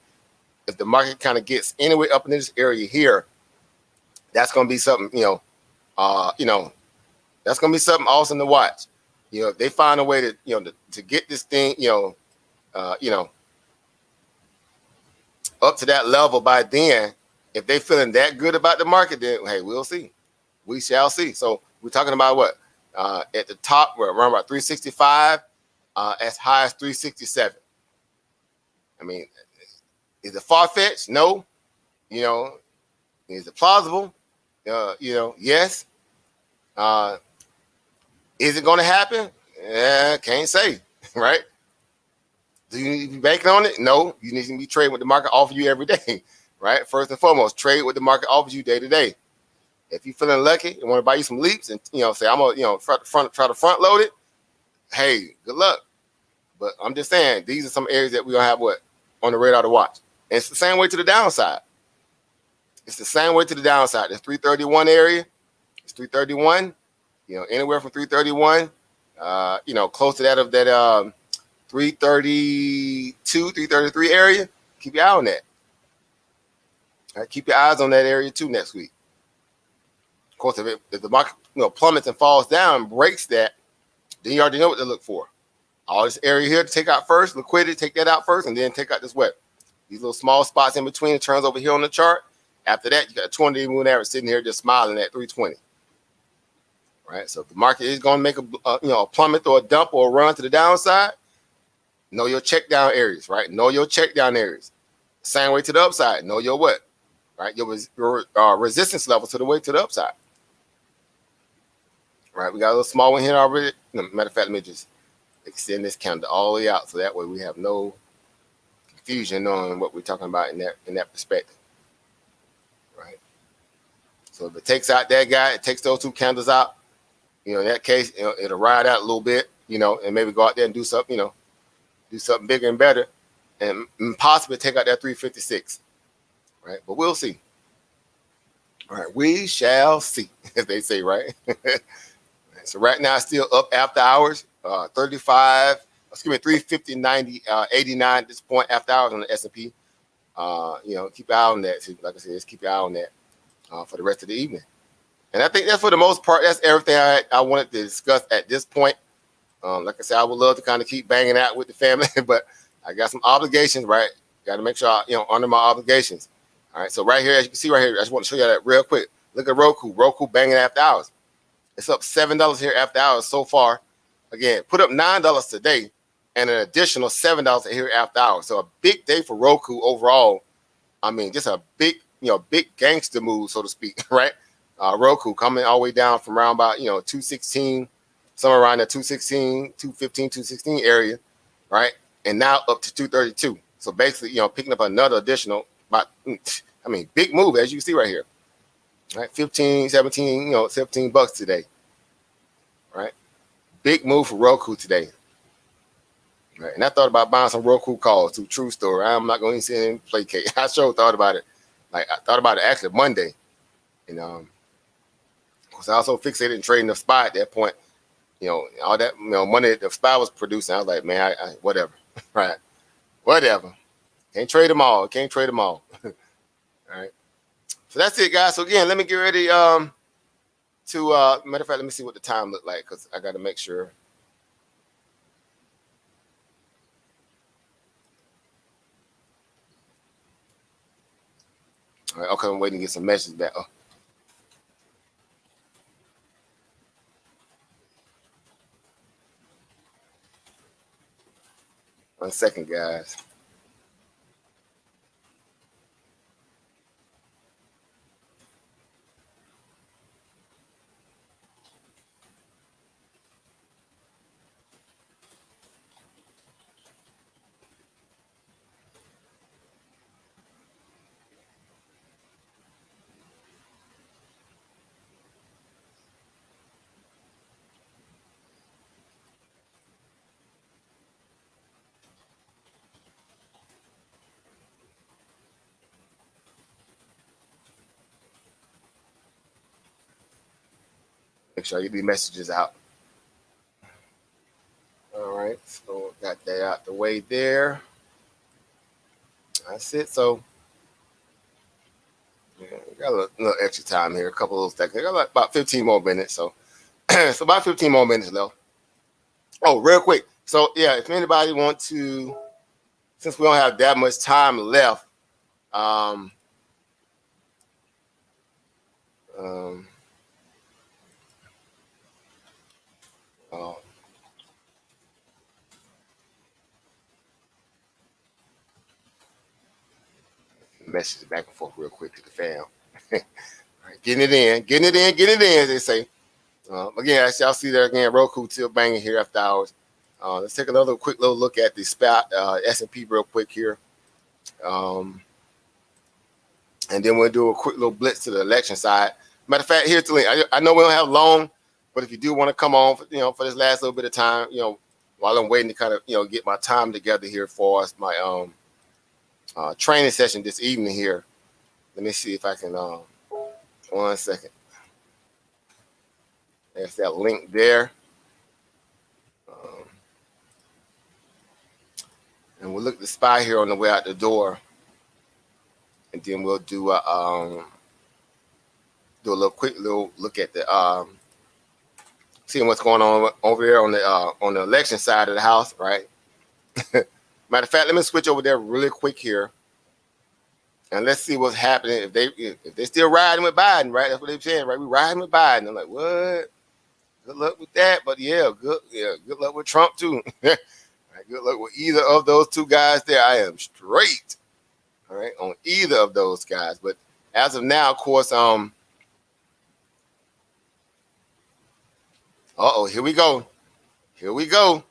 If the market kind of gets anywhere up in this area here, that's going to be something, that's going to be something awesome to watch. If they find a way to, to get this thing, up to that level by then, if they feeling that good about the market, then, hey, we'll see. We shall see. So we're talking about what? At the top, we're around about 365, as high as 367. I mean, is it far-fetched? No. Is it plausible? Yes. Is it going to happen? Can't say, right? Do you need to be banking on it? No. You need to be trading what the market offers you every day, right? First and foremost, trade what the market offers you day to day. If you're feeling lucky and want to buy you some leaps and, say, I'm going to, try to front load it, hey, good luck. But I'm just saying, these are some areas that we're going to have on the radar to watch. And it's the same way to the downside. It's the same way to the downside. This 331 area, it's 331. Anywhere from 331, close to that of that 332, 333 area. Keep your eye on that. All right, keep your eyes on that area too next week. course, if the market plummets and falls down, breaks that, then you already know what to look for. All this area here to take out first, liquidity, take that out first, and then take out this wet. These little small spots in between the turns over here on the chart. After that, you got a 20-day moving average sitting here just smiling at 320. Right. So if the market is going to make a plummet or a dump or a run to the downside, know your check down areas. Right. Know your check down areas. Same way to the upside. Know your what? Right. Your resistance level to the way to the upside. Right. We got a little small one here already. Matter of fact, let me just extend this candle all the way out so that way we have no confusion on what we're talking about in that perspective. Right. So if it takes out that guy, it takes those two candles out. In that case, it'll ride out a little bit, and maybe go out there and do something, do something bigger and better, and possibly take out that 356, right? But we'll see. All right, we shall see, as they say, right? So right now, still up after hours, 350.90, 89 at this point after hours on the S&P. Keep an eye on that. Like I said, just keep your eye on that for the rest of the evening. And I think that's for the most part, that's everything I wanted to discuss at this point. Like I said, I would love to kind of keep banging out with the family, but I got some obligations, right? Got to make sure I, honor my obligations. All right. So right here, as you can see right here, I just want to show you that real quick. Look at Roku. Roku banging after hours. It's up $7 here after hours so far. Again, put up $9 today and an additional $7 here after hours. So a big day for Roku overall. I mean, just a big, big gangster move, so to speak, right? Roku coming all the way down from around about 216, somewhere around the 216, 215, 216 area, right? And now up to 232. So basically, picking up another additional, big move as you can see right here, right? 15, 17, 17 bucks today, right? Big move for Roku today, right? And I thought about buying some Roku calls to True Story. I'm not going to sit and placate. I sure thought about it. I thought about it actually Monday, I also fixated in trading the SPY at that point. All that money that the SPY was producing, I was like, man, I whatever, right? Whatever. Can't trade them all. All right. So that's it, guys. So again, let me get ready to matter of fact, let me see what the time looked like because I got to make sure. All right. Okay, I'm waiting to get some messages back. Oh. 1 second, guys. Make sure I get these messages out. All right, so got that out the way there. That's it. So we got a little extra time here, a couple of those seconds. I got about 15 more minutes. So, so about 15 more minutes left. Oh, real quick. So yeah, if anybody want to, since we don't have that much time left, message back and forth real quick to the fam. All right, getting it in, as they say. Again, as y'all see there again, Roku still banging here after hours. Let's take another quick little look at the S&P real quick here. And then we'll do a quick little blitz to the election side. Matter of fact, here's the link. I know we don't have long, but if you do want to come on, for this last little bit of time, while I'm waiting to kind of, get my time together here for us, my training session this evening here. Let me see if I can, 1 second. There's that link there. And we'll look at the SPY here on the way out the door. And then we'll do do a little quick little look at the seeing what's going on over there on the election side of the house, right? Matter of fact, let me switch over there really quick here, and let's see what's happening if they still riding with Biden, right? That's what they're saying, right? We riding with Biden. I'm like, what? Good luck with that, but good luck with Trump too. Right, good luck with either of those two guys there. I am straight, all right, on either of those guys. But as of now, of course, here we go. Here we go.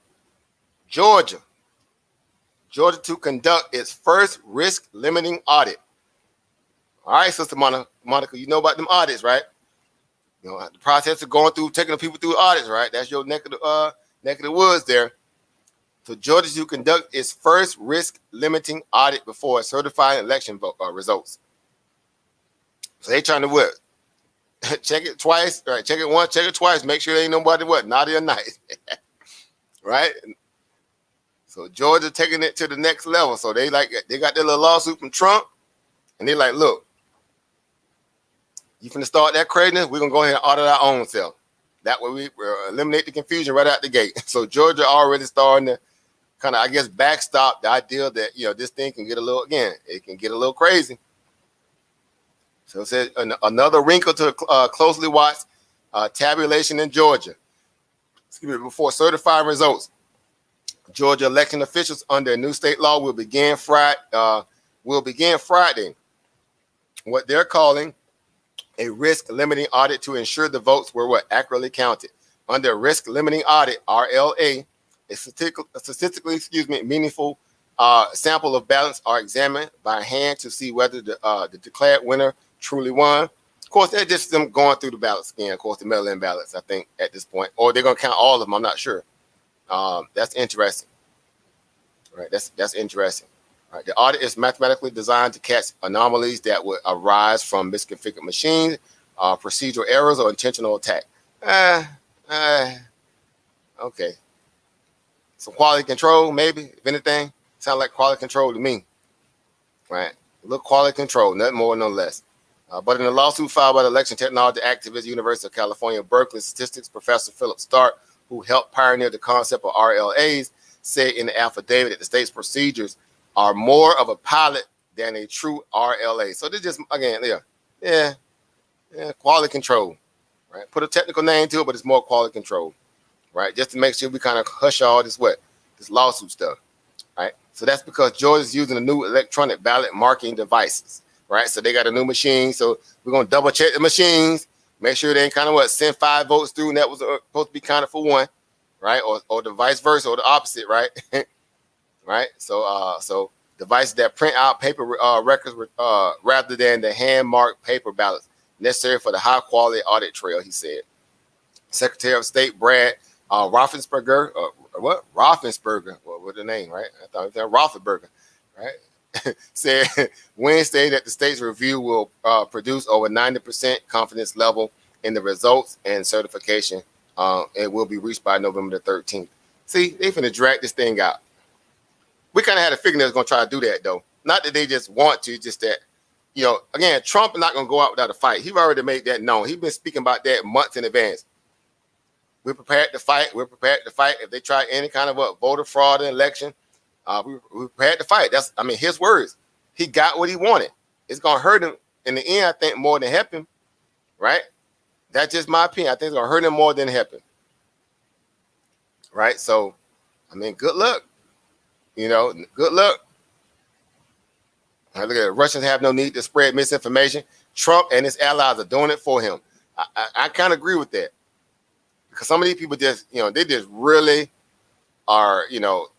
Georgia to conduct its first risk limiting audit. All right, Sister Monica, you know about them audits, right? You know, the process of going through, taking the people through audits, right? That's your neck of the woods there. So Georgia to conduct its first risk limiting audit before certifying election results. So they trying to what? Check it twice, right? Check it once, check it twice. Make sure there ain't nobody naughty or nice, right? So Georgia taking it to the next level. So they got their little lawsuit from Trump, and they like, look, you finna start that craziness, we're gonna go ahead and audit our own self. That way we eliminate the confusion right out the gate. So Georgia already starting to kind of, I guess, backstop the idea that, you know, this thing can get a little crazy. So it says another wrinkle to closely watch tabulation in Georgia. Before certifying results. Georgia election officials under a new state law will begin Friday. What they're calling a risk limiting audit to ensure the votes were accurately counted. Under a risk limiting audit, RLA, a statistically meaningful sample of ballots are examined by hand to see whether the declared winner truly won. Of course, they're just them going through the ballots again. Of course, the mail-in ballots, I think, at this point, or they're gonna count all of them. I'm not sure. That's interesting. Right, that's interesting. Right, the audit is mathematically designed to catch anomalies that would arise from misconfigured machines, procedural errors, or intentional attack. Okay. Some quality control, maybe, if anything. Sound like quality control to me. Right? Look, quality control, nothing more, no less. But in a lawsuit filed by the election technology activist, University of California, Berkeley statistics professor Philip Stark, who helped pioneer the concept of RLAs, said in the affidavit that the state's procedures are more of a pilot than a true RLA. So this just, again, quality control, right? Put a technical name to it, but it's more quality control, right? Just to make sure we kind of hush all this lawsuit stuff, right? So that's because Georgia's using a new electronic ballot marking devices, right? So they got a new machine. So we're going to double check the machines, make sure they ain't kind of send 5 votes through, and that was supposed to be counted for 1, right? Or the vice versa, or the opposite, right? Right. So devices that print out paper records rather than the hand-marked paper ballots necessary for the high-quality audit trail, he said. Secretary of State Brad Raffensperger, Raffensperger, what's the name, right? I thought it was Raffensperger, right? Said Wednesday that the state's review will produce over 90% confidence level in the results and certification. It will be reached by November the 13th. See, they finna drag this thing out. We kind of had a feeling they was going to try to do that, though. Not that they just want to, just that, you know, again, Trump is not going to go out without a fight. He's already made that known. He's been speaking about that months in advance. We're prepared to fight. We're prepared to fight. If they try any kind of voter fraud in election, we're prepared to fight. That's, I mean, his words. He got what he wanted. It's going to hurt him in the end, I think, more than help him, right? That's just my opinion. I think it's going to hurt him more than help him, right? So, I mean, good luck. You know, good luck. Look at it. Russians have no need to spread misinformation. Trump and his allies are doing it for him. I kind of agree with that. Because some of these people just, you know, they just really are, you know,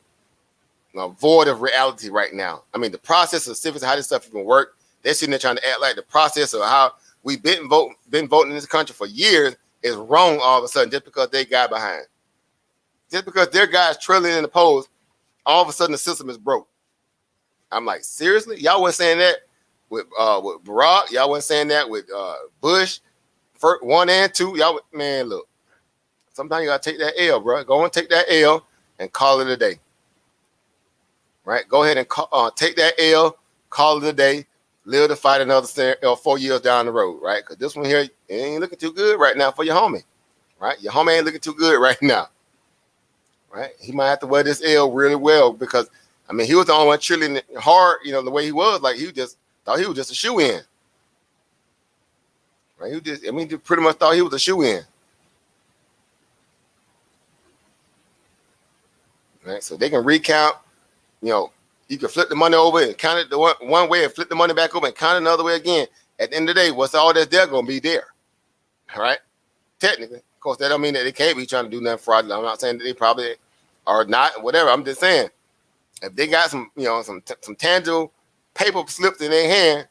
void of reality right now. I mean, the process of civics, how this stuff even work, they're sitting there trying to act like the process of how we've been voting in this country for years is wrong all of a sudden just because they got behind. Just because their guys trailing in the polls, all of a sudden the system is broke. I'm like, seriously? Y'all wasn't saying that with Barack. Y'all wasn't saying that with Bush, 1 and 2. Y'all, man, look. Sometimes you gotta take that L, bro. Go and take that L and call it a day. Right? Go ahead and take that L, call it a day. live to fight another 4 years down the road, right? Because this one here ain't looking too good right now for your homie, right? Your homie ain't looking too good right now, right? He might have to wear this L really well because, I mean, he was the only one cheerleading hard, you know, the way he was. Like, he just thought he was just a shoe-in, right? He pretty much thought he was a shoe-in, right? So they can recount, you know, you can flip the money over and count it the one way and flip the money back over and count it another way again. At the end of the day, what's all that's there going to be there, all right? Technically. Of course, that don't mean that they can't be trying to do nothing fraudulent. I'm not saying that they probably are not, whatever. I'm just saying, if they got some, you know, some tangible paper slips in their hand,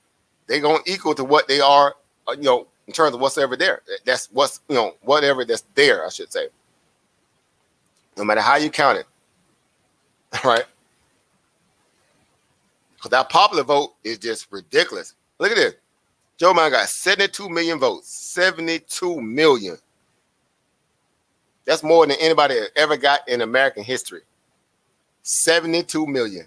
they're going to equal to what they are, you know, in terms of whatsoever there. That's what's, you know, whatever that's there, I should say. No matter how you count it, all right? Because that popular vote is just ridiculous. Look at this. Joe Biden got 72 million votes. 72 million. That's more than anybody ever got in American history. 72 million.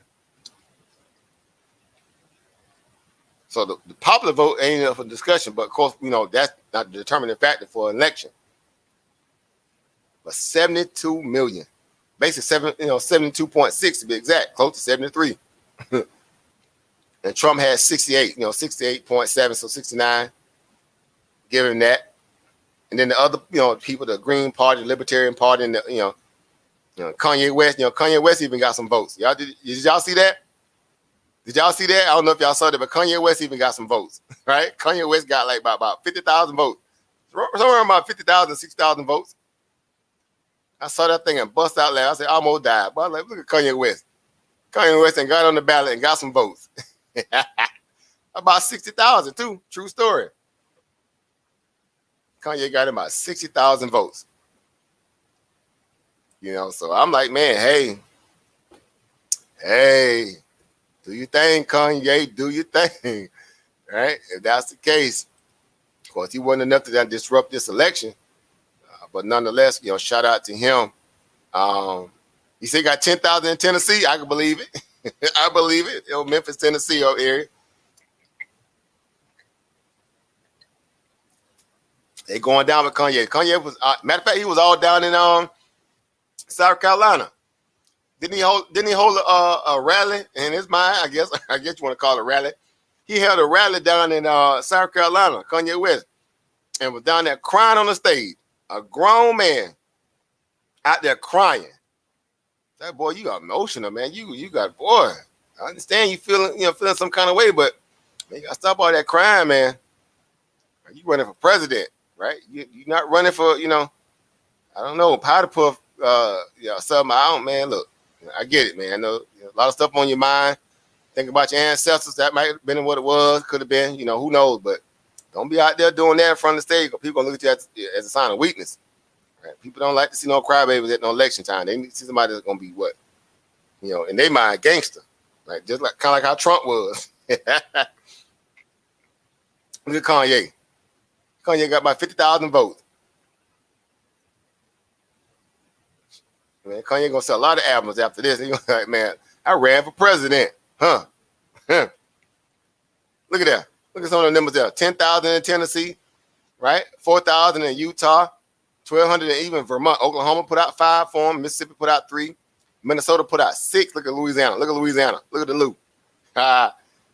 So the popular vote ain't enough for discussion, but of course, you know, that's not the determining factor for an election. But 72 million. Basically 72.6 to be exact, close to 73. And Trump had 68, 68.7, so 69. Give him that. And then the other, people, the Green Party, Libertarian Party, and the, Kanye West, Kanye West even got some votes. Did y'all see that? Did y'all see that? I don't know if y'all saw that, but Kanye West even got some votes, right? Kanye West got like about 50,000 votes. Somewhere around about 50,000, 60,000 votes. I saw that thing and bust out loud. I said, I almost died. But I was like, look at Kanye West. Kanye West and got on the ballot and got some votes. About 60,000 too. True story. Kanye got about 60,000 votes. So I'm like, man, hey, do your thing, Kanye, do your thing, right? If that's the case, of course, he wasn't enough to disrupt this election, but nonetheless, shout out to him. He said he got 10,000 in Tennessee. I can believe it. I believe it. Memphis, Tennessee area. They going down with Kanye. Kanye was, matter of fact, he was all down in South Carolina. Didn't he hold a rally in his mind? I guess you want to call it a rally. He held a rally down in South Carolina, Kanye West, and was down there crying on the stage. A grown man out there crying. That boy, you got emotional, man. You got, boy. I understand you feeling some kind of way, but man, you gotta stop all that crying, man. You running for president, right? You're not running for, I don't know, powder puff, something. I don't, man. Look, I get it, man. I know a lot of stuff on your mind. Think about your ancestors. That might have been what it was. Could have been, who knows? But don't be out there doing that in front of the stage, because people gonna look at you as a sign of weakness. Right? People don't like to see no crybabies at no election time. They need to see somebody that's gonna be what, in their mind, gangster, right? Just like kind of like how Trump was. Look at Kanye. Kanye got about 50,000 votes. Man, Kanye gonna sell a lot of albums after this. He gonna be like, man, I ran for president, huh? Look at that. Look at some of the numbers there. 10,000 in Tennessee, right? 4,000 in Utah, 1,200 in even Vermont. Oklahoma put out 5 for him. Mississippi put out 3. Minnesota put out 6. Look at Louisiana. Look at the Lou.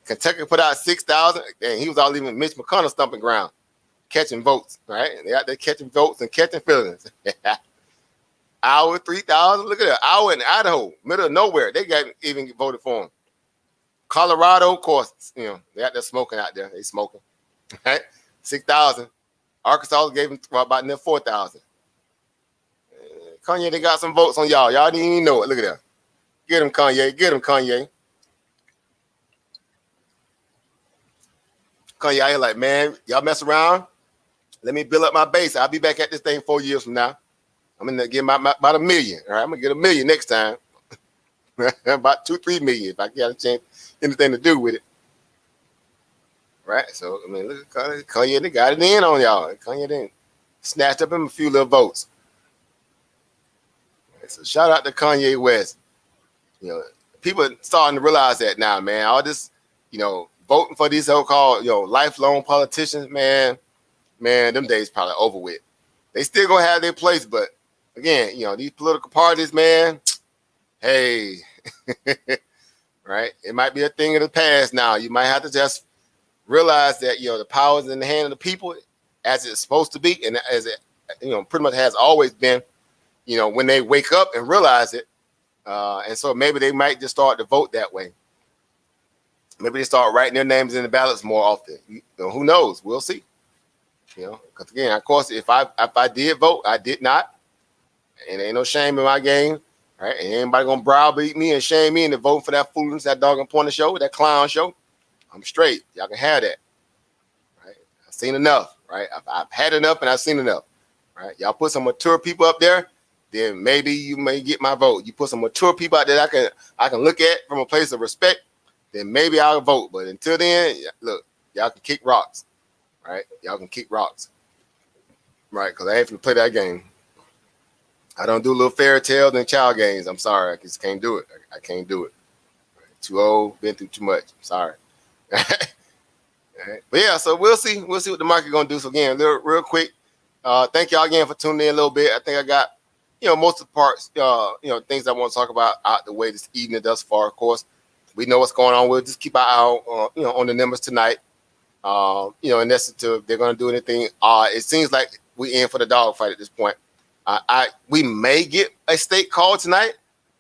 Kentucky put out 6,000. And he was all leaving Mitch McConnell stumping ground, catching votes, right? And they out there catching votes and catching feelings. Iowa, 3,000. Look at that. Iowa and Idaho, middle of nowhere. They got even voted for him. Colorado, of course, they out there smoking out there. They smoking, right? 6,000. Arkansas gave him about near 4,000. Kanye, they got some votes on y'all. Y'all didn't even know it. Look at that. Get him, Kanye. Get him, Kanye. Kanye out here like, man, y'all mess around. Let me build up my base. I'll be back at this thing 4 years from now. I'm going to get about $1 million. All right, I'm going to get $1 million next time. About 2-3 million if I get a chance, anything to do with it. Right? So, I mean, look at Kanye. They got it in on y'all. Kanye didn't snatched up him a few little votes. Right, so, shout out to Kanye West. People starting to realize that now, man. All this, voting for these so-called, lifelong politicians, man, them days probably over with. They still gonna have their place, but again, these political parties, man, hey, right? It might be a thing of the past now. You might have to just realize that, the power is in the hand of the people as it's supposed to be, and as it, pretty much has always been, when they wake up and realize it. And so maybe they might just start to vote that way. Maybe they start writing their names in the ballots more often. Who knows? We'll see. Because again, of course, if I did vote, I did not, and ain't no shame in my game, right? And anybody gonna browbeat me and shame me into voting for that foolishness, that dog and pointer show, that clown show, I'm straight. Y'all can have that, right? I've seen enough, right? I've had enough, and I've seen enough, right? Y'all put some mature people up there, then maybe you may get my vote. You put some mature people out there that I can look at from a place of respect, then maybe I'll vote. But until then, look, y'all can kick rocks. Right, y'all can kick rocks, right? Because I ain't finna play that game. I don't do little fairy tales and child games. I'm sorry, I just can't do it. I can't do it. Right. Too old, been through too much. I'm sorry. Right. But yeah, so we'll see. We'll see what the market gonna do. So again, real quick, thank y'all again for tuning in a little bit. I think I got, most of the parts, things I want to talk about out the way this evening thus far. Of course, we know what's going on. We'll just keep our eye out, on the numbers tonight. In essence, if they're going to do anything, it seems like we in for the dogfight at this point. We may get a state call tonight.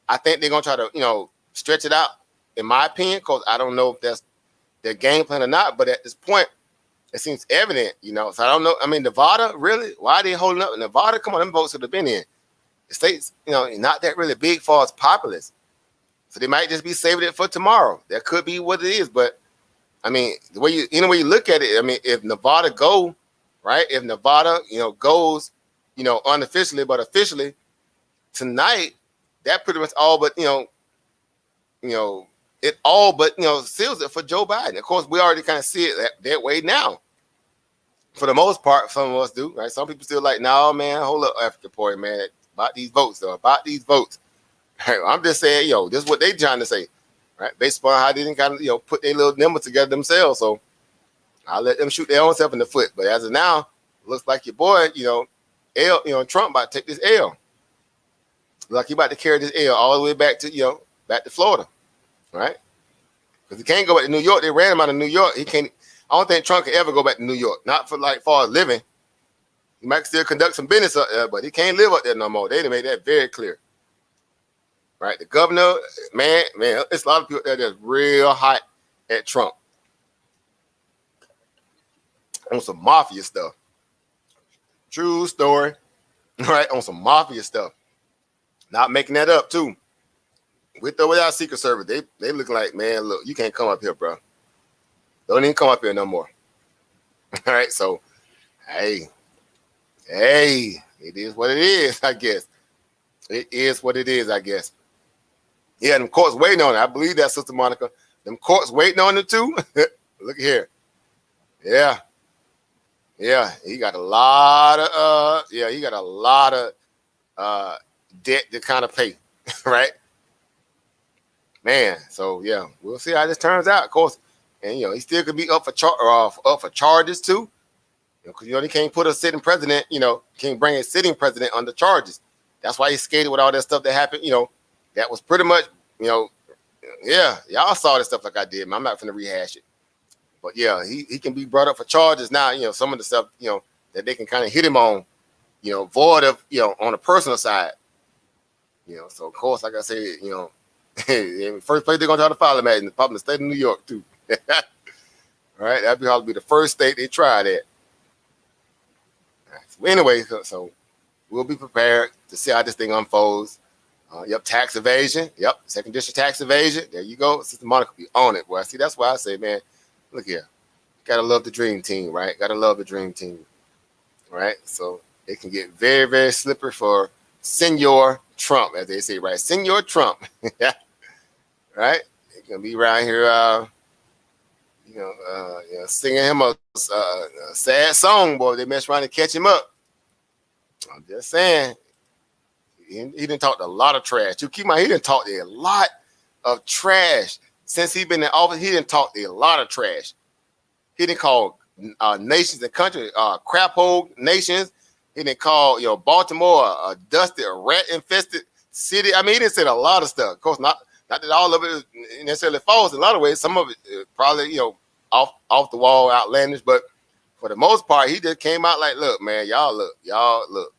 I think they're going to try to, stretch it out, in my opinion, because I don't know if that's their game plan or not. But at this point, it seems evident, So I don't know. I mean, Nevada, really? Why are they holding up? Nevada, come on, them votes would have been in. The state's, not that really big for its populace. So they might just be saving it for tomorrow. That could be what it is, but I mean, the way you look at it, I mean, if Nevada goes, unofficially but officially tonight, that pretty much all but it all but seals it for Joe Biden. Of course, we already kind of see it that way now. For the most part, some of us do, right? Some people still like, no, man, hold up, Emporium, man, about these votes, though, about these votes. I'm just saying, this is what they trying to say. Right, based upon how they didn't kind of put their little numbers together themselves, so I'll let them shoot their own self in the foot. But as of now, looks like your boy, Trump about to take this L. Like he about to carry this L all the way back to back to Florida, right? Because he can't go back to New York. They ran him out of New York. He can't. I don't think Trump can ever go back to New York. Not for far as living. He might still conduct some business up there, but he can't live up there no more. They made that very clear. Right, the governor, man, it's a lot of people there that's real hot at Trump on some mafia stuff. True story, right? On some mafia stuff. Not making that up too. With or without Secret Service, they look like, man, look, you can't come up here, bro. Don't even come up here no more. All right, so hey, it is what it is, I guess. It is what it is, I guess. Yeah, them courts waiting on it. I believe that, Sister Monica. Them courts waiting on it too. Look here. Yeah. He got a lot of debt to kind of pay, right? Man, so yeah, we'll see how this turns out, of course. And he still could be up for charges too. Because they can't put a sitting president, can't bring a sitting president under charges. That's why he skated with all that stuff that happened, that was pretty much, y'all saw this stuff like I did, man. I'm not going to rehash it. But yeah, he can be brought up for charges now, some of the stuff, that they can kind of hit him on, void of, on the personal side. So of course, like I said, first place they're going to try to file him at in the state of New York too. All right, that'd probably be the first state they try that. Right, so anyway, so we'll be prepared to see how this thing unfolds. Tax evasion. Second district tax evasion. There you go. Sister Monica be on it, boy. See, that's why I say, man, look here. Gotta love the dream team, right? Gotta love the dream team, right? So it can get very, very slippery for Senor Trump, as they say, right? Senor Trump, right? It can be around here, singing him a sad song, boy. They mess around and catch him up. I'm just saying. He didn't talk a lot of trash. You keep in mind, he didn't talk a lot of trash since he's been in office, he didn't talk a lot of trash. He didn't call nations and countries crap hole nations. He didn't call Baltimore a dusty, a rat infested city. I mean, he didn't say a lot of stuff. Of course, not that all of it is necessarily false. In a lot of ways, some of it probably off the wall, outlandish. But for the most part, he just came out like, look, man, y'all look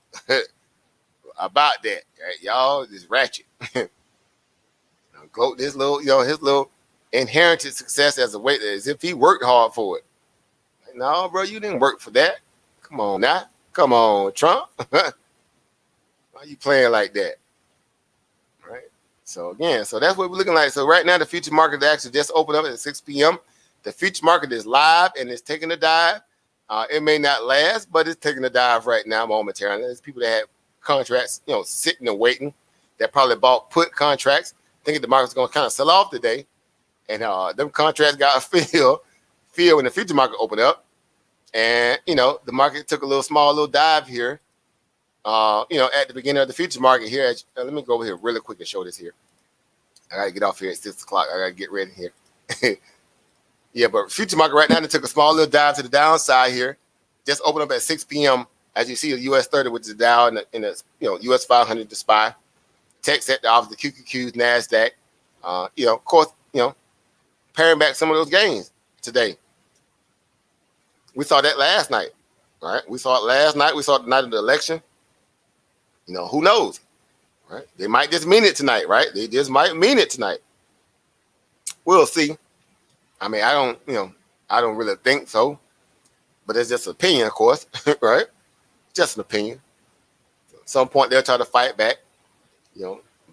about that. Right? Y'all is ratchet. Gloat this little, his little inherited success as if he worked hard for it. Like, no, bro, you didn't work for that. Come on now. Come on, Trump. Why are you playing like that? Right. So again, so that's what we're looking like. So right now, the future market actually just opened up at 6 p.m. The future market is live and it's taking a dive. It may not last, but it's taking a dive right now momentarily. There's people that have contracts, sitting and waiting. That probably bought put contracts, thinking the market's going to kind of sell off today. And them contracts got filled when the future market opened up. And, the market took a small little dive here, at the beginning of the future market here. Let me go over here really quick and show this here. I got to get off here at 6 o'clock. I got to get ready here. Yeah, but future market right now, they took a small little dive to the downside here. Just opened up at 6 p.m. As you see, the U.S. 30, which is the Dow, and the U.S. 500, the SPY. Tech sector, obviously, the QQQs, NASDAQ. Of course, paring back some of those gains today. We saw that last night, right? We saw it last night. We saw it the night of the election. Who knows, right? They might just mean it tonight, right? They just might mean it tonight. We'll see. I mean, I don't really think so, but it's just an opinion, of course, right? Just an opinion. At some point, they'll try to fight back.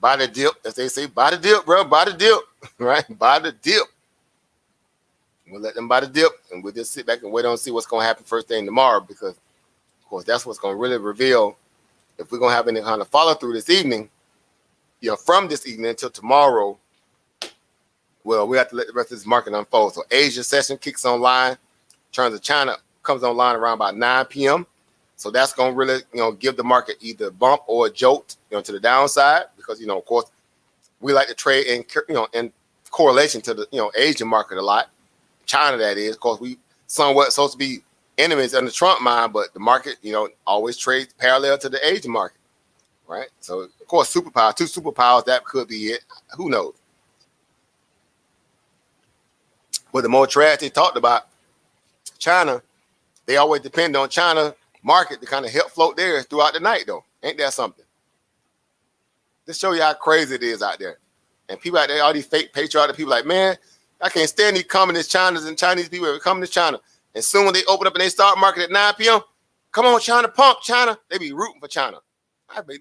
Buy the dip, as they say, buy the dip, bro, buy the dip, right? Buy the dip. We'll let them buy the dip, and we'll just sit back and wait on and see what's going to happen first thing tomorrow, because, of course, that's what's going to really reveal if we're going to have any kind of follow-through this evening, from this evening until tomorrow. Well, we have to let the rest of this market unfold. So Asia session kicks online. In terms of China, comes online around about 9 p.m. So that's going to really, give the market either a bump or a jolt, to the downside, because, of course, we like to trade in correlation to the, Asian market a lot. China, that is. Of course, we somewhat supposed to be enemies in the Trump mind, but the market, always trades parallel to the Asian market, right? So, of course, two superpowers, that could be it. Who knows? But the more trash they talked about China, they always depend on China market to kind of help float theirs throughout the night, though. Ain't that something? Just show you how crazy it is out there. And people out there, all these fake patriotic people, like, man, I can't stand these communist Chinas and Chinese people that come to China. And soon when they open up and they start market at 9 p.m., come on, China, pump China. They be rooting for China. I be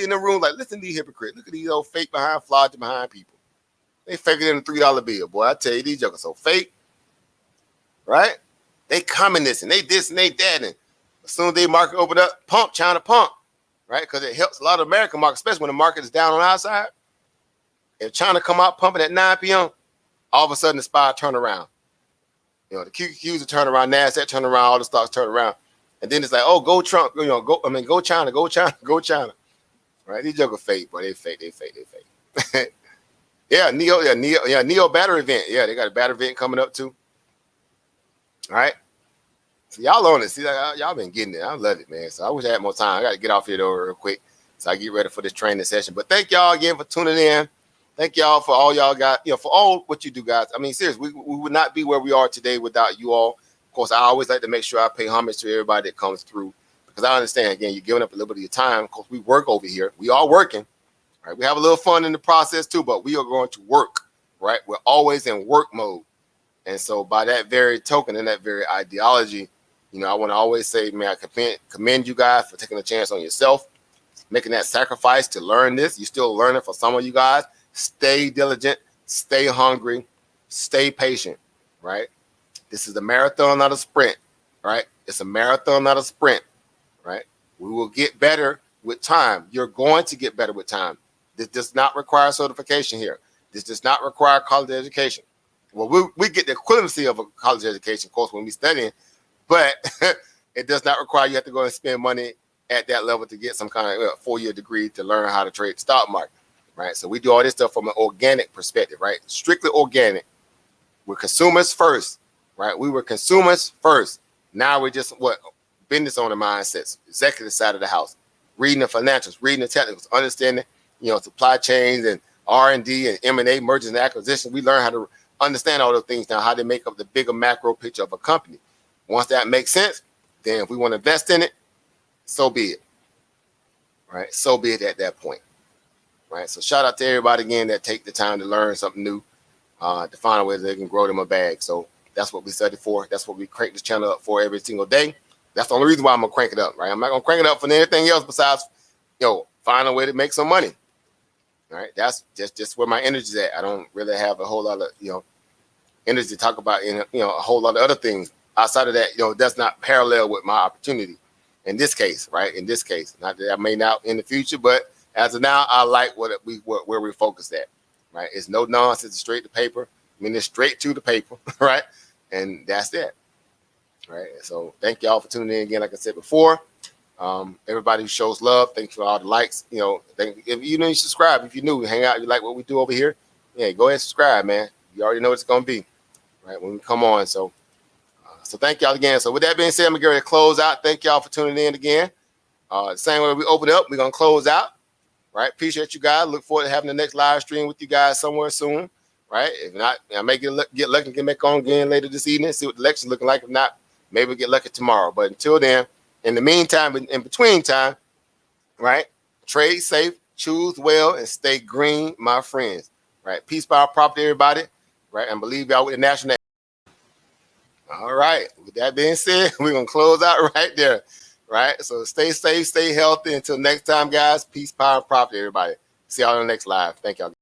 in the room like, listen to these hypocrites. Look at these old fake flogging behind people. They fake it in a $3 bill, boy. I tell you, these jokers so fake, right? They communists and they this and they that. And as soon as they market open up, pump China, pump, right? Because it helps a lot of American markets, especially when the market is down on our side. If China come out pumping at 9 p.m., all of a sudden the SPY turn around. The QQQs will turn around, NASDAQ turn around, all the stocks turn around. And then it's like, oh, go Trump, go China, go China, go China. Right? These jokers fake, but they fake. Yeah, Neo battery event. Yeah, they got a battery event coming up too. All right. So y'all on it. See, y'all been getting it. I love it, man. So I wish I had more time. I got to get off here though real quick so I get ready for this training session. But thank y'all again for tuning in. Thank y'all for all y'all got, for all what you do, guys. I mean, seriously, we would not be where we are today without you all. Of course, I always like to make sure I pay homage to everybody that comes through, because I understand, again, you're giving up a little bit of your time. Of course, we work over here. We are working. Right? We have a little fun in the process too, but we are going to work, right? We're always in work mode. And so by that very token and that very ideology, I want to always say, man, I commend you guys for taking a chance on yourself, making that sacrifice to learn this. You're still learning for some of you guys. Stay diligent, stay hungry, stay patient, right? This is a marathon, not a sprint, right? It's a marathon, not a sprint, right? We will get better with time. You're going to get better with time. This does not require certification here. This does not require college education. Well, we get the equivalency of a college education, of course, when we studying, but it does not require you have to go and spend money at that level to get some kind of 4-year degree to learn how to trade the stock market. right? So we do all this stuff from an organic perspective, right? Strictly organic. We're consumers first, right? We were consumers first. Now we're just business owner mindsets, executive side of the house, reading the financials, reading the technicals, understanding, supply chains and R&D and M&A, mergers and acquisitions. We learn how to understand all those things now, how they make up the bigger macro picture of a company. Once that makes sense, then if we want to invest in it, so be it, right? So be it at that point, right? So shout out to everybody again that take the time to learn something new, to find a way that they can grow them a bag. So that's what we study for. That's what we crank this channel up for every single day. That's the only reason why I'm gonna crank it up, right? I'm not gonna crank it up for anything else besides, find a way to make some money. All right, that's just where my energy is at. I don't really have a whole lot of energy to talk about a whole lot of other things outside of that. That's not parallel with my opportunity in this case, right? In this case, not that I may not in the future, but as of now, I like where we're focused at, right? It's no nonsense, it's straight to paper. I mean, it's straight to the paper, right? And that's it, right? So thank y'all for tuning in again. Like I said before, everybody who shows love, thanks for all the likes. If you subscribe, if you're new, hang out, you like what we do over here, yeah, go ahead and subscribe, man. You already know what it's gonna be, right? When we come on. So thank y'all again. So with that being said, I'm gonna get ready to close out. Thank y'all for tuning in again. The same way we open up, we're gonna close out, right? Appreciate you guys. Look forward to having the next live stream with you guys somewhere soon, right? If not, I may get lucky and get back on again later this evening, see what the election's looking like. If not, maybe we'll get lucky tomorrow. But until then, in the meantime, in between time, right? Trade safe, choose well, and stay green, my friends. Right? Peace, power, property, everybody. Right? And believe y'all with the national. All right. With that being said, we're gonna close out right there. Right? So stay safe, stay healthy. Until next time, guys. Peace, power, property, everybody. See y'all on the next live. Thank y'all.